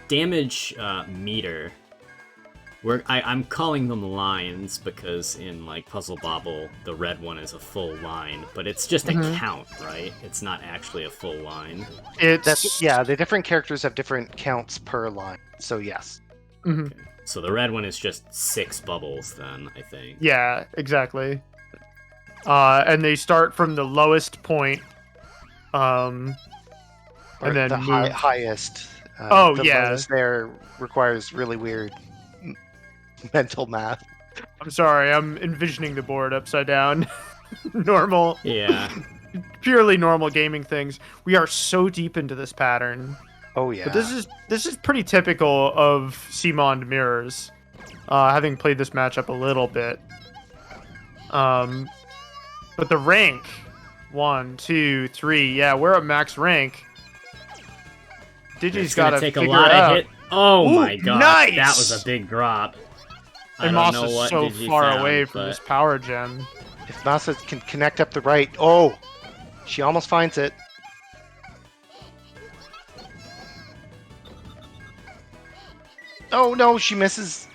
damage meter, I'm calling them lines because in like Puzzle Bobble, the red one is a full line, but it's just a count, right? It's not actually a full line. The different characters have different counts per line, so yes. Mm-hmm. Okay. So the red one is just 6 bubbles then, I think. Yeah, exactly. And they start from the lowest point. Or and then the move... highest. The lowest there requires really weird mental math. I'm sorry, I'm envisioning the board upside down. Normal. Yeah. Purely normal gaming things. We are so deep into this pattern. Oh yeah. But this is pretty typical of CMON mirrors. Having played this matchup a little bit. But the rank, 1, 2, 3, yeah, we're at max rank. Digi's got to take figure a lot it out. of hit. Oh Ooh, my god, nice! that was a big drop. I And don't know Masa's what so Digi far found, away from but... this power gem. If Masa can connect up the right, oh, she almost finds it. Oh no, she misses.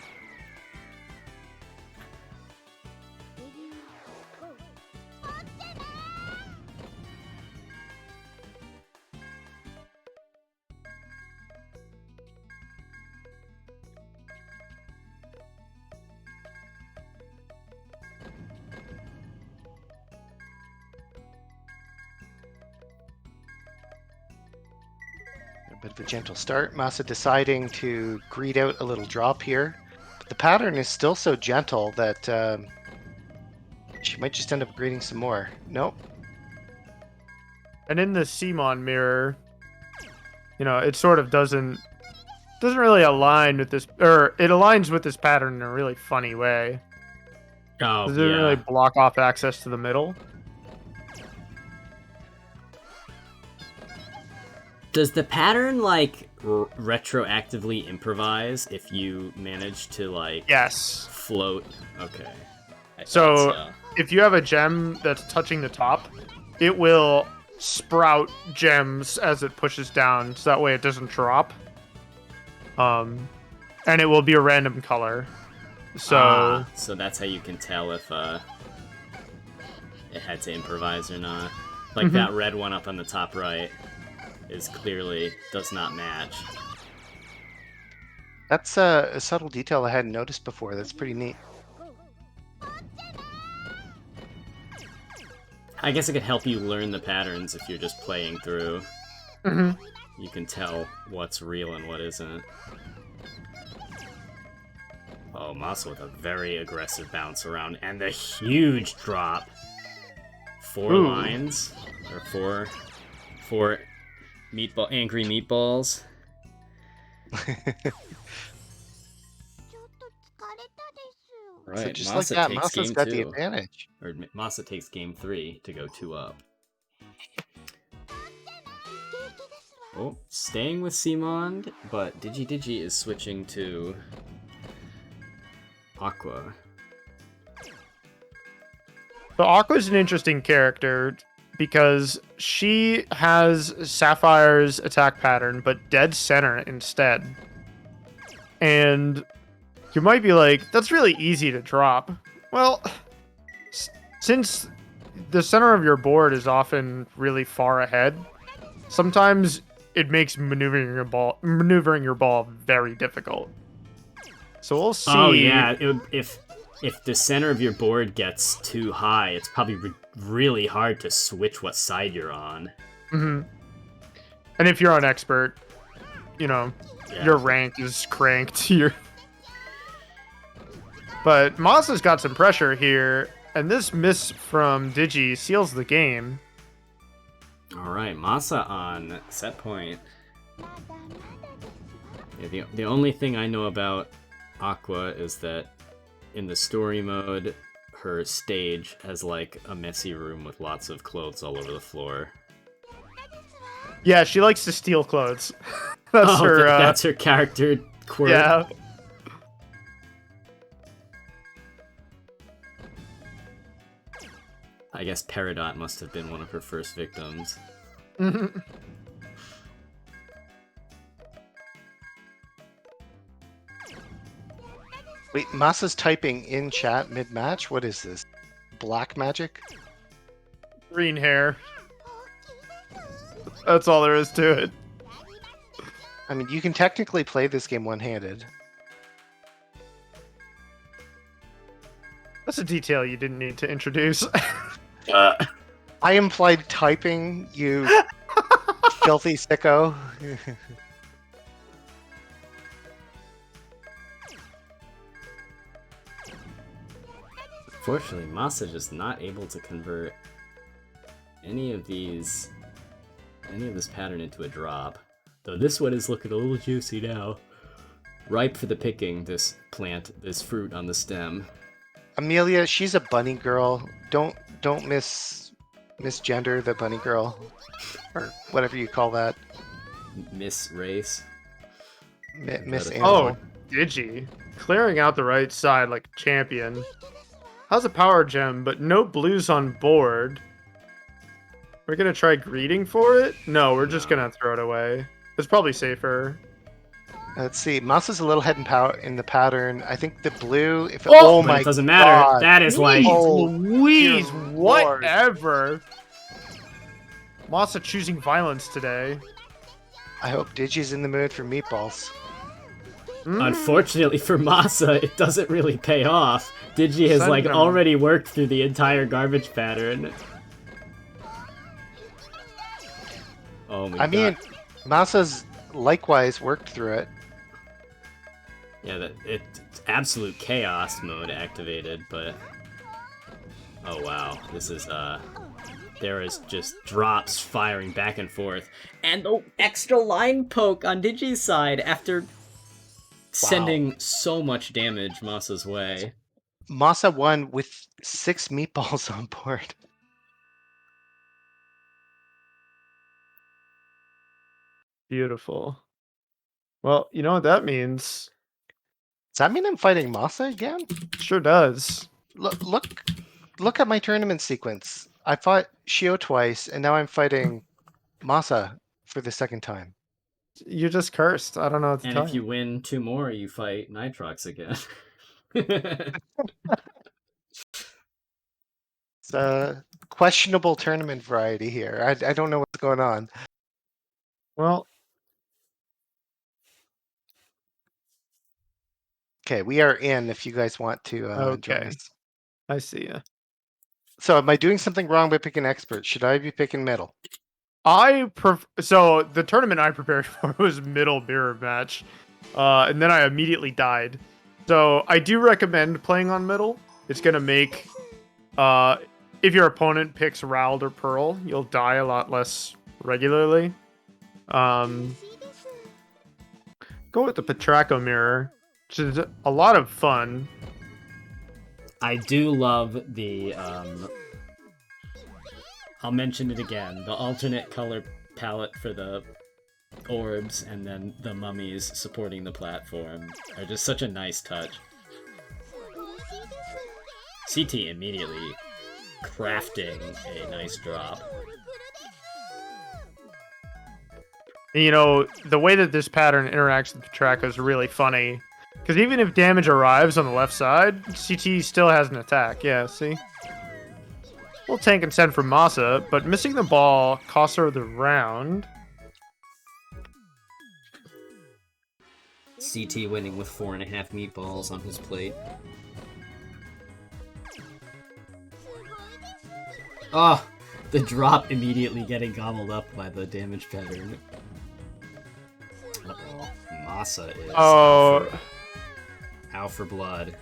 A bit of a gentle start. Masa deciding to greed out a little drop here. But the pattern is still so gentle that she might just end up greeting some more. Nope. And in the Simon mirror, you know, it sort of doesn't really align with this, or it aligns with this pattern in a really funny way. Oh, It doesn't really yeah. block off access to the middle. Does the pattern, like, retroactively improvise if you manage to, like, Yes. float? Okay. So if you have a gem that's touching the top, it will sprout gems as it pushes down, so that way it doesn't drop. And it will be a random color. So so that's how you can tell if it had to improvise or not. Like that red one up on the top right is clearly does not match. That's a subtle detail I hadn't noticed before. That's pretty neat. I guess it could help you learn the patterns if you're just playing through. You can tell what's real and what isn't. Oh, Masa with a very aggressive bounce around and the huge drop. 4 lines or four angry meatballs. Right, So just Masa like that, takes Masa's game got 2. the advantage. Or Masa takes game 3 to go 2 up. Oh, staying with Simond, but DigiDigi is switching to Aqua. So Aqua's an interesting character because she has Sapphire's attack pattern, but dead center instead. And you might be like, that's really easy to drop. Well, since the center of your board is often really far ahead, sometimes it makes maneuvering your ball very difficult. So we'll see. Oh yeah, if the center of your board gets too high, it's probably really hard to switch what side you're on. And if you're on expert, you know, your rank is cranked. But Masa's got some pressure here, and this miss from Digi seals the game. Alright, Masa on set point. Yeah, the only thing I know about Aqua is that in the story mode, her stage has like a messy room with lots of clothes all over the floor. Yeah, she likes to steal clothes. That's her character quirk. Yeah. I guess Peridot must have been one of her first victims. Wait, Masa's typing in chat mid-match? What is this? Black magic? Green hair. That's all there is to it. I mean, you can technically play this game one-handed. That's a detail you didn't need to introduce. I implied typing, you filthy sicko. Fortunately, Masa just not able to convert any of this pattern into a drop. Though this one is looking a little juicy now. Ripe for the picking, this plant, this fruit on the stem. Amelia, she's a bunny girl. Don't misgender the bunny girl. Or whatever you call that. Miss race. Miss Oh, Digi. Clearing out the right side like a champion. How's a power gem, but no blues on board? We're gonna try greeting for it? No, we're just gonna throw it away. It's probably safer. Let's see. Masa's a little head in the pattern. I think the blue. If oh my! It doesn't matter. God. That is like. Oh, Louise, dear whatever. Masa choosing violence today. I hope Digi's in the mood for meatballs. Unfortunately for Masa, it doesn't really pay off. Digi has like already worked through the entire garbage pattern. Oh my god. I mean, Masa's likewise worked through it. Yeah, it's absolute chaos mode activated, but oh wow, this is there is just drops firing back and forth, and the extra line poke on Digi's side after sending so much damage Masa's way. Masa won with 6 meatballs on board. Beautiful. Well, you know what that means? Does that mean I'm fighting Masa again? Sure does. Look at my tournament sequence. I fought Shio twice, and now I'm fighting Masa for the second time. You're just cursed. I don't know what to And tell if you win 2 more, you fight Nitrox again. It's a questionable tournament variety here. I don't know what's going on. Well, Okay, we are in if you guys want to join okay. us. I see ya. So am I doing something wrong by picking expert? Should I be picking middle? So the tournament I prepared for was middle mirror match, and then I immediately died. So I do recommend playing on middle. It's gonna make, if your opponent picks Rald or Pearl, you'll die a lot less regularly. Go with the Petraco mirror, which is a lot of fun. I do love the I'll mention it again, the alternate color palette for the orbs and then the mummies supporting the platform are just such a nice touch. CT immediately crafting a nice drop. You know, the way that this pattern interacts with Petraco is really funny. Because even if damage arrives on the left side, CT still has an attack. Yeah, see? We'll tank and send from Masa, but missing the ball costs her the round. CT winning with 4.5 meatballs on his plate. Oh, the drop immediately getting gobbled up by the damage pattern. Uh-oh. Masa is out for blood.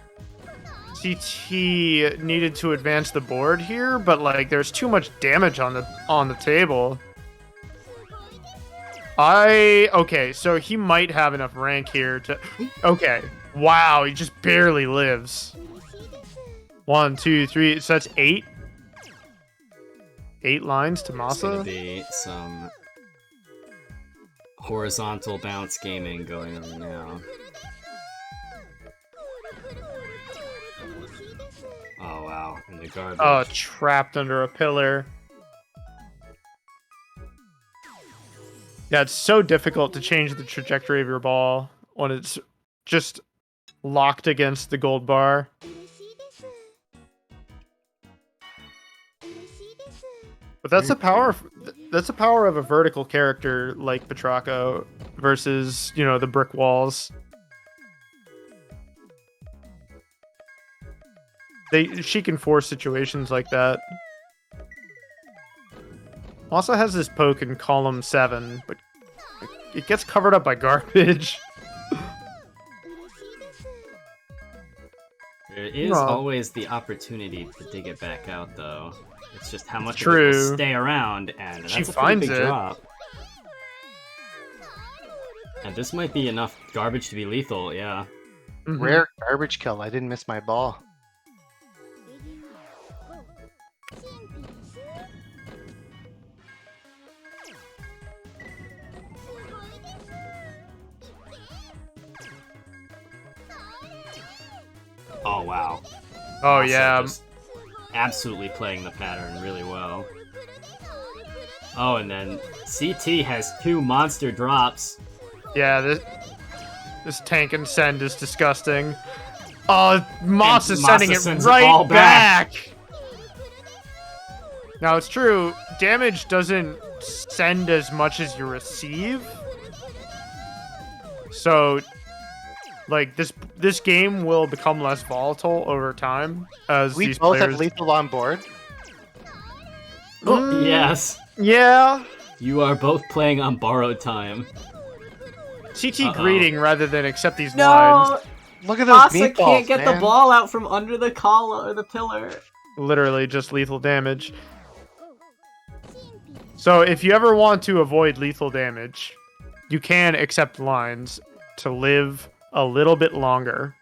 CT needed to advance the board here, but like there's too much damage on the table. Okay, so he might have enough rank here to. Okay, wow, he just barely lives. 1, 2, 3. So that's 8. 8 lines to There's gonna Masa. be some horizontal bounce gaming going on now. Oh wow, in the garbage. Oh, trapped under a pillar. Yeah, it's so difficult to change the trajectory of your ball when it's just locked against the gold bar. But that's the power. That's the power of a vertical character like Petraco versus, you know, the brick walls. She can force situations like that. Also has this poke in column 7, but it gets covered up by garbage. There is always the opportunity to dig it back out, though. It's just how much of it True. will stay around, and that's She a pretty finds big it. drop. And this might be enough garbage to be lethal, yeah. Mhm. Rare garbage kill. I didn't miss my ball. Oh, wow. Oh Masa yeah. just absolutely playing the pattern really well. Oh, and then CT has 2 monster drops. Yeah, this tank and send is disgusting. Oh, Moss is sending it sends it all right back. back. Now it's true, damage doesn't send as much as you receive. So, like this game will become less volatile over time as We these both players. have lethal on board. Oh, yes. Yeah. You are both playing on borrowed time. CT Uh-oh. greeting rather than accept these lines. Look at those Masa meatballs, can't get man. the ball out from under the collar or the pillar. Literally just lethal damage. Literally just lethal damage. So if you ever want to avoid lethal damage, you can accept lines to live a little bit longer,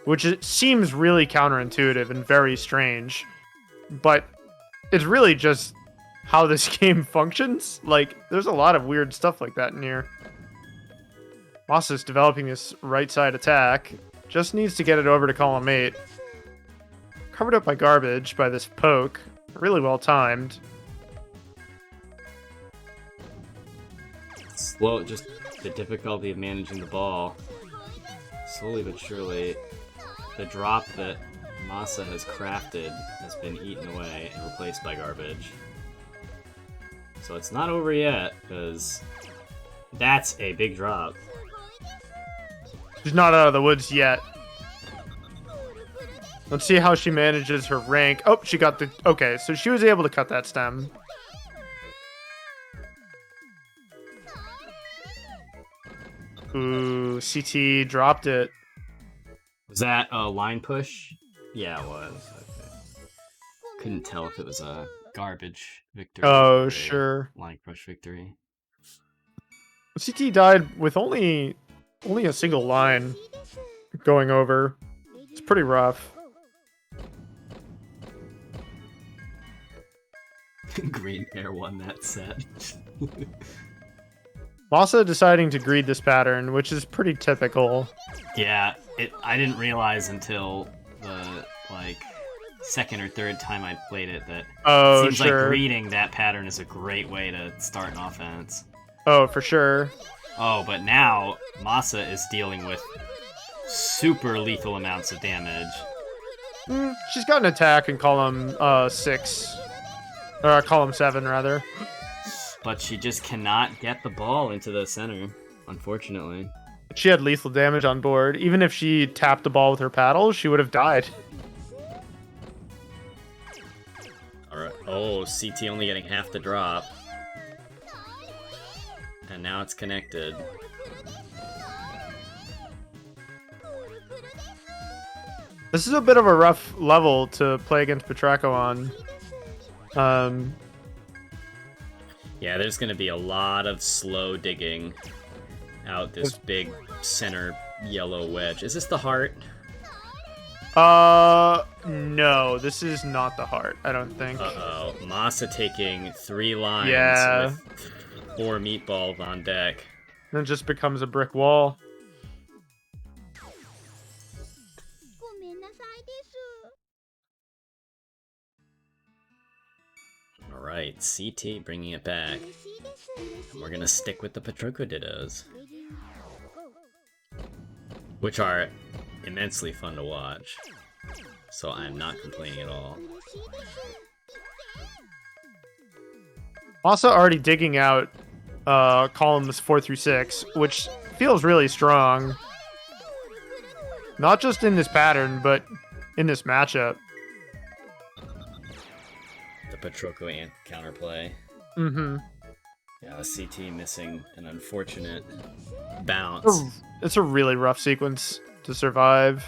which seems really counterintuitive and very strange, but it's really just how this game functions. Like, there's a lot of weird stuff like that in here. Masa's developing this right side attack. Just needs to get it over to column 8. Covered up by garbage by this poke. Really well timed. Slow, just the difficulty of managing the ball. Slowly but surely, the drop that Masa has crafted has been eaten away and replaced by garbage. So it's not over yet, because that's a big drop. She's not out of the woods yet. Let's see how she manages her rank. Oh, she got the... Okay, so she was able to cut that stem. Ooh, CT dropped it. Was that a line push? Yeah, it was. Okay. Couldn't tell if it was a garbage victory. Oh, or a sure. Line push victory. CT died with only a single line going over. It's pretty rough. Green Bear won that set. Masa deciding to greed this pattern, which is pretty typical. Yeah, I didn't realize until the second or third time I played it that Oh, seems sure. like greeting that pattern is a great way to start an offense. Oh, for sure. Oh, but now Masa is dealing with super lethal amounts of damage. She's got an attack in column 6. Or column 7, rather. But she just cannot get the ball into the center, unfortunately. She had lethal damage on board. Even if she tapped the ball with her paddle, she would have died. Alright. Oh, CT only getting half the drop. And now it's connected. This is a bit of a rough level to play against Petracco on. Yeah, there's gonna be a lot of slow digging out this big center yellow wedge. Is this the heart? No, this is not the heart, I don't think. Uh-oh. Masa taking 3 lines Yeah. with 4 meatballs on deck. Then it just becomes a brick wall. Alright, CT bringing it back. And we're gonna stick with the Petrocco Dittos, which are immensely fun to watch. So I'm not complaining at all. Also already digging out columns 4 through 6, which feels really strong. Not just in this pattern, but in this matchup. The Petrocco ant counterplay. Mm-hmm. Yeah, CT missing an unfortunate bounce. It's a really rough sequence to survive.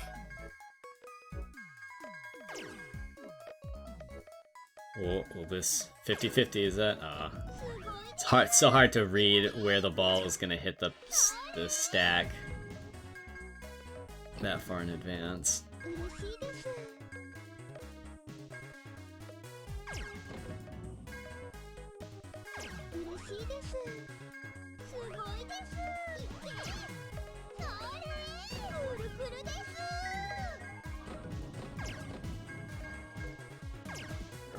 Will this 50-50, is that? It's so hard to read where the ball is going to hit the stack that far in advance.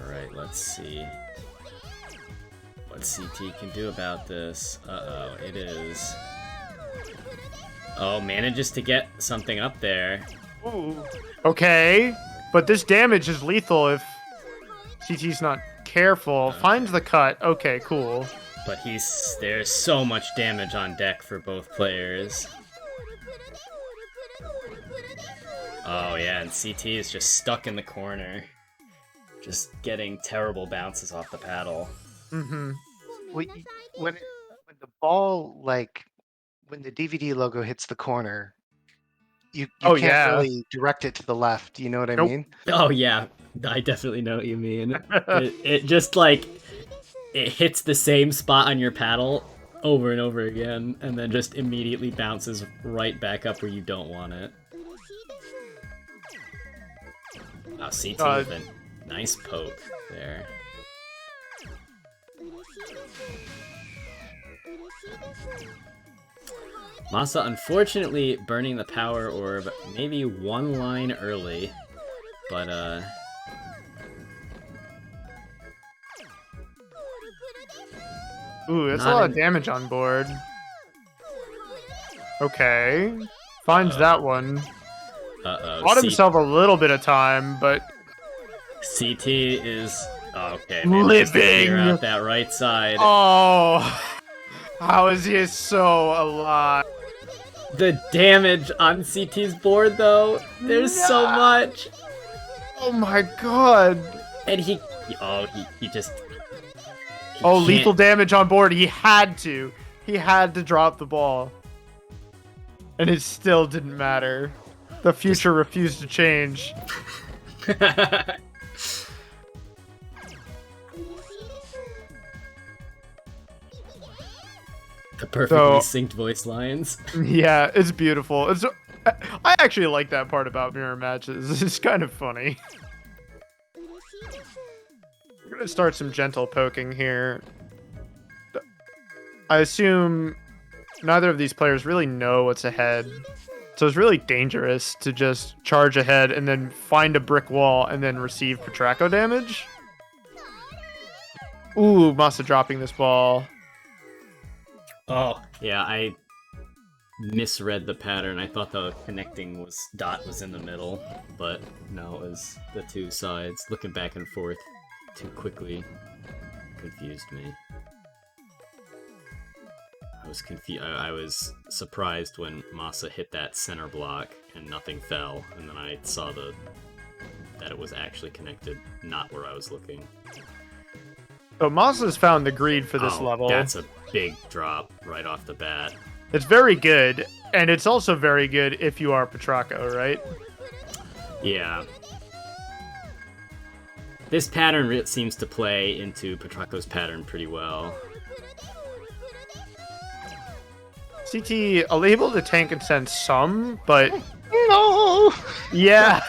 Alright, let's see what CT can do about this. Uh-oh, it is... Oh, manages to get something up there. Ooh. Okay, but this damage is lethal if CT's not careful. Finds the cut. Okay, cool. But there's so much damage on deck for both players. Oh yeah, and CT is just stuck in the corner. Just getting terrible bounces off the paddle. Mm-hmm. When the ball, when the DVD logo hits the corner, You Oh can't yeah. really direct it to the left. You know what I Nope. mean? Oh yeah, I definitely know what you mean. It just like it hits the same spot on your paddle over and over again, and then just immediately bounces right back up where you don't want it. Wow, CT with a nice poke there. Masa unfortunately burning the power orb maybe one line early, but Ooh, that's a lot of damage on board. Okay. Finds that one. Uh-oh. Bought himself a little bit of time, but... CT is... okay, maybe living! just to clear out that right side. Oh! How is he so alive? The damage on CT's board, though, there's so much. Oh my god! And he just... lethal damage on board. He had to. He had to drop the ball. And it still didn't matter. The future refused to change. The perfectly synced voice lines. Yeah, it's beautiful. I actually like that part about mirror matches. It's kind of funny. We're gonna start some gentle poking here. I assume neither of these players really know what's ahead. So it's really dangerous to just charge ahead and then find a brick wall and then receive Petraco damage. Ooh, Masa dropping this ball. Oh, yeah, I misread the pattern. I thought the connecting dot was in the middle, but no, it was the two sides. Looking back and forth too quickly confused me. I was surprised when Masa hit that center block and nothing fell, and then I saw that it was actually connected, not where I was looking. So Masa's found the greed for this level. That's a big drop right off the bat. It's very good, and it's also very good if you are Petraco, right? Yeah. This pattern seems to play into Petraco's pattern pretty well. CT able to tank and sense some, but No. yeah.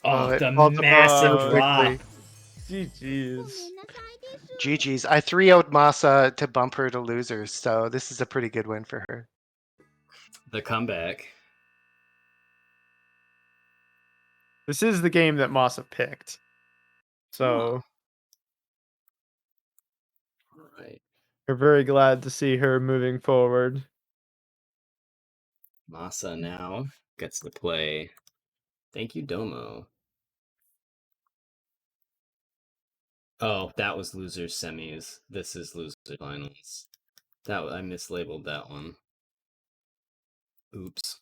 The massive drop. GG's. GG's. I 3-0'd Masa to bump her to losers, so this is a pretty good win for her. The comeback. This is the game that Masa picked. So Right. we're very glad to see her moving forward. Masa now gets to play ThankYouDomo. Oh, that was losers semis. This is losers finals. I mislabeled that one. Oops.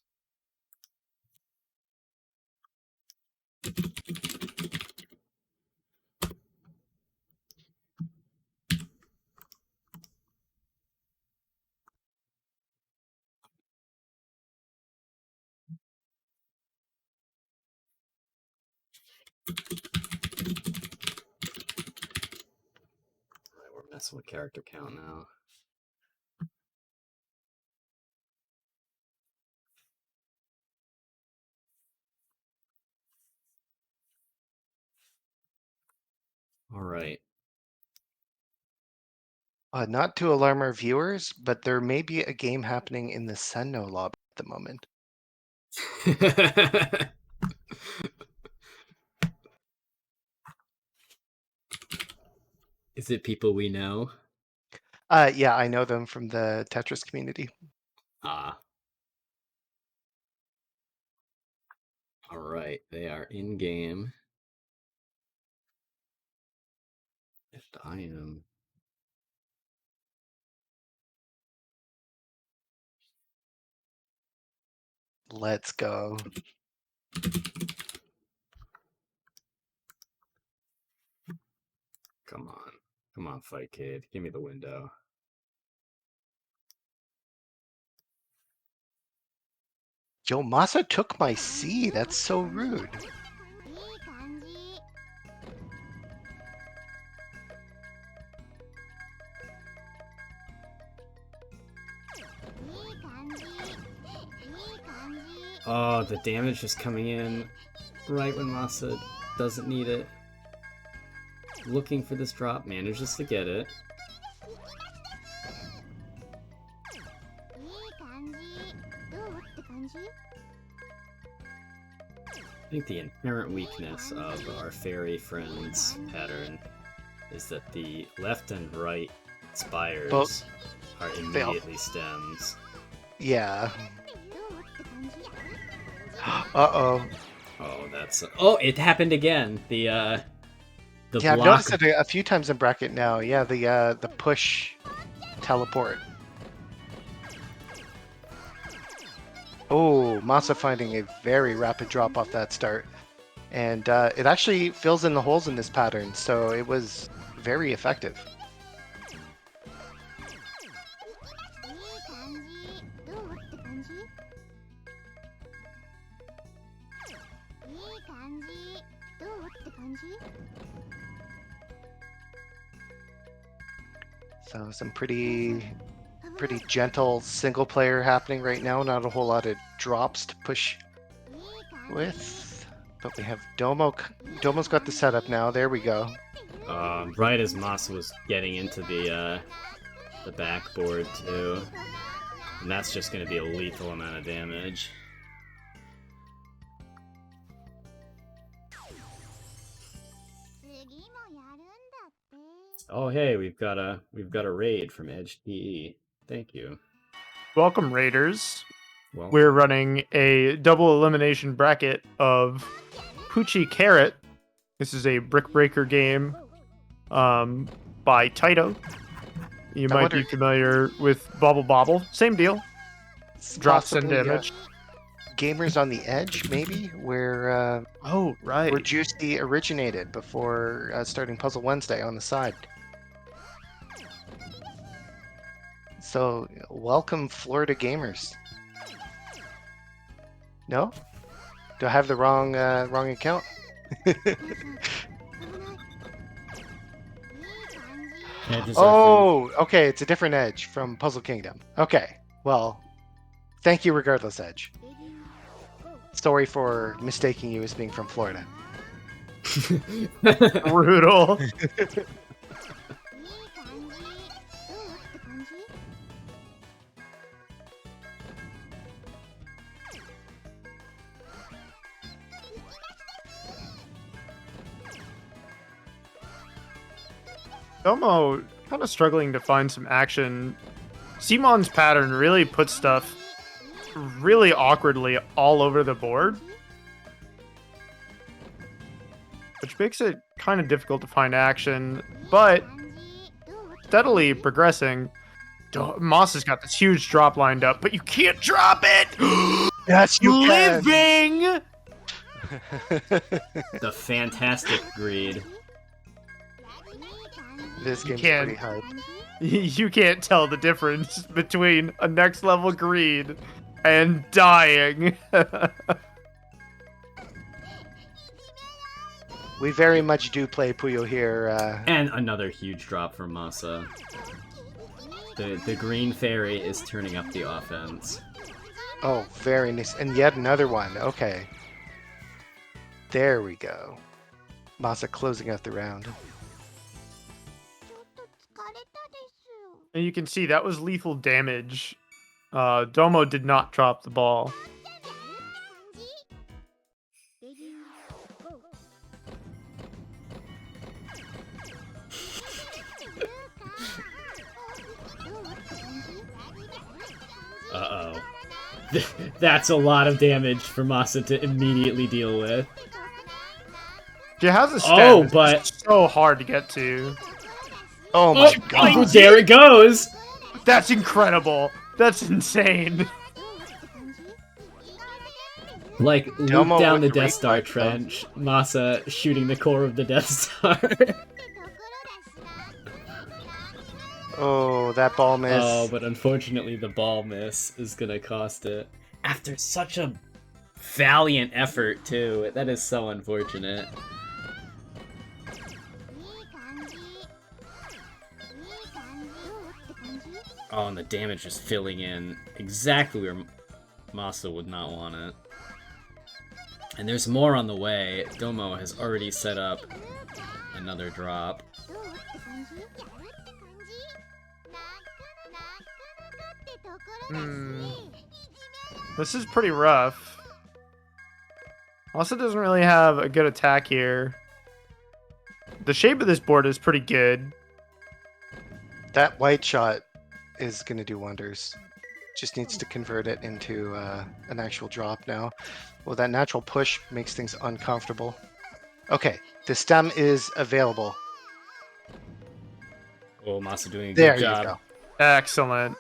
We're messing with character count now. All right. Not to alarm our viewers, but there may be a game happening in the Senno lobby at the moment. Is it people we know? Yeah, I know them from the Tetris community. Ah. All right, they are in game. And I am. Let's go. Come on. Come on, Fight Kid. Give me the window. Yo, Masa took my C. That's so rude. Oh, the damage is coming in right when Masa doesn't need it. Looking for this drop, manages to get it. I think the inherent weakness of our fairy friends pattern is that the left and right spires Both are immediately stems. Yeah. Uh-oh. Oh, that's... Oh, it happened again! The Yeah, block... I've noticed it a few times in bracket now. Yeah, the push teleport. Oh, Masa finding a very rapid drop off that start. And it actually fills in the holes in this pattern, so it was very effective. So some pretty gentle single player happening right now. Not a whole lot of drops to push with. But we have Domo. Domo's got the setup now. There we go. Right as Masa was getting into the backboard too. And that's just going to be a lethal amount of damage. Oh hey, we've got a raid from Edge TE. Thank you. Welcome, Raiders. Well, We're running a double elimination bracket of Puchi Carat. This is a brick breaker game by Taito. You might be familiar with Bobble Bobble. Same deal. Drops and damage. Gamers on the Edge, maybe, where oh right, where Juicy originated before starting Puzzle Wednesday on the side. So welcome, Florida gamers. No? Do I have the wrong account? Oh, okay, it's a different Edge from Puzzle Kingdom. Okay, well, thank you regardless, Edge. Sorry for mistaking you as being from Florida. Brutal. Domo kind of struggling to find some action. Simon's pattern really puts stuff really awkwardly all over the board, which makes it kind of difficult to find action, but steadily progressing. Moss has got this huge drop lined up, but you can't drop it! Yes, you Living! The fantastic greed. This game's pretty hard. You can't tell the difference between a next level greed and dying. We very much do play Puyo here. And another huge drop from Masa. The green fairy is turning up the offense. Oh, very nice. And yet another one. Okay. There we go. Masa closing out the round. And you can see that was lethal damage. Domo did not drop the ball. Uh-oh. That's a lot of damage for Masa to immediately deal with. She has a stem. Oh, but it's so hard to get to. Oh my god. Oh, there it goes! That's incredible. That's insane. Like, Domo loop down the with the Death Star reflex, trench, Masa shooting the core of the Death Star. Oh, that ball miss. Oh, but unfortunately the ball miss is gonna cost it. After such a valiant effort, too. That is so unfortunate. Oh, and the damage is filling in exactly where Masa would not want it. And there's more on the way. Domo has already set up another drop. This is pretty rough. Also doesn't really have a good attack here. The shape of this board is pretty good. That white shot is going to do wonders. Just needs to convert it into an actual drop now. Well, that natural push makes things uncomfortable. Okay, the stem is available. Oh, Masa doing a There good you job. go. Excellent.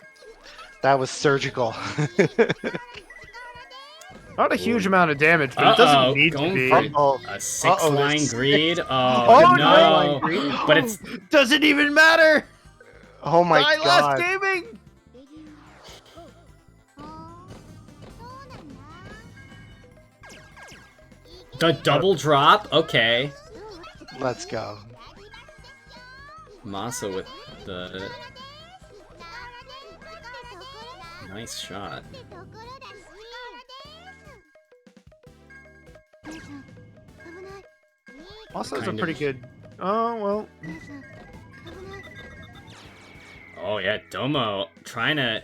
That was surgical. Not a huge amount of damage, but it doesn't need to going be. for Uh-oh. a 6-line there's greed. six. Oh, nine-line no. greed. But it's... Doesn't even matter. Oh my Die god. last gaming. The double drop? Okay. Let's go. Masa with the... Nice shot. Also, it's a Kind pretty of- good. Oh well. Oh yeah, Domo trying to...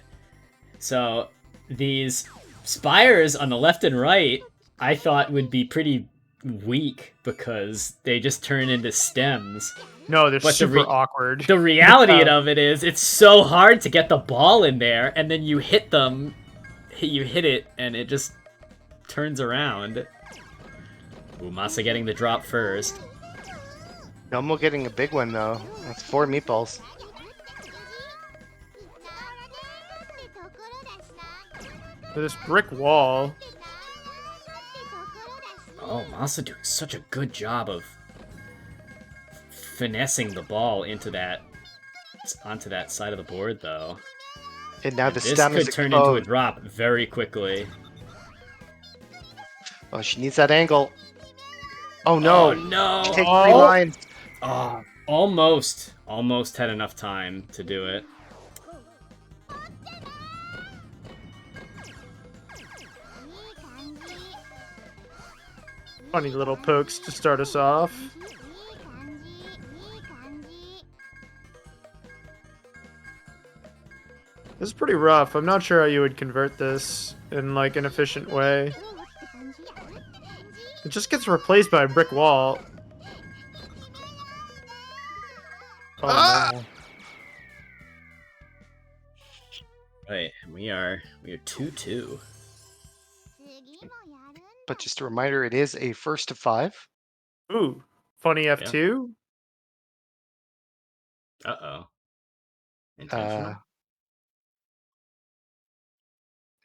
So, these spires on the left and right, I thought would be pretty weak because they just turn into stems. No, they're But the super awkward. The reality of it is, it's so hard to get the ball in there, and then you hit them, you hit it, and it just turns around. Ooh, Masa getting the drop first. Domo getting a big one though. That's 4 meatballs. This brick wall. Oh, Masa doing such a good job of finessing the ball into that, onto that side of the board, though. And now the This stem is could turn into a exposed. drop very quickly. Oh, she needs that angle. Oh no. Oh, no! Take 3 Oh! lines. Oh, almost had enough time to do it. Funny little pokes to start us off. This is pretty rough. I'm not sure how you would convert this in like an efficient way. It just gets replaced by a brick wall. Oh no. Right, we are 2-2. But just a reminder, it is a first to 5. Ooh, funny F2. Uh-oh. Intentional?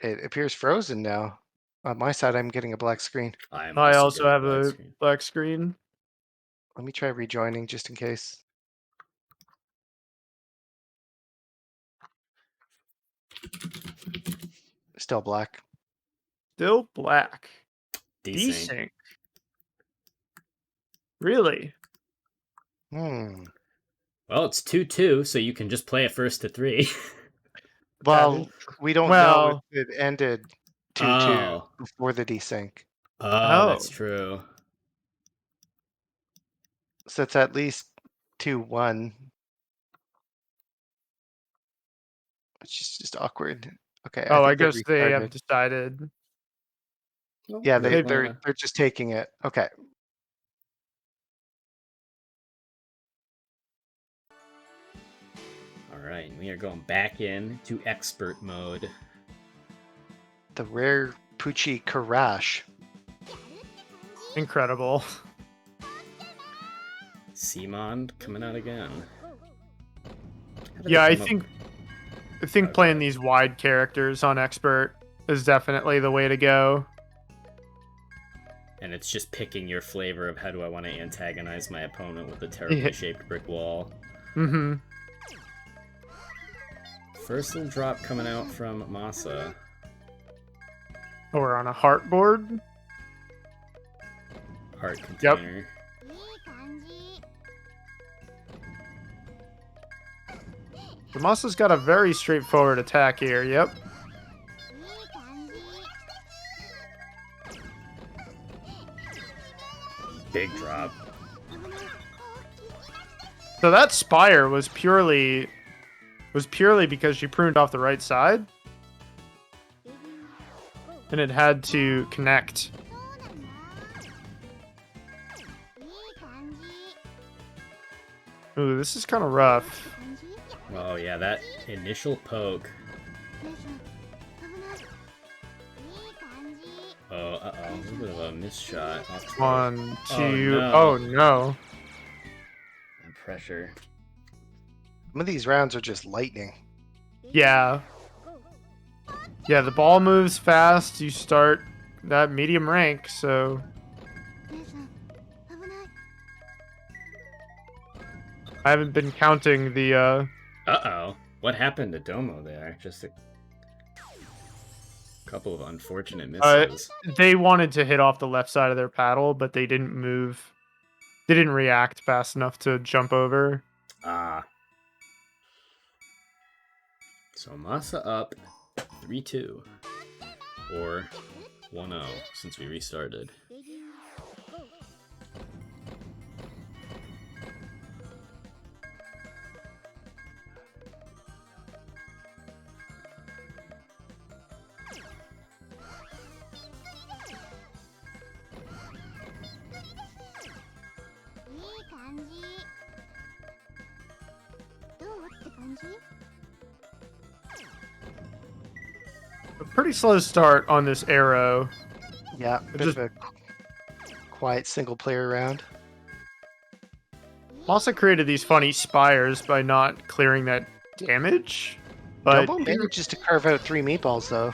It appears frozen now. On my side, I'm getting a black screen. I also getting have black a screen. black screen. Let me try rejoining just in case. Still black. Still black. Desync. Desync. Really? Hmm. Well, it's 2-2, so you can just play it first to 3. Well, we don't know if it ended 2-2 Oh. before the desync. Oh, that's true. So it's at least 2-1. Which is just awkward. Okay. Oh, I think they guess they have restarted. decided. Yeah, They've- they're just taking it. Okay. Alright, we are going back in to expert mode. The rare Puchi Carat. Incredible. Simon coming out again. Yeah, I think playing these wide characters on expert is definitely the way to go. And it's just picking your flavor of how do I want to antagonize my opponent with a terribly shaped brick wall. Mm-hmm. First little drop coming out from Masa. Oh, we're on a heart board. Heart container. The Masa's got a very straightforward attack here. Yep. Big drop. So that spire was purely because she pruned off the right side, and it had to connect. Ooh, this is kind of rough. Oh yeah, that initial poke. Oh, uh-oh. A little bit of a miss shot. One, two. no. Oh no. And pressure. Some of these rounds are just lightning. Yeah. Yeah, the ball moves fast. You start that medium rank, so I haven't been counting the Uh-oh. What happened to Domo there? Just a couple of unfortunate misses. they wanted to hit off the left side of their paddle, but they didn't move. They didn't react fast enough to jump over. Ah. So Masa up 3-2. Or 1-0 since we restarted. A pretty slow start on this arrow. Yeah, bit of a quiet single player round. Masa created these funny spires by not clearing that damage. But Domo manages to carve out 3 meatballs though.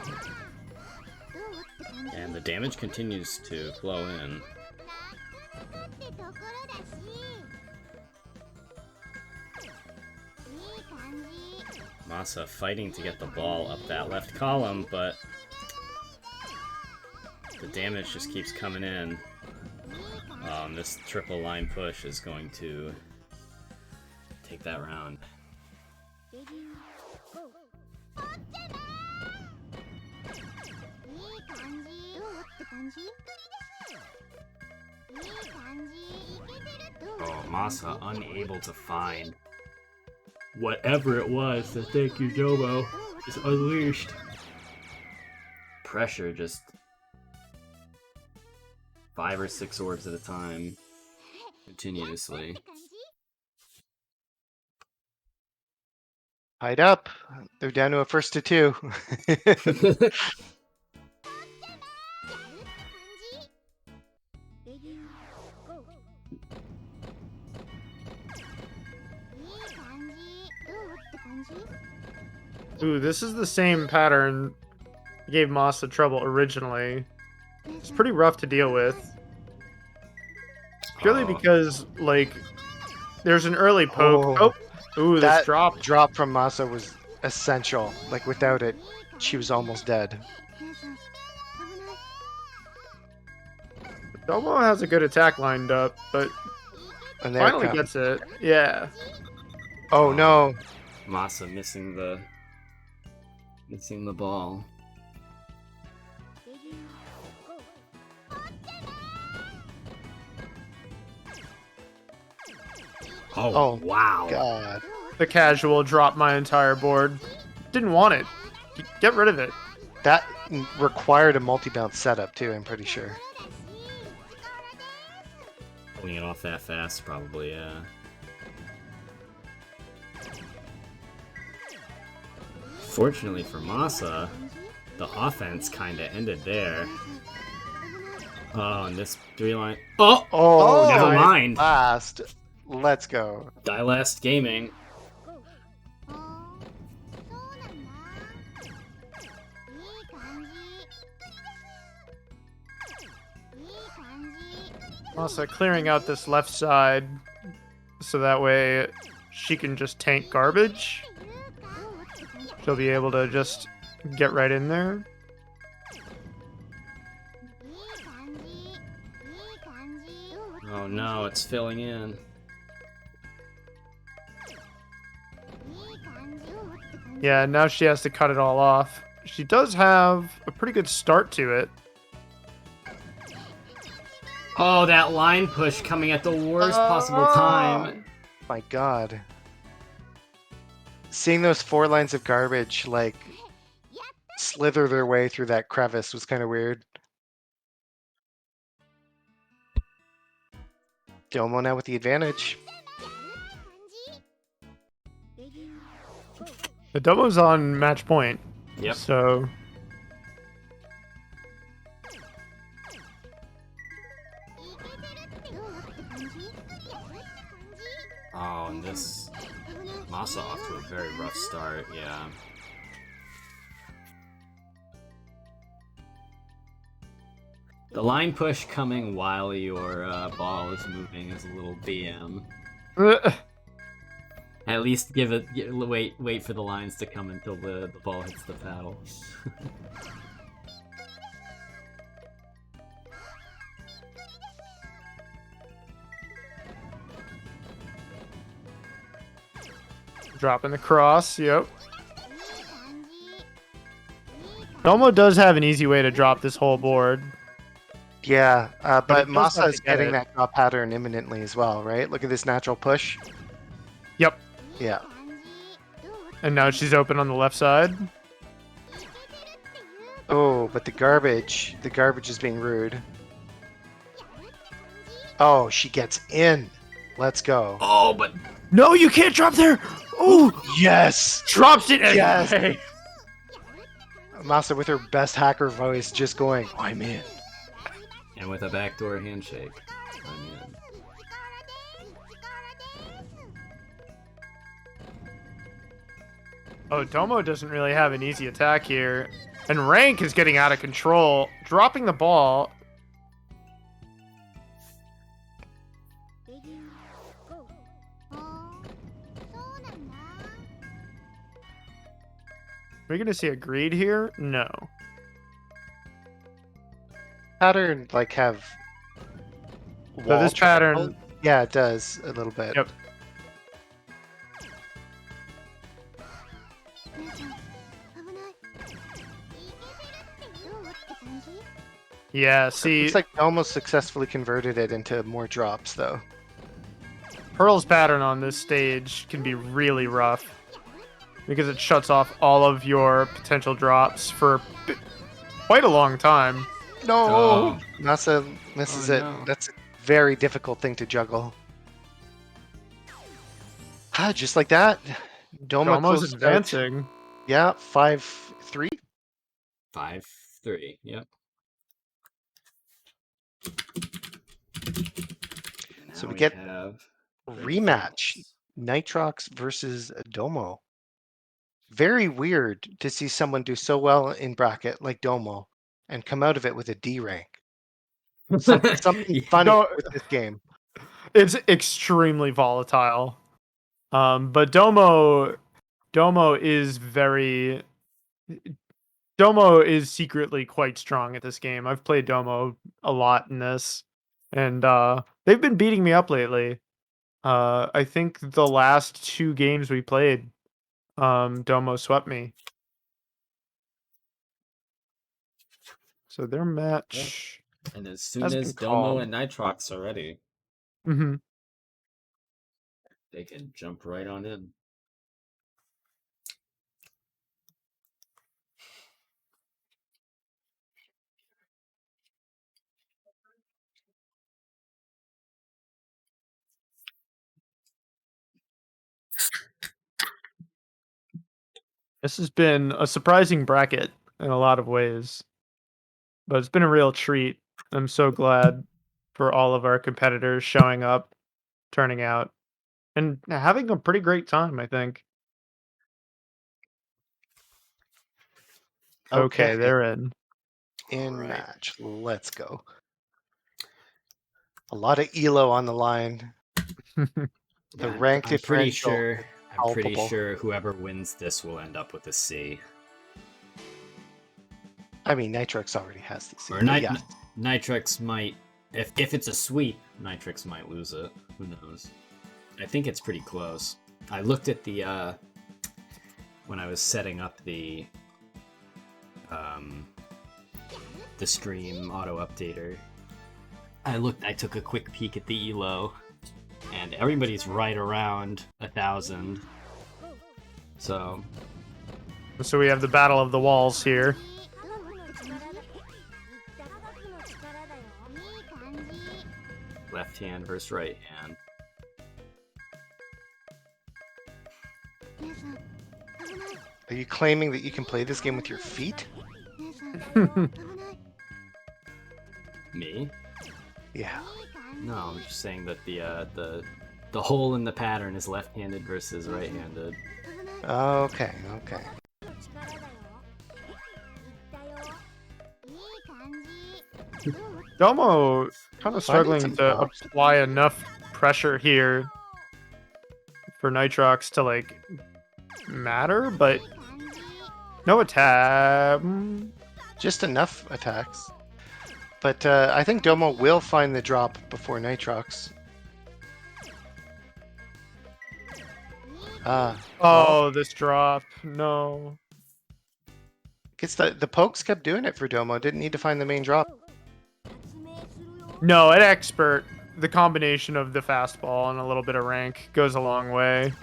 And the damage continues to flow in. Masa fighting to get the ball up that left column, but the damage just keeps coming in. And this triple line push is going to take that round. Oh, Masa unable to find whatever it was that ThankYouDomo is unleashed. Pressure just 5 or 6 orbs at a time, continuously. Tied up. They're down to a first to 2. ooh, this is the same pattern that gave Masa trouble originally. It's pretty rough to deal with. Purely because, like, there's an early poke. Oh. Ooh, this That drop. drop from Masa was essential. Like without it, she was almost dead. Domo has a good attack lined up, but And there it finally comes. gets it. Yeah. Oh no. Masa missing the ball. Oh, wow. God. The casual dropped my entire board. Didn't want it. Get rid of it. That required a multi-bounce setup too, I'm pretty sure. Pulling it off that fast, probably, yeah. Fortunately for Masa, the offense kinda ended there. Oh, and this 3-line... Oh! Oh, never nice. mind. Last. Let's go. Die Last Gaming. Also clearing out this left side so that way she can just tank garbage. She'll be able to just get right in there. Oh no, it's filling in. Yeah, now she has to cut it all off. She does have a pretty good start to it. Oh, that line push coming at the worst possible time. My god. Seeing those 4 lines of garbage, like, slither their way through that crevice was kind of weird. Domo now with the advantage. The Domo's on match point. Yep. So Oh, and this Masa off to a very rough start, yeah. The line push coming while your ball is moving is a little BM. At least wait for the lines to come until the ball hits the paddle. dropping the cross, yep. Domo does have an easy way to drop this whole board. Yeah, but it does have Masa is to get getting it. that drop pattern imminently as well, right? Look at this natural push. Yep. Yeah. And now she's open on the left side. Oh, but the garbage is being rude. Oh, she gets in. Let's go. Oh, but No, you can't drop there! Oh! Yes! Drops it Yes! anyway! Masa with her best hacker voice just going, I'm in. and with a backdoor handshake, I'm in. Oh, Domo doesn't really have an easy attack here. And Rank is getting out of control, dropping the ball. Are we going to see a greed here? No. Pattern, like, have... So wall this travel? pattern... Yeah, it does, a little bit. Yep. Yeah, see, Looks like they almost successfully converted it into more drops, though. Pearl's pattern on this stage can be really rough because it shuts off all of your potential drops for quite a long time. No! Oh. Masa misses Oh, it. no. That's a very difficult thing to juggle. Ah, just like that. Domo Domo's closes out. advancing. Yeah, 5-3. 5-3, yep. So Now we get have rematch. finals. Nitrox versus Domo. Very weird to see someone do so well in bracket like Domo and come out of it with a D rank. Something Yeah. funny No. with this game. It's extremely volatile. But Domo is very... Domo is secretly quite strong at this game. I've played Domo a lot in this. And they've been beating me up lately. I think the last 2 games we played, Domo swept me. So their match And as soon has as been Domo called. and Nitrox are ready, Mm-hmm. they can jump right on in. This has been a surprising bracket in a lot of ways, but it's been a real treat. I'm so glad for all of our competitors showing up, turning out, and having a pretty great time, I think. Okay, they're in. In Alright. match. Let's go. A lot of elo on the line. The Yeah, rank I'm pretty differential sure. is I'm pretty palpable. sure whoever wins this will end up with a C. I mean, Nitrox already has the C. Or but yeah. Nitrox might If it's a sweep, Nitrix might lose it. Who knows? I think it's pretty close. I looked at the when I was setting up the stream auto updater. I took a quick peek at the elo, and everybody's right around 1,000. So we have the battle of the walls here. left hand versus right hand. Are you claiming that you can play this game with your feet? Me? Yeah. No, I'm just saying that the hole in the pattern is left-handed versus right-handed. Okay, okay. Domo kind of struggling some to props. apply enough pressure here for Nitrox to like matter, but no attack. Just enough attacks. But I think Domo will find the drop before Nitrox. Oh, this drop. No. Guess the pokes kept doing it for Domo. Didn't need to find the main drop. No, at expert, the combination of the fastball and a little bit of rank goes a long way.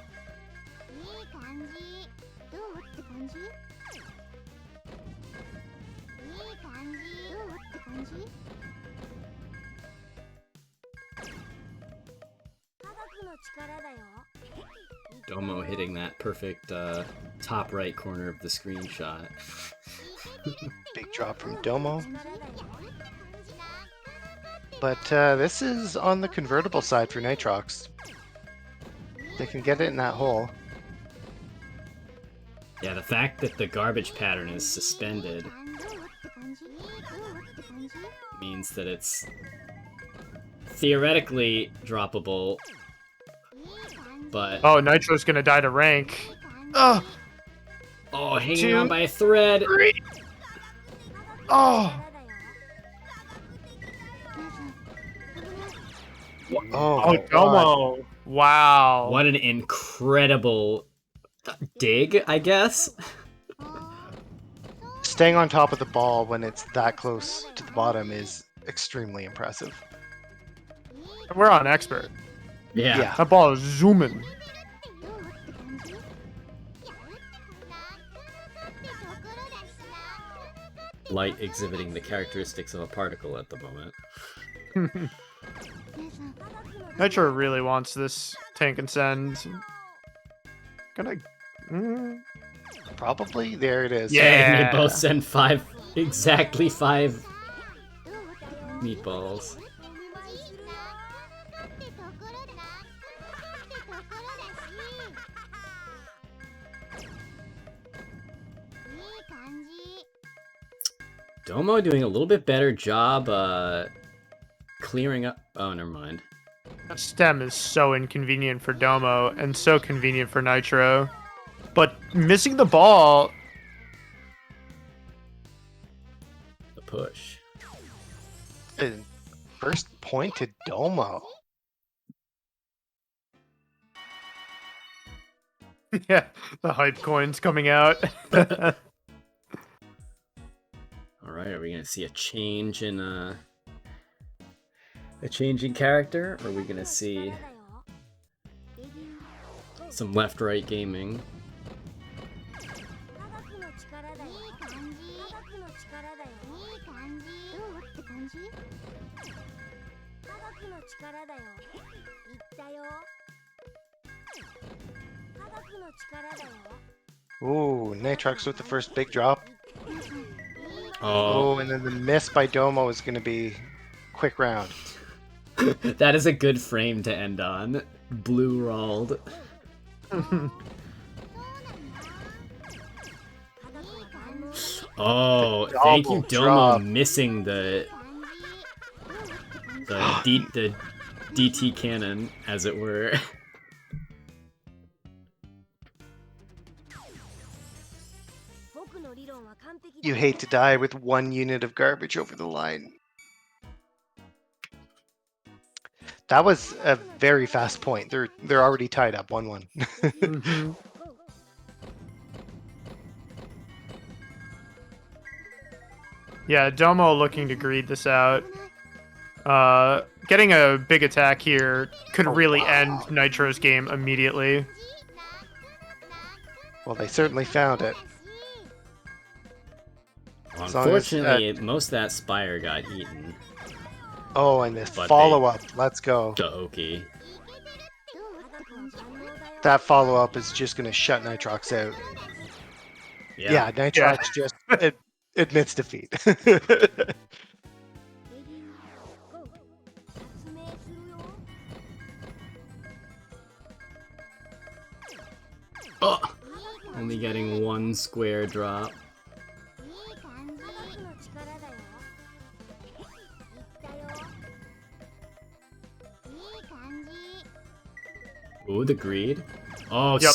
Domo hitting that perfect top right corner of the screenshot. Big drop from Domo. But this is on the convertible side for Nitrox. They can get it in that hole. Yeah, the fact that the garbage pattern is suspended means that it's theoretically droppable, but... Oh, Nitro's gonna die to rank. Oh, Hanging on by a thread! 3. Oh! Oh, Domo! Wow. What an incredible dig, I guess? Staying on top of the ball when it's that close to the bottom is extremely impressive. We're on expert. Yeah. That ball is zooming. Light exhibiting the characteristics of a particle at the moment. Nitro really wants this tank and send. Gonna... Probably. There it is. Yeah. And they both send exactly 5 meatballs. Domo doing a little bit better job clearing up... Oh, never mind. That stem is so inconvenient for Domo and so convenient for Nitro. But missing the ball... The push. And first point to Domo. Yeah, the hype coins coming out. Alright, are we gonna see a change in character? Or are we gonna see some left-right gaming? Ooh, Nitrox with the first big drop. Oh, Oh, and then the miss by Domo is going to be quick round. that is a good frame to end on. Blue rolled. Oh, thank you, Double Domo, drop. missing the DT cannon, as it were. You hate to die with 1 unit of garbage over the line. That was a very fast point. They're already tied up 1-1. Mhm. Yeah, Domo looking to greed this out. Getting a big attack here could Oh, really wow. end Nitro's game immediately. Well, they certainly found it. As long as, Unfortunately, most of that Spire got eaten. oh, and this But follow-up. Let's go. Oki. That follow-up is just going to shut Nitrox out. Yeah, Nitrox just admits defeat. Oh, only getting one square drop. Ooh, the greed. Oh, Yep.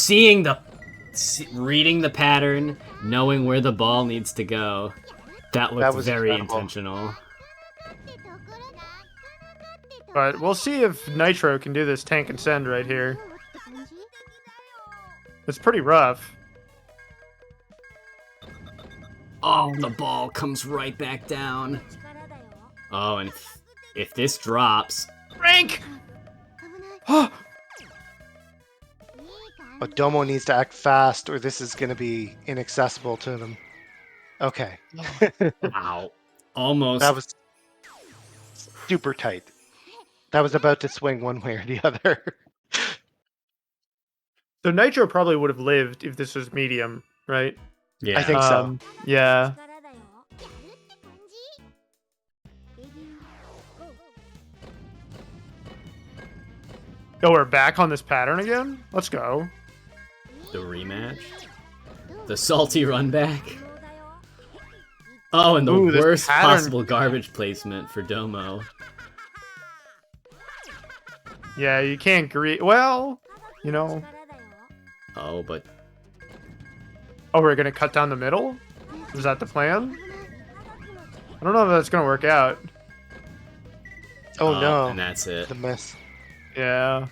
reading the pattern, knowing where the ball needs to go. That looked was very incredible. intentional. But we'll see if Nitro can do this tank and send right here. It's pretty rough. Oh, the ball comes right back down. Oh, and if this drops... Rank! But Domo needs to act fast or this is going to be inaccessible to them. Okay. Wow. Almost. That was super tight. That was about to swing one way or the other. So Nitro probably would have lived if this was medium, right? Yeah. I think so. Yeah. Oh, we're back on this pattern again? Let's go. The rematch. The salty run back. Oh, and the Ooh, this worst pattern- possible garbage placement for Domo. Yeah, you can't greed. Well, you know. Oh, but Oh, we're gonna cut down the middle? Is that the plan? I don't know if that's gonna work out. Oh, no. And that's it. The miss. Yeah.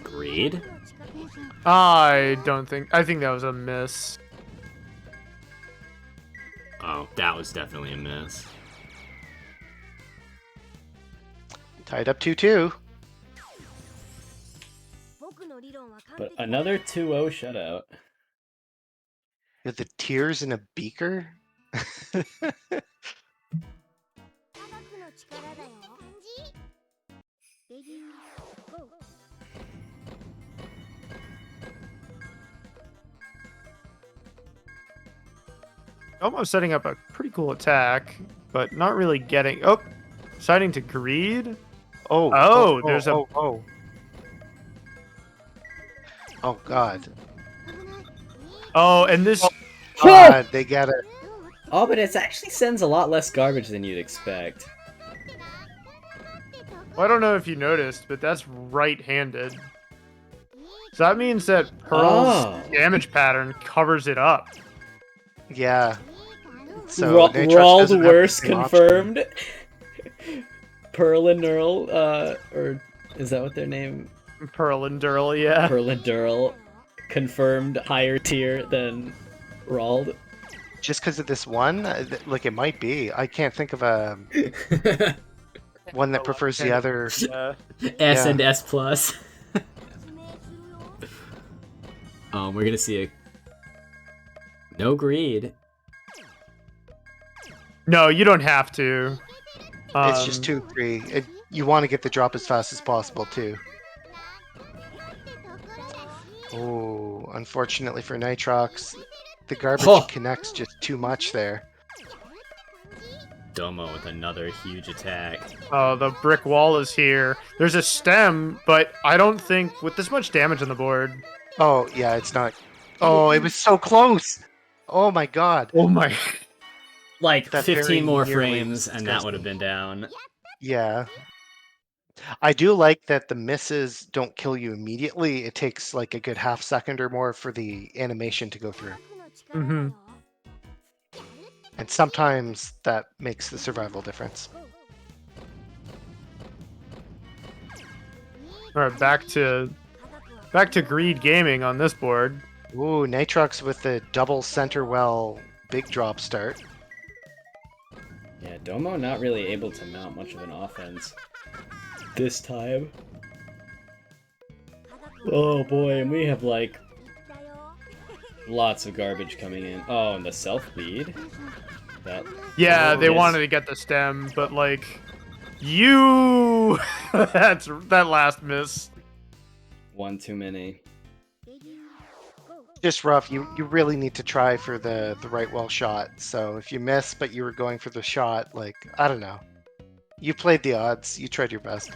Greed? I think that was a miss. Oh, that was definitely a miss. Tied up 2-2. But another 2-0 shutout. With the tears in a beaker? Almost setting up a pretty cool attack, but not really getting. Oh, deciding to greed. Oh, There's a. Oh, God. Oh, and this. God, they got it. Oh, but it actually sends a lot less garbage than you'd expect. Well, I don't know if you noticed, but that's right-handed. So that means that Pearl's damage pattern covers it up. Yeah. So Nitrox Rald doesn't have the worse same option. confirmed. Pearl and Nurl, or is that what their name? Pearl and Durl, yeah. Pearl and Durl confirmed higher tier than Rald. Just because of this one? Like, it might be. I can't think of a one that prefers the other. Yeah. S Yeah. and S plus. We're gonna see a no greed. No, you don't have to. It's just 2-3. You want to get the drop as fast as possible, too. Oh, unfortunately for Nitrox, the garbage connects just too much there. Domo with another huge attack. Oh, the brick wall is here. There's a stem, but I don't think with this much damage on the board. Oh, yeah, it's not. Oh, it was so close. Oh, my God. Oh my. Like That very 15 more nearly frames, was and that would have been down. Yeah. I do like that the misses don't kill you immediately. It takes like a good half second or more for the animation to go through. Mm-hmm. And sometimes that makes the survival difference. All right, back to Greed Gaming on this board. Ooh, Nitrox with the double center well big drop start. Yeah, Domo not really able to mount much of an offense this time. Oh boy, and we have like lots of garbage coming in. Oh, and the self lead. Yeah, they Yes. wanted to get the stem, but like you that's that last miss. One too many. Just rough. You really need to try for the right well shot. So if you miss, but you were going for the shot, like, I don't know. You played the odds. You tried your best.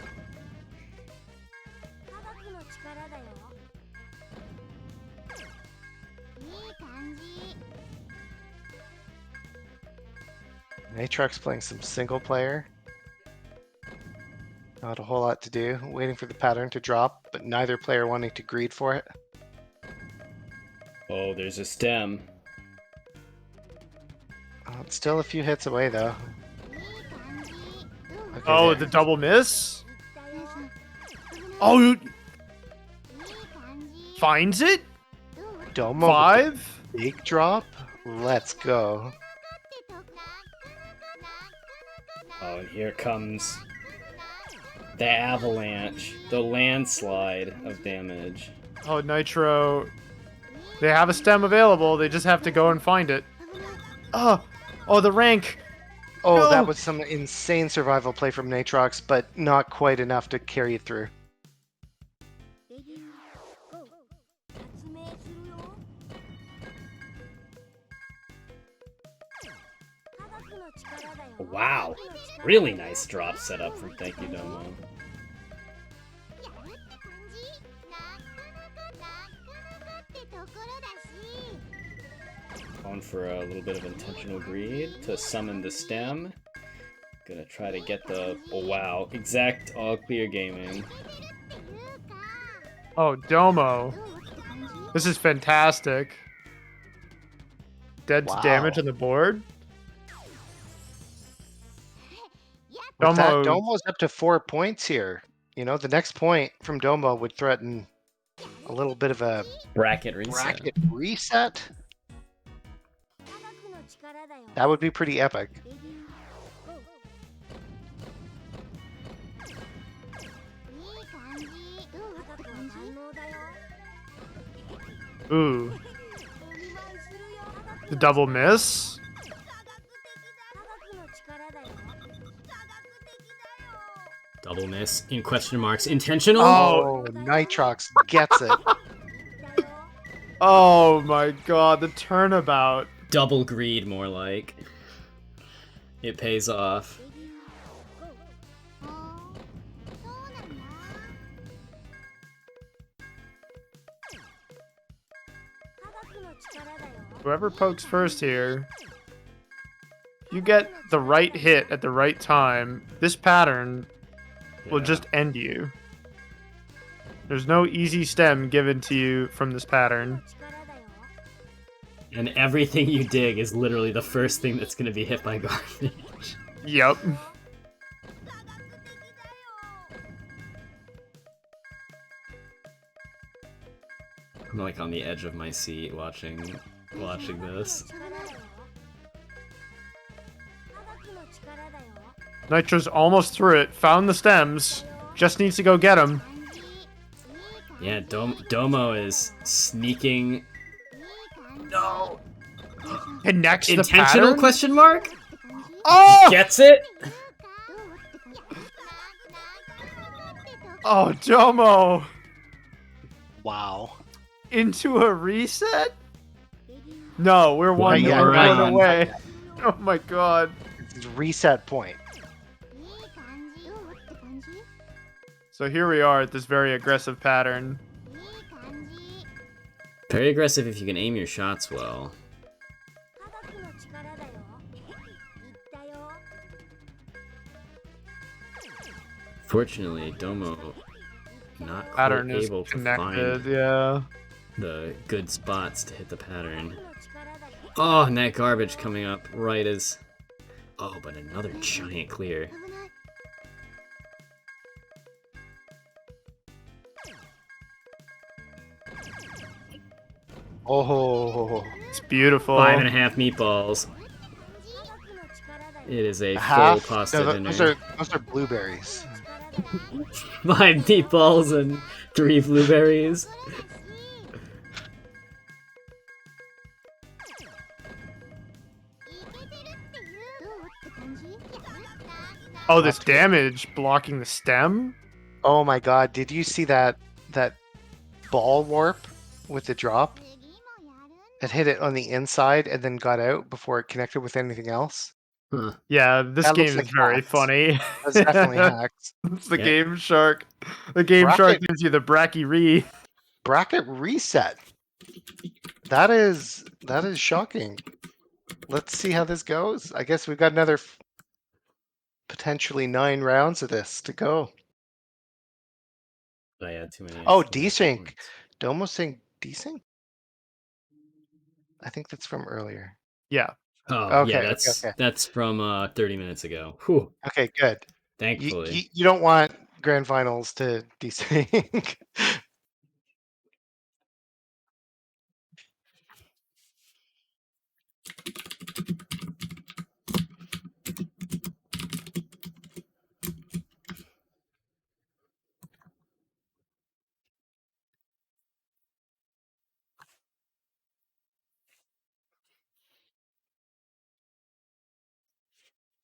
Natrox playing some single player. Not a whole lot to do. Waiting for the pattern to drop, but neither player wanting to greed for it. Oh, there's a stem. It's still a few hits away, though. Okay, Oh, there. the double miss? Oh, finds it? Domo with 5? the big drop. Let's go. Oh, and here comes the avalanche, the landslide of damage. Oh, Nitro. They have a stem available. They just have to go and find it. Oh, the rank. Oh, No! that was some insane survival play from Natrox, but not quite enough to carry it through. Wow, really nice drop setup from ThankYouDomo. Going for a little bit of intentional greed to summon the stem. Gonna try to get the, oh wow, exact all clear gaming. Oh, Domo. This is fantastic. Dead to damage Wow. on the board. With that, Domo. Domo's up to 4 points here. You know, the next point from Domo would threaten a little bit of a Bracket reset. bracket reset. That would be pretty epic. Ooh. The double miss? Double miss in question marks. Intentional? Oh, Nitrox gets it. Oh my god, the turnabout. Double greed, more like. It pays off. Whoever pokes first here, you get the right hit at the right time, this pattern will Yeah. just end you. There's no easy stem given to you from this pattern. And everything you dig is literally the first thing that's gonna be hit by garbage. Yep. I'm like on the edge of my seat watching this. Nitro's almost through it, found the stems, just needs to go get them. Yeah, Domo is sneaking. No. Connects the Intentional pattern? question mark? Oh! Gets it? Oh, Domo! Wow. Into a reset? No, we're one yeah, more right. point away. Oh my god. It's reset point. So here we are at this very aggressive pattern. Very aggressive if you can aim your shots well. Fortunately, Domo not quite Pattern is able to connected, find yeah. the good spots to hit the pattern. Oh, and that garbage coming up right as... Oh, but another giant clear. Oh, It's beautiful. 5.5 meatballs. It is a a full half. pasta No, dinner. those are blueberries. 5 meatballs and 3 blueberries. Oh, this Left hook. damage blocking the stem? Oh my god, did you see that ball warp with the drop? It hit it on the inside and then got out before it connected with anything else. Huh. Yeah, this That looks game like is very hacks. funny. That's definitely hacked. It's the Yeah. Game Shark. The Game Shark Bracket gives you the Bracky Ree. bracket reset. That is shocking. Let's see how this goes. I guess we've got another potentially 9 rounds of this to go. I had too many. Oh, exclamation desync. points. Domo saying desync? I think that's from earlier. Yeah. Oh, yeah, Okay. that's from 30 minutes ago. Whew. Okay, good. Thankfully. You don't want grand finals to desync.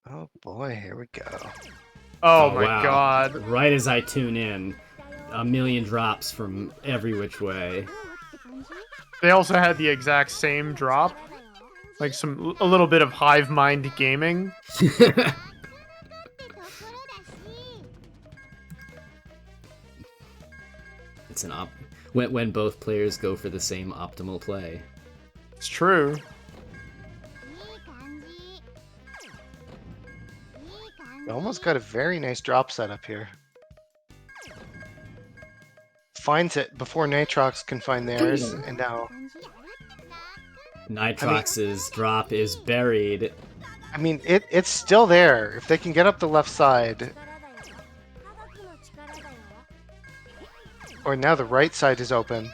Oh boy, here we go. Oh, my wow. god. Right as I tune in, a million drops from every which way. They also had the exact same drop. Like a little bit of hive mind gaming. It's an when both players go for the same optimal play. It's true. Almost got a very nice drop setup here. Finds it before Nitrox can find theirs, and now... Nitrox's drop is buried. I mean, it's still there. If they can get up the left side... Or now the right side is open.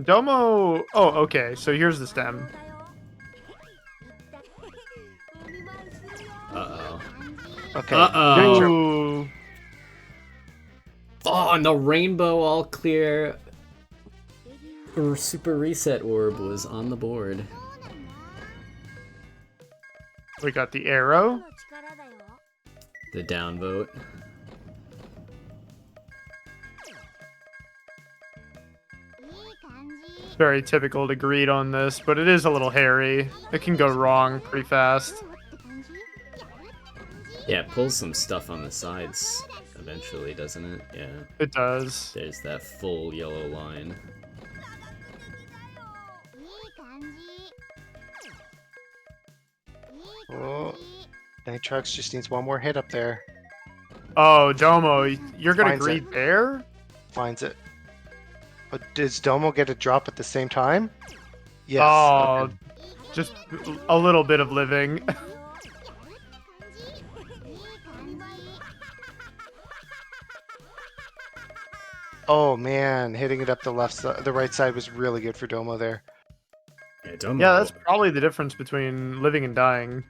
Domo... Oh, okay. So here's the stem. Uh-oh. Okay. Uh-oh. Ooh. Oh, and the rainbow all clear super reset orb was on the board. We got the arrow. The downvote. Very typical to greed on this, but it is a little hairy. It can go wrong pretty fast. Yeah, it pulls some stuff on the sides eventually, doesn't it? Yeah. It does. There's that full yellow line. Oh, Nitrox just needs one more hit up there. Oh, Domo, you're gonna Finds greed it. there? Finds it. But does Domo get a drop at the same time? Yes. Oh, Okay. just a little bit of living. Oh man, hitting it up the the right side was really good for Domo there. Yeah, Domo, Yeah, that's probably the difference between living and dying.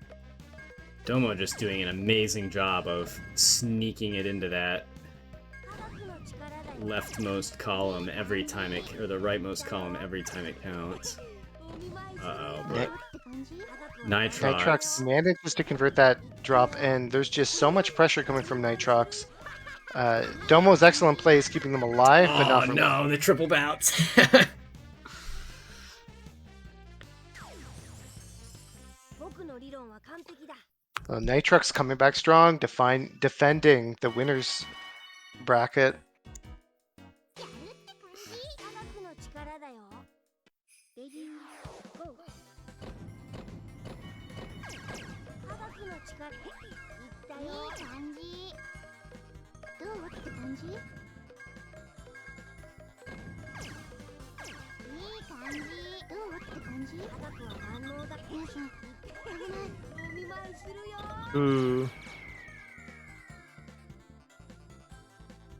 Domo just doing an amazing job of sneaking it into that leftmost column every time it, or the rightmost column every time it counts. Uh-oh, but Nitrox manages to convert that drop, and there's just so much pressure coming from Nitrox. Domo's excellent play is keeping them alive, but not from... no, the triple bounce. Nitrox coming back strong, defending the winner's bracket. Ooh.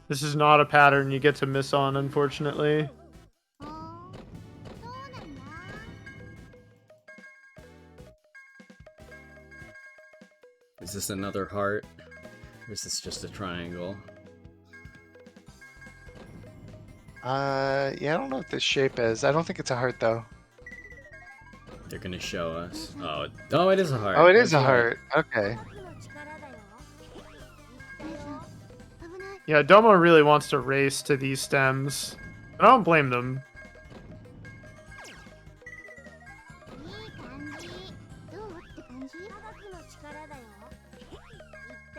This is not a pattern you get to miss on, unfortunately. Is this another heart? Or is this just a triangle? Yeah, I don't know what this shape is. I don't think it's a heart though. They're gonna show us. Oh, it is a heart. Oh, it is That's a right. heart. Okay. Yeah, Domo really wants to race to these stems. I don't blame them.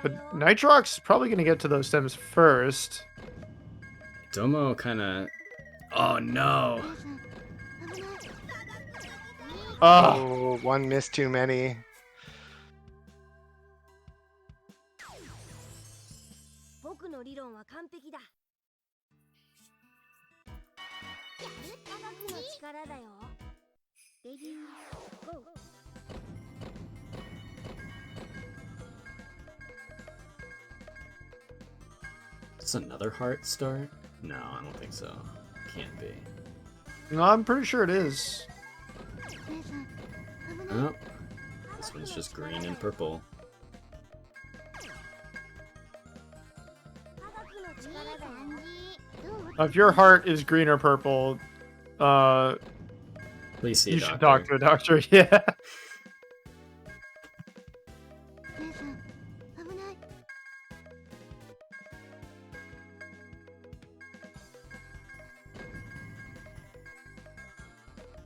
But Nitrox is probably going to get to those stems first. Domo kind of... Oh, no. Oh, one miss too many. Is another heart start? No, I don't think so. Can't be. No, I'm pretty sure it is. Oh, this one's just green and purple. If your heart is green or purple, Please see a you doctor. should talk to a doctor. Yeah.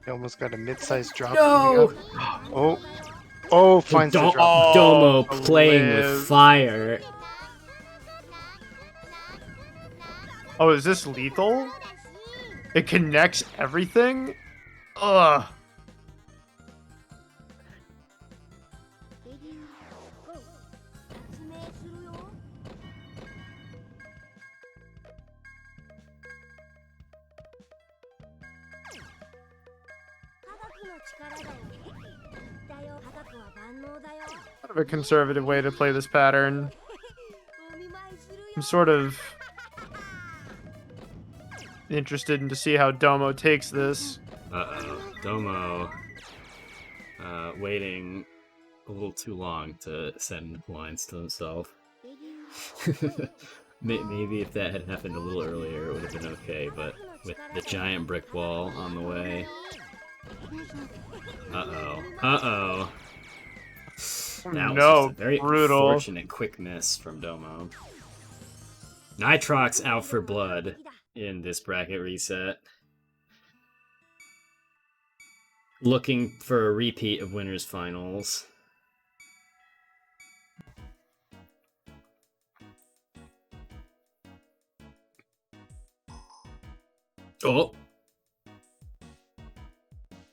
He almost got a mid-sized drop. No! Oh. Oh, finds the drop. Domo Oh, playing live. with fire. Oh, is this lethal? It connects everything? Ugh. Kind of a conservative way to play this pattern. I'm sort of interested in to see how Domo takes this. Uh-oh. Domo waiting a little too long to send lines to himself. Maybe if that had happened a little earlier, it would have been okay, but with the giant brick wall on the way... Uh-oh. Uh-oh. That was No, just a very brutal. unfortunate quick miss from Domo. Nitrox out for blood in this bracket reset. Looking for a repeat of winners finals. Oh!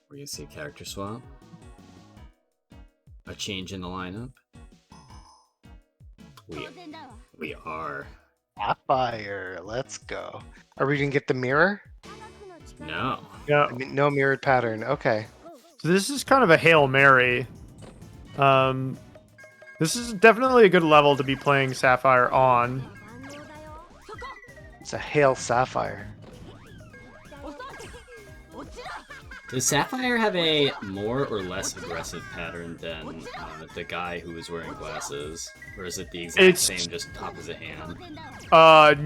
We're gonna see a character swap. A change in the lineup. We are. Sapphire. Let's go. Are we gonna get the mirror? No. Yeah. I mean, no mirrored pattern. Okay. So this is kind of a Hail Mary. This is definitely a good level to be playing Sapphire on. It's a Hail Sapphire. Does Sapphire have a more or less aggressive pattern than the guy who was wearing glasses? Or is it the exact same, just opposite hand?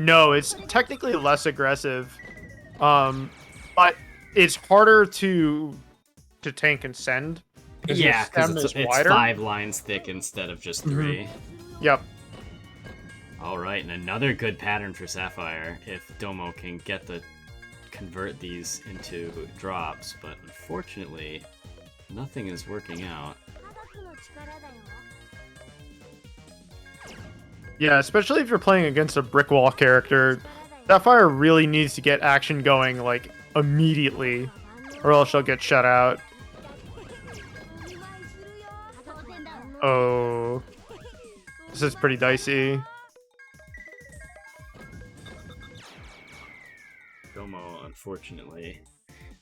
No, it's technically less aggressive. But it's harder to tank and send. Yeah, because it's it's wider. 5 lines thick instead of just 3. Yep. Alright, and another good pattern for Sapphire, if Domo can convert these into drops, but unfortunately, nothing is working out. Yeah, especially if you're playing against a brick wall character, Sapphire really needs to get action going, like, immediately, or else she'll get shut out. This is pretty dicey. Domo, unfortunately,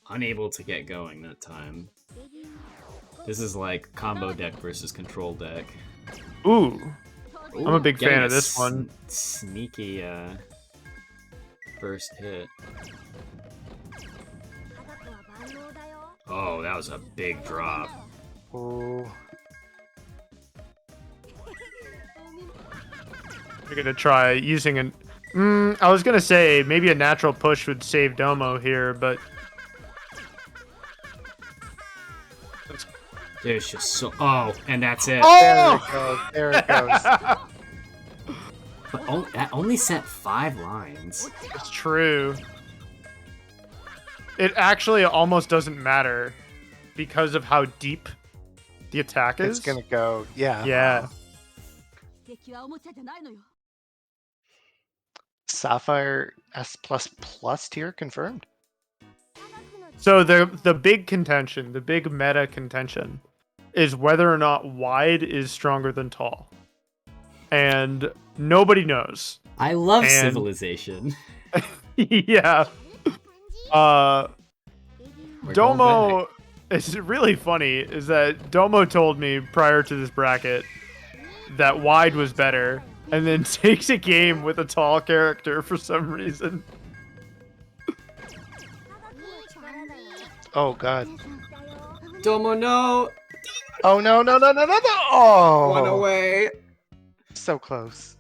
unable to get going that time. This is like combo deck versus control deck. Ooh. Ooh, I'm a big getting fan of this one. Sneaky first hit. Oh, that was a big drop. Oh, We're gonna try using an. I was gonna say maybe a natural push would save Domo here, but There's just so. Oh, and that's it. there it goes. There it goes. But that only sent 5 lines. It's true. It actually almost doesn't matter because of how deep the attack is. It's gonna go. Yeah. Yeah. Sapphire S++ tier confirmed. So the big contention, the big meta contention, is whether or not wide is stronger than tall, and nobody knows. I love And- Civilization. Yeah. We're going Domo. back. It's really funny is that Domo told me prior to this bracket that wide was better, and then takes a game with a tall character for some reason. Oh god. Domo, no! Oh no no no no no no! Oh, One away. so close.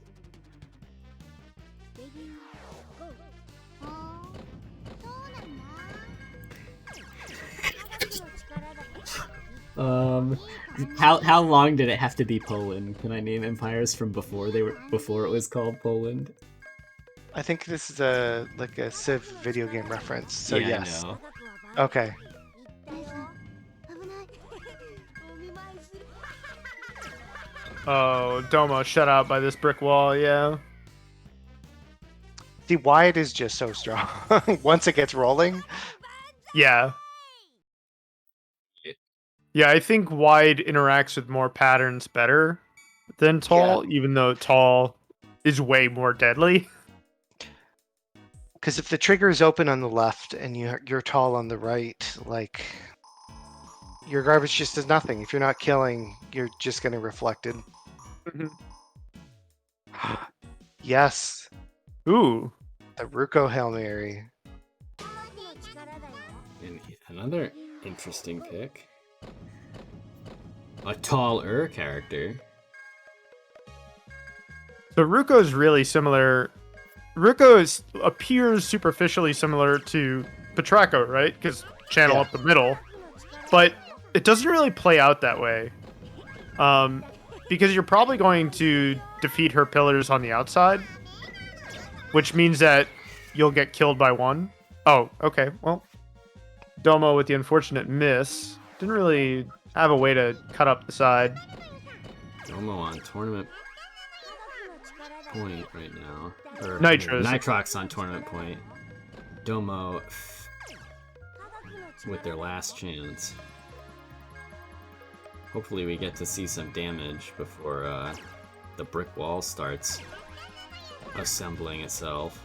How long did it have to be Poland? Can I name empires from before it was called Poland? I think this is a Civ video game reference. So yeah, yes. I know. Okay. Oh, Domo shut out by this brick wall. Yeah. See, wide is just so strong. Once it gets rolling, Yeah. Yeah, I think wide interacts with more patterns better than tall, even though tall is way more deadly. because if the trigger is open on the left and you're tall on the right, like your garbage just does nothing. If you're not killing, you're just getting reflected. Yes, Ooh. the Ruko Hail Mary. And another interesting pick. A taller character. So Ruko is really similar. Ruko appears superficially similar to Petraco, right? Because channel Yeah. up the middle. But it doesn't really play out that way. Because you're probably going to defeat her pillars on the outside. Which means that you'll get killed by one. Oh, okay. Well, Domo with the unfortunate miss. Didn't really have a way to cut up the side. Domo on tournament point right now. Or, Nitros. Nitrox on tournament point. Domo with their last chance. Hopefully we get to see some damage before the brick wall starts assembling itself.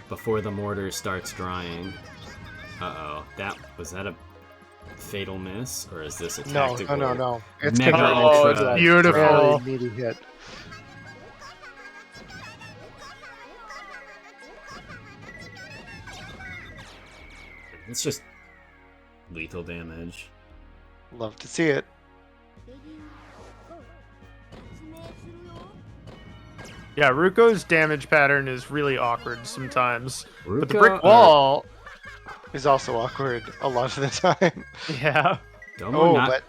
Before the mortar starts drying. Uh-oh. Was that a fatal miss? Or is this a No, tactical? no. It's Mega converted ultra to a beautiful. really meaty hit. It's just lethal damage. Love to see it. Yeah, Ruko's damage pattern is really awkward sometimes. But the Ruko, brick wall, Is also awkward a lot of the time. yeah. Domo Oh, not. but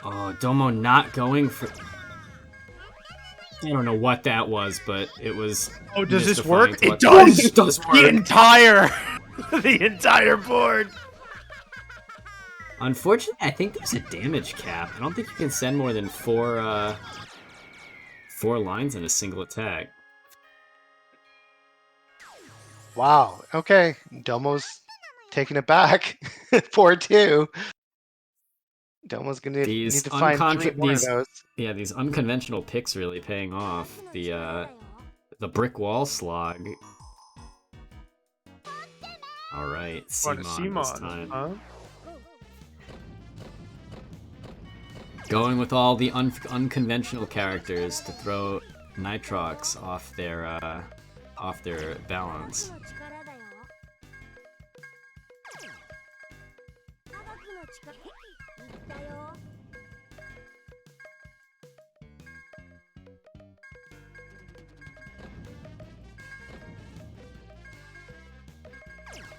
Oh, Domo not going for. I don't know what that was, but it was. Oh, does this mystifying work? to It what- does! It does work. The entire, the entire board. Unfortunately, I think there's a damage cap. I don't think you can send more than four lines in a single attack. wow. Okay, Domo's taking it back. 4-2. Domo's gonna These need to find 3 more of these those. yeah, these unconventional picks really paying off. The brick wall slog. All right, Going to Simon this Simon, time. huh? Going with all the unconventional characters to throw Nitrox off their balance.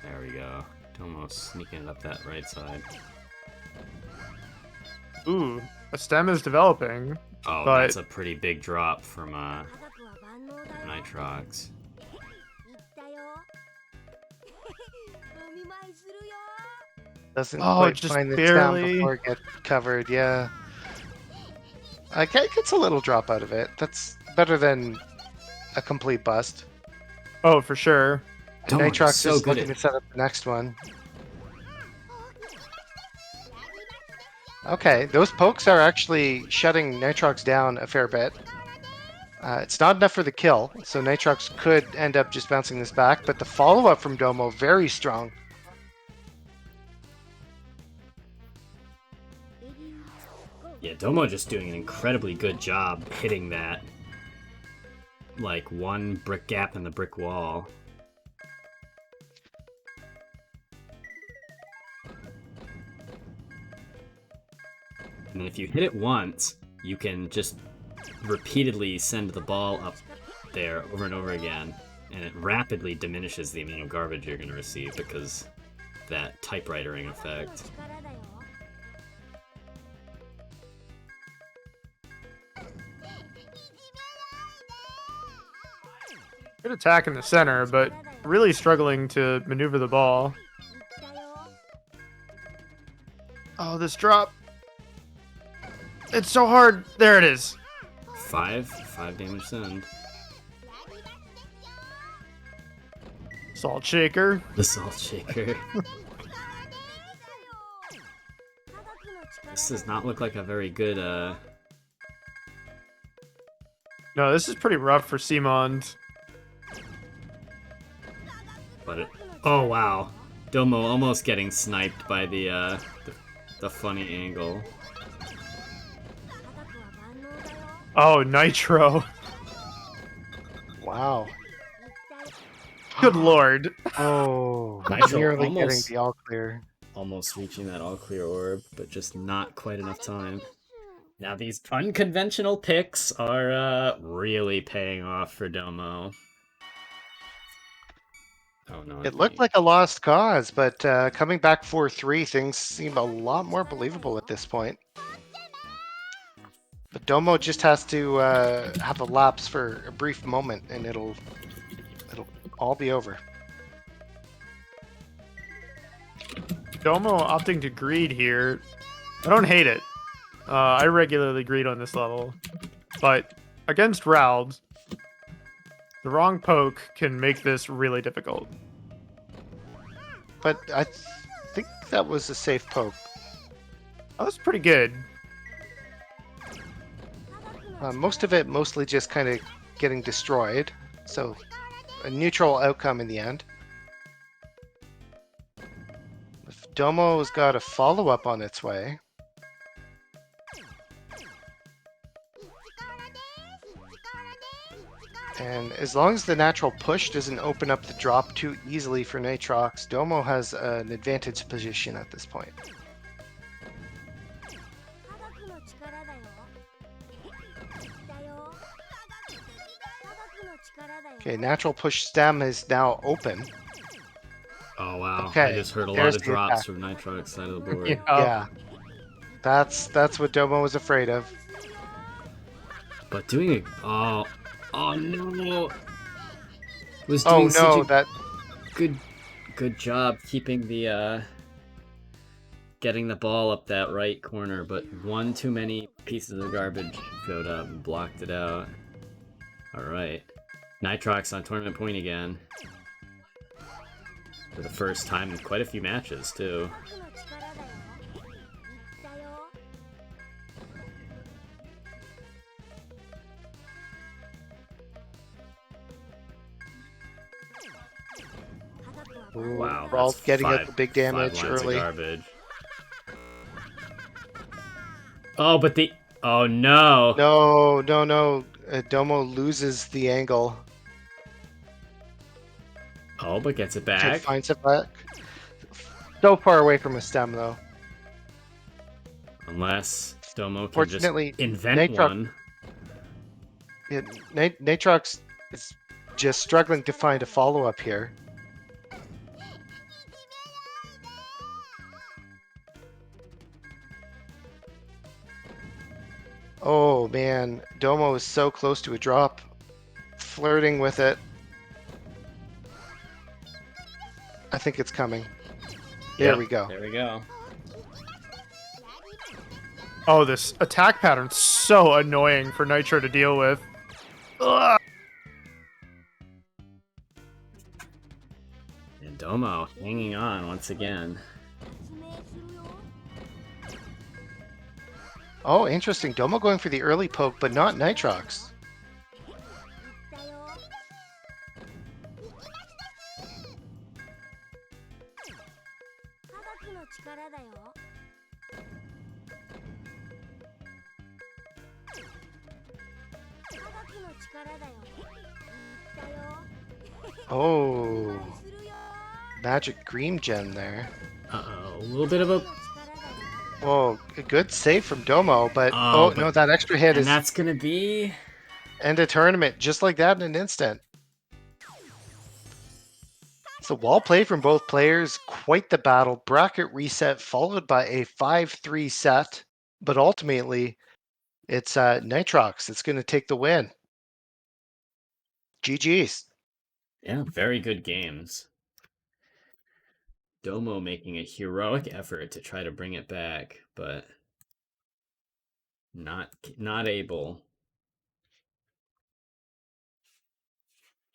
There we go. Domo sneaking it up that right side. Ooh, a stem is developing. Oh, but that's a pretty big drop from Nitrox. Doesn't Oh, quite just find the barely. stem before it gets covered, yeah. It gets a little drop out of it. That's better than a complete bust. Oh, for sure. Domo is Nitrox so is good looking at- to set up the next one. Okay, those pokes are actually shutting Nitrox down a fair bit. It's not enough for the kill, so Nitrox could end up just bouncing this back, but the follow-up from Domo, very strong. Yeah, Domo just doing an incredibly good job hitting that, like, one brick gap in the brick wall. And then if you hit it once, you can just repeatedly send the ball up there over and over again, and it rapidly diminishes the amount of garbage you're going to receive because that typewritering effect. Good attack in the center, but really struggling to maneuver the ball. Oh, this drop. It's so hard. There it is. Five damage send. Salt shaker. The salt shaker. This does not look like a very good, No, this is pretty rough for Simond. but it... Oh, wow. Domo almost getting sniped by the funny angle. Oh, Nitro. Wow. Good lord. Oh, Nitro nearly getting almost- the all clear. Almost reaching that all-clear orb, but just not quite enough time. Now these unconventional picks are, really paying off for Domo. Oh, no. It looked like a lost cause, but coming back 4-3, things seem a lot more believable at this point. But Domo just has to have a lapse for a brief moment, and it'll all be over. Domo opting to greed here. I don't hate it. I regularly greed on this level. But against Rald, the wrong poke can make this really difficult. But I think that was a safe poke. That was pretty good. Most of it mostly just kind of getting destroyed, so a neutral outcome in the end. If Domo's got a follow-up on its way. And as long as the natural push doesn't open up the drop too easily for Nitrox, Domo has an advantage position at this point. Okay, natural push stem is now open. Oh, wow. Okay, I just heard a lot there's of the drops attack. from Nitrox side of the board. Yeah, that's what Domo was afraid of. But doing it... Oh no! Was Oh doing no, such a good job keeping the, getting the ball up that right corner, but one too many pieces of garbage showed up and blocked it out. Alright. Nitrox on tournament point again. For the first time in quite a few matches, too. Ooh, Wow, we're all that's getting out the big five damage lines early. of garbage. Oh, but the... Oh, no. No. Domo loses the angle. Oh, but gets it Okay, back. finds it back. So far away from a stem, though. Unless Domo can just Fortunately, invent one. Natrox is just struggling to find a follow-up here. Oh man, Domo is so close to a drop. Flirting with it. I think it's coming. There Yep, we go. There we go. Oh, this attack pattern's so annoying for Nitro to deal with. Ugh. And Domo hanging on once again. Oh, interesting. Domo going for the early poke, but not Nitrox. Oh, magic green gem there. Uh-oh, a little bit of a... Oh, a good save from Domo, but Oh, no, that extra hit And is that's gonna be... end a tournament just like that in an instant. So wall play from both players, quite the battle. Bracket reset followed by a 5-3 set, but ultimately it's Nitrox that's going to take the win. GG's. Yeah, very good games. Domo making a heroic effort to try to bring it back, but not able.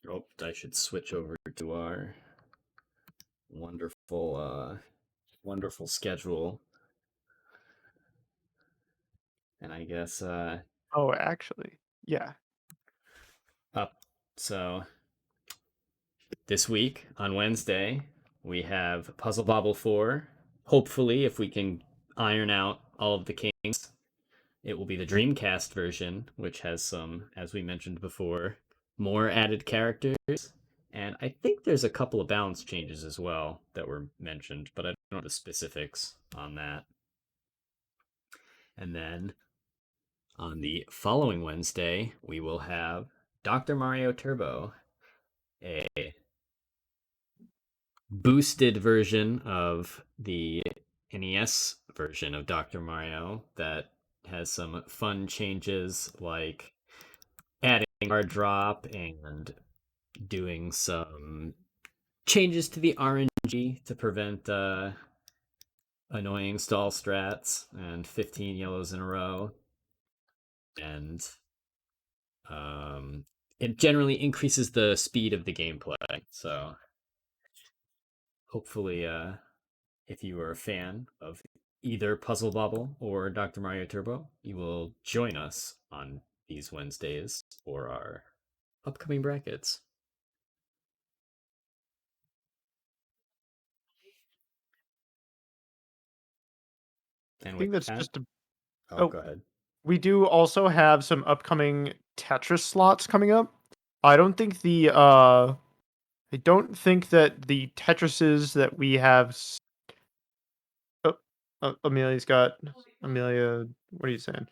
Oh, I should switch over to our wonderful schedule. And I guess Oh, actually, yeah. up. So this week on Wednesday we have Puzzle Bobble 4. Hopefully, if we can iron out all of the kinks, it will be the Dreamcast version, which has some, as we mentioned before, more added characters. And I think there's a couple of balance changes as well that were mentioned, but I don't know the specifics on that. And then on the following Wednesday, we will have Dr. Mario Turbo, a boosted version of the NES version of Dr. Mario that has some fun changes like adding card drop and doing some changes to the RNG to prevent annoying stall strats and 15 yellows in a row. And it generally increases the speed of the gameplay. So hopefully, if you are a fan of either Puzzle Bobble or Dr. Mario Turbo, you will join us on these Wednesdays for our upcoming brackets. And I with think that's that, just a... oh, Oh, go ahead. we do also have some upcoming Tetris slots coming up. I don't think that the Tetrises that we have... Oh, Amelia's got... Amelia, what are you saying?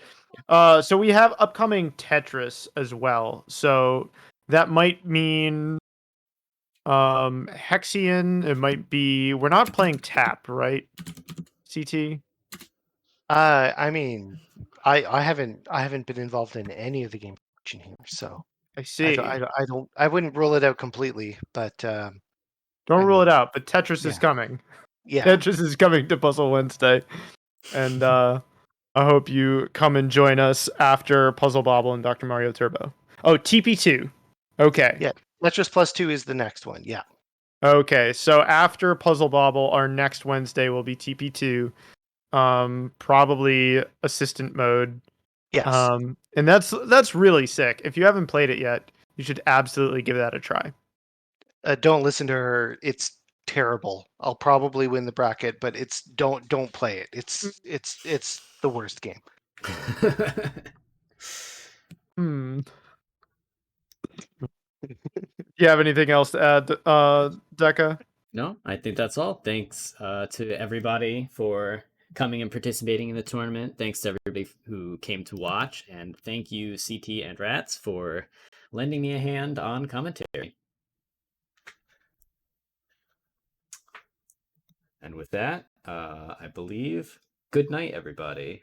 So we have upcoming Tetris as well. So that might mean Hexian. It might be... We're not playing Tap, right? CT? I mean, I haven't been involved in any of the game production here, so I see. I wouldn't rule it out completely, but Don't I rule it mean, out, but Tetris is yeah. coming. Yeah. Tetris is coming to Puzzle Wednesday. And I hope you come and join us after Puzzle Bobble and Dr. Mario Turbo. Oh, TP2. Okay. Yeah. Tetris Plus 2 is the next one. Yeah. Okay. So after Puzzle Bobble, our next Wednesday will be TP2. Probably assistant mode. Yes. And that's really sick. If you haven't played it yet, you should absolutely give that a try. Don't listen to her. It's terrible. I'll probably win the bracket, but it's don't play it. It's the worst game. Hmm. Do you have anything else to add, Deka? No, I think that's all. Thanks to everybody for coming and participating in the tournament. Thanks to everybody who came to watch. And thank you, CT and Ratttz, for lending me a hand on commentary. And with that, I believe, good night, everybody.